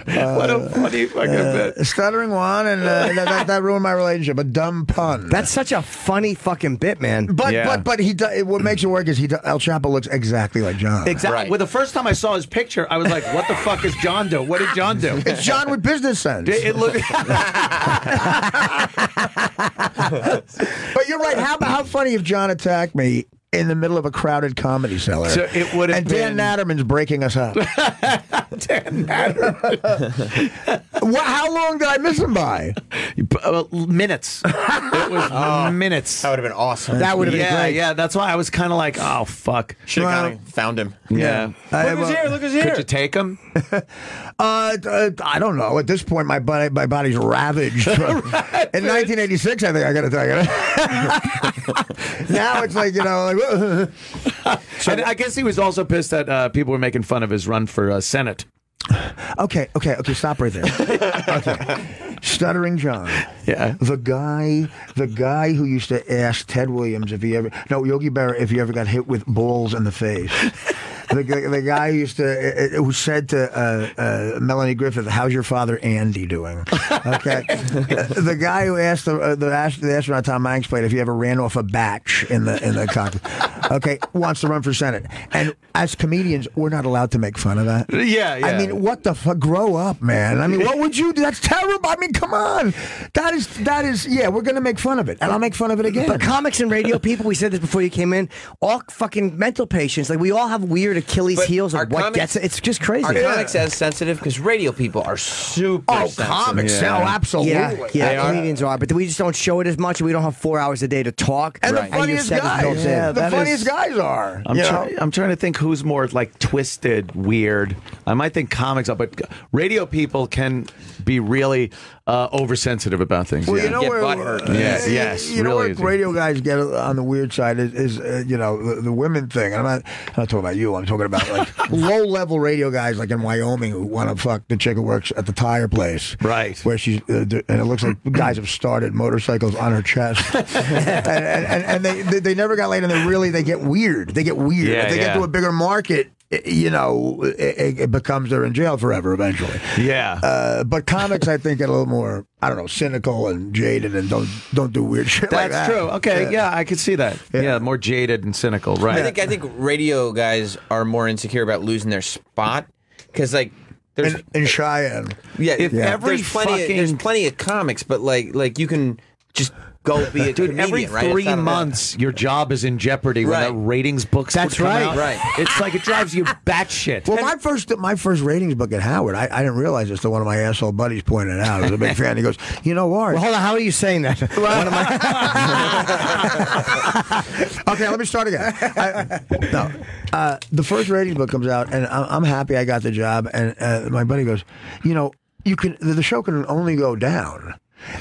What a funny fucking bit. Stuttering Juan, and that ruined my relationship. A dumb pun. That's such a funny fucking bit, man. But he does, what makes it work is El Chapo looks exactly like John. Exactly. Right. Well, the first time I saw his picture, I was like, what the fuck is John do? What did John do? It's John with business sense. It looked. But you're right. How funny if John attacked me in the middle of a crowded comedy cellar? So it would have and Dan been- Natterman's breaking us up. Dan Natterman. How long did I miss him by? Minutes. It was minutes. That would have been awesome. That would have been great. Yeah, that's why I was kind of like, oh, fuck. Should have gone and found him. Yeah. Look who's here. Look who's here. Could you take him? I don't know. At this point, my body's ravaged. In 1986, I think I got to tell you. Now it's like, So I guess he was also pissed that people were making fun of his run for Senate. Okay, stop right there. Okay. Stuttering John. Yeah. The guy who used to ask Ted Williams Yogi Berra if he ever got hit with balls in the face. The guy who said to Melanie Griffith, "How's your father Andy doing?" Okay, the guy who asked the astronaut Tom Hanks played if he ever ran off a batch in the cockpit. okay, wants to run for Senate. And as comedians, we're not allowed to make fun of that. Yeah. I mean, what the fuck? Grow up, man. I mean, what would you do? That's terrible. I mean, come on. That is, yeah, we're going to make fun of it. And I'll make fun of it again. But comics and radio people, we said this before you came in, all fucking mental patients. Like, we all have weird Achilles But heels our of what comics- gets it. It's just crazy. Are comics as sensitive? Because radio people are super sensitive. comics. Oh, absolutely. Yeah, comedians are, but we just don't show it as much. We don't have 4 hours a day to talk. And Right. the funniest your set is guys. built in. Yeah, The that funniest is- guys are. I'm trying to think who's more like twisted, weird. I might think comics are, but radio people can be really oversensitive about things. Well, yeah. you know Get where, butthurt. Yes, you know really where easy. radio guys get on the weird side is you know, the women thing. And I'm not talking about you. I'm talking about like low level radio guys like in Wyoming who want to fuck the chick who works at the tire place, Right. Where she's and it looks like guys have started motorcycles on her chest, and they never got laid, and they get weird. They get weird. Yeah, if they get yeah. to a bigger market, you know, it becomes they're in jail forever eventually. Yeah. But comics, I think, get a little more, I don't know, cynical and jaded and don't do weird shit like That's that. true. Okay, yeah, I could see that. Yeah. more jaded and cynical. Right. I think radio guys are more insecure about losing their spot because like there's In Cheyenne. If every there's plenty of comics, but like you can just go be a Dude, comedian, every right? It's 3 not about- months, your job is in jeopardy when Right. the ratings books That's would come right. out. Right. It's like it drives you batshit. Well, my first ratings book at Howard, I didn't realize this till one of my asshole buddies pointed it out. I was a big fan. He goes, you know, Art. Well, hold on. How are you saying that? One of my Okay, let me start again. The first ratings book comes out, and I'm happy I got the job. And my buddy goes, you know, the show can only go down.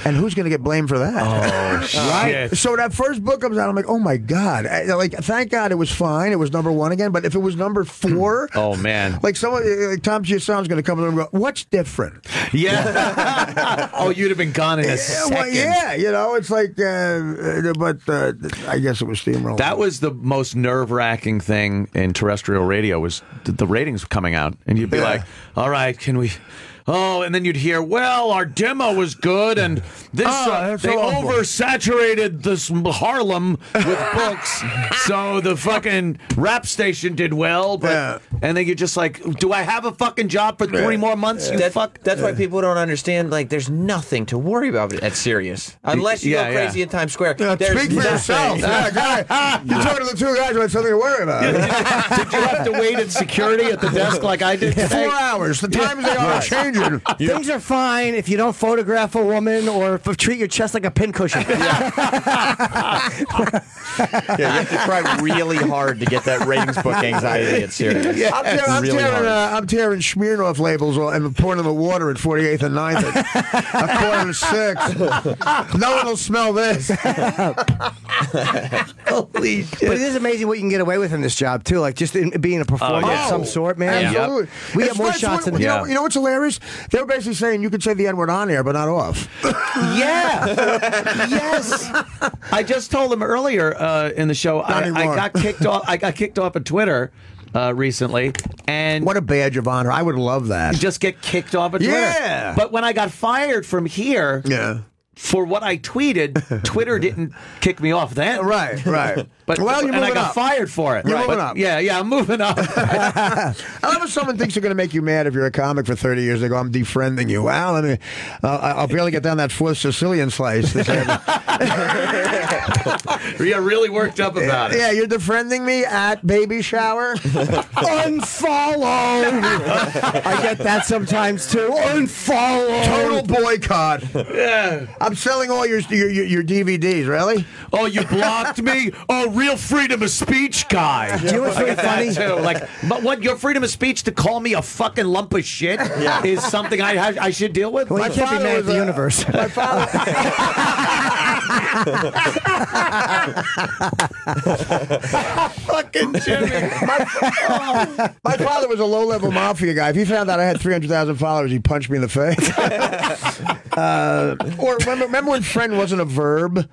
And who's going to get blamed for that? Oh, right? shit. So that first book comes out, I'm like, oh my God. Like, thank God it was fine. It was #1 again. But if it was #4, Oh, man. like someone, like Tom Giasson's going to come in and go, what's different? Yeah. Oh, you'd have been gone in a second. Well, yeah, you know, it's like, but I guess it was steamrolling. That was the most nerve-wracking thing in terrestrial radio was the ratings coming out. And you'd be like, all right, can we... Oh, and then you'd hear, well, our demo was good, and this that's they awful. oversaturated this Harlem with books, so the fucking rap station did well. But and then you're just like, do I have a fucking job for 3 more months? You fuck. That's why people don't understand. Like, there's nothing to worry about at Sirius unless you Yeah, go crazy in Times Square. Yeah, There's speak for nothing. yourself. Yeah, you're talking to the two guys who had something to worry about. Did you have to wait at security at the desk like I did today? 4 hours. The times they are changing. Things are fine if you don't photograph a woman or if you treat your chest like a pincushion. Yeah, you have to try really hard to get that ratings book anxiety at Sirius. I'm tearing Smirnoff labels and pouring them in the water at 48th and 9th at 5:45. No one will smell this. Holy shit. But it is amazing what you can get away with in this job too. Like just being a performer of some sort, man. Absolutely. We It's get more funny, shots than you know what's hilarious? They were basically saying you could say the N-word on air, but not off. Yeah. Yes. I just told him earlier in the show I anymore. got kicked off. I got kicked off of Twitter recently, and What a badge of honor. I would love that. just get kicked off of Twitter. Yeah. But when I got fired from here Yeah. for what I tweeted, Twitter didn't kick me off then. Right. But well, you're and I moving got up. fired for it. You're Right. moving But up. Yeah, I'm moving up. I love if someone thinks they're going to make you mad if you're a comic for 30 years. They go, I'm defriending you. Well, I mean, I'll barely get down that 4th Sicilian slice. You're really worked up about it. Yeah, you're defriending me at baby shower? Unfollow. I get that sometimes too. Unfollow. Total boycott. Yeah. I'm selling all your DVDs, really? Oh, you blocked me? Oh, real freedom of speech guy. Do you know what's really funny? Too. Like, but what your freedom of speech to call me a fucking lump of shit is something I should deal with? Well, you can't be father mad at was the a- universe. My father. fucking Jimmy. My father was a low-level mafia guy. If he found out I had 300,000 followers, he'd punch me in the face. Or remember when friend wasn't a verb?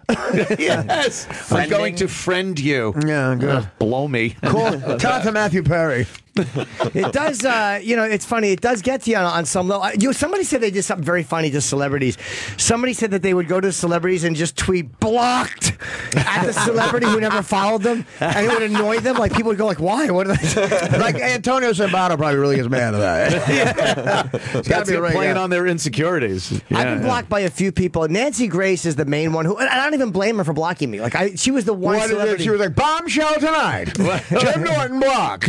Yes. I'm going to friend you. Yeah, good. Blow me. Tell it to Matthew Perry. It does, it's funny. It does get to you on some level. Somebody said they did something very funny to celebrities. Somebody said that they would go to celebrities and just tweet blocked. at the celebrity who never followed them, and it would annoy them. Like people would go like, "Why? What are they?" Like Antonio Sabato probably really is mad at that. It's gotta That's be it, right. playing Yeah. on their insecurities. I've Yeah, been blocked by a few people. Nancy Grace is the main one who, and I don't even blame her for blocking me. Like she was the one What is it? celebrity. She was like, bombshell tonight. Jim Norton block.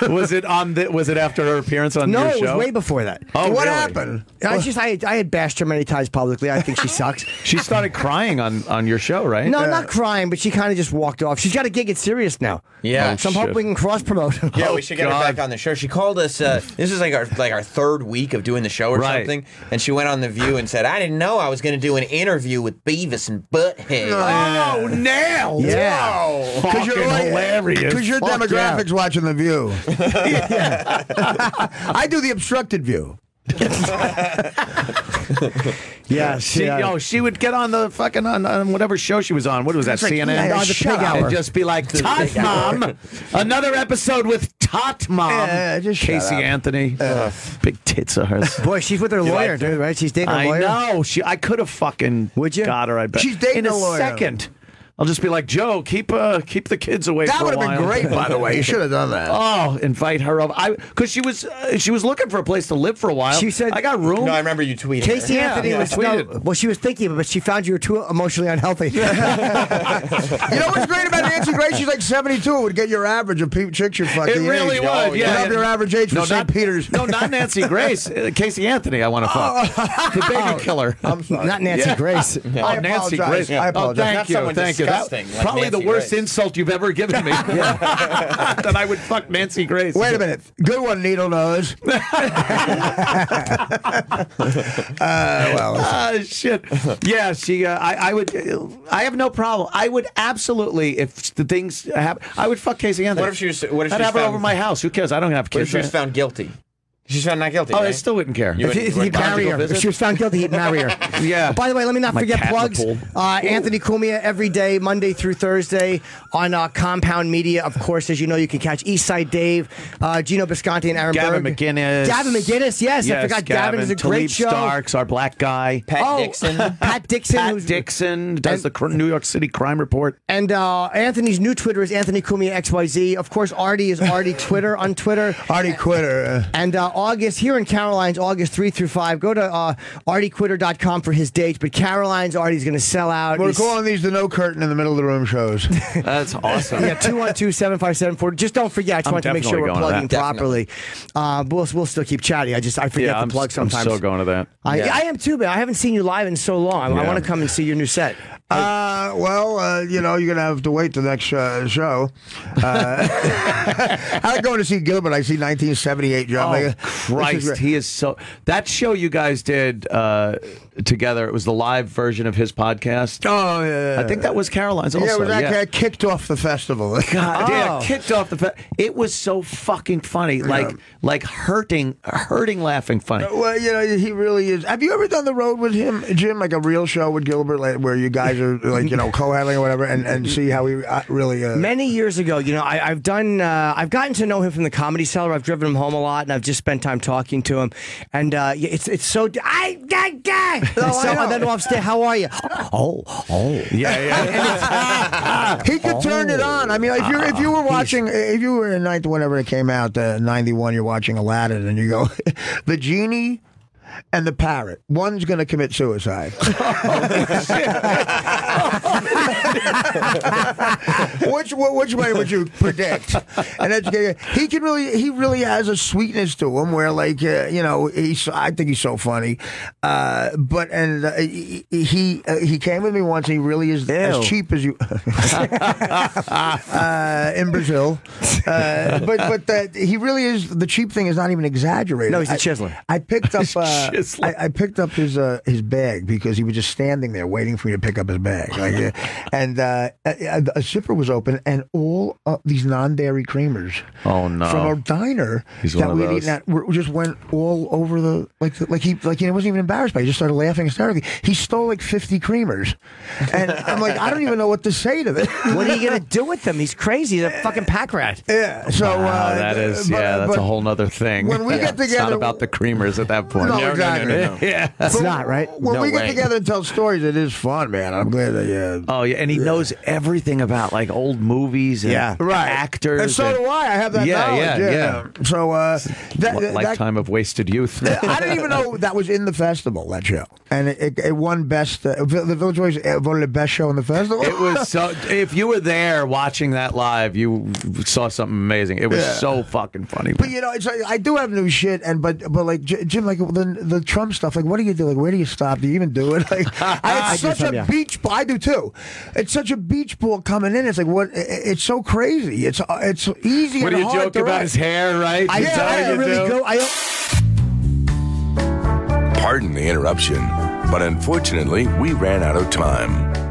Was it after her appearance on no, your it was show? way before that. Oh, What really? happened? I had bashed her many times publicly. I think she sucks. She started crying on your show, right? No, not crying, but she kind of just walked off. She's got a gig at Sirius now. Yeah. So I'm shit. hoping we can cross promote. Yeah, we should get her back on the show. She called us. This is like our third week of doing the show or Right. something, and she went on The View and said, "I didn't know I was going to do an interview with Beavis and Butthead." Oh, nailed! Yeah. Fucking hilarious. Because your Fuck demographics watching The View. I do the obstructed view. Yeah, She would get on the fucking on whatever show she was on. What was that? like, CNN. yeah, the Pig Hour. And just be like, "Tot Mom, another episode with Tot Mom." Yeah, just shut Casey up. Anthony, big tits of hers. Boy, she's with her lawyer, liked her? dude, right? She's dating a I lawyer. know. I could have fucking Would you? got her. I bet She's dating in a lawyer. second. I'll just be like, "Joe, keep the kids away." That for would a have been while." great, by the way. You should have done that. Oh, invite her over. Because she was looking for a place to live for a while. She said- "I got room." No, I remember you tweeting. Casey Yeah, Anthony yeah, was I tweeted. well, she was thinking, but she found you were too emotionally unhealthy. You know what's great about Nancy Grace? She's like 72. It would get your average of chicks you're fucking. It really age. would, yeah. You'd have your average age for St. not Peter's. No, not Nancy Grace. Casey Anthony. I want to fuck the baby killer. I'm sorry. Not Nancy Grace. Oh, I Nancy apologize. Grace. I Oh, apologize. thank Not you. someone Thank you. That, disgusting like probably the Nancy worst Grace. insult you've ever given me. That I would fuck Nancy Grace. Wait a minute. Good one, Needle Nose. Shit. Yeah, she. I would. I have no problem. I would absolutely, if the things happen, I would fuck Casey Anthony. What if she was? What if I'd she was have her found, over my house. Who cares? I don't have What kids. if she was found guilty? She's found not guilty. Oh, I right? still wouldn't care. You If wouldn't- he'd marry go her. visit? If she was found guilty, he'd marry her. Yeah. By the way, let me not My forget cat in the plugs. pool. Anthony Cumia every day, Monday through Thursday on Compound Media. Of course, as you know, you can catch Eastside Dave, Gino Bisconti, and Aaron Gavin Berg. McGinnis. Gavin McGinnis, yes. I forgot Gavin is a great Talib show. Starks, our black guy. Pat Dixon. Pat Dixon. Pat who's- Dixon does the New York City Crime Report. And Anthony's new Twitter is Anthony Cumia XYZ. Of course, Artie is Artie Twitter on Twitter. Artie Quitter. And August, here in Caroline's, August 3 through 5, go to artiequitter.com for his dates. But Caroline's, Artie's going to sell out. We're He's- calling these the no curtain in the middle of the room shows. That's awesome. Yeah, 212-757-40. Just don't forget. I just I'm want to make sure definitely we're going to plugging that. properly. We'll still keep chatting. I forget Yeah, to I'm plug sometimes. I'm still going to that. I am too, but I haven't seen you live in so long. I Yeah. want to come and see your new set. You know, you're going to have to wait the next show. I like going to see Gilbert. I see 1978 John. Oh, This is Christ, great. he is so. That show you guys did together, it was the live version of his podcast. Oh, yeah. I think that was Caroline's also. Yeah, it was that kicked off the festival. God, yeah, Oh. kicked off the. It was so fucking funny, like hurting, laughing funny. Well, you know, he really is. Have you ever done the road with him, Jim? Like a real show with Gilbert, like, where you guys are like, you know, co-handling or whatever, and see how he really. Many years ago, you know, I've gotten to know him from the Comedy Cellar. I've driven him home a lot, and I've just spent time talking to him. And it's so. And then upstairs, how are you? Yeah. He could turn it on. I mean, if you were watching, if you were in whenever it came out, 91, you're watching Aladdin, and you go, the genie and the parrot, one's going to commit suicide. Which way would you predict? And he really has a sweetness to him where, like, you know, I think he's so funny. He came with me once. And he really is as cheap as you in Brazil. But he really is. The cheap thing is not even exaggerated. No, he's a chiseler. I picked up. Chiseler. I picked up his bag because he was just standing there waiting for me to pick up his bag. And a zipper was open, and all these non-dairy creamers. Oh no! From a diner He's that one of we had those. eaten at, just went all over the he wasn't even embarrassed by it. He just started laughing hysterically. He stole like 50 creamers, and I'm like, I don't even know what to say to this. What are you going to do with them? He's crazy. He's a fucking pack rat. Yeah. So Wow, that is but that's a whole nother thing. when we get It's not together- about the creamers at that point. No, No, exactly. no. Yeah. It's not, right? When No we get way. together and tell stories, it is fun, man. I'm glad that Oh yeah, and he knows everything about like old movies and actors. And so do I. I have that knowledge. Yeah. So Lifetime of wasted youth. I didn't even know that was in the festival, that show. And it won best. The Village Voice voted the best show in the festival. It was so. If you were there watching that live, you saw something amazing. It was so fucking funny. But you know, it's like, I do have new shit, and but like Jim, like the Trump stuff. Like, what do you do? Like, where do you stop? Do you even do it? Like, it's such a beach ball. I do too. It's such a beach ball coming in. It's like what? It's so crazy. It's easy. What and do you hard joke to about write. his hair, right? I really do. Pardon the interruption, but unfortunately, we ran out of time.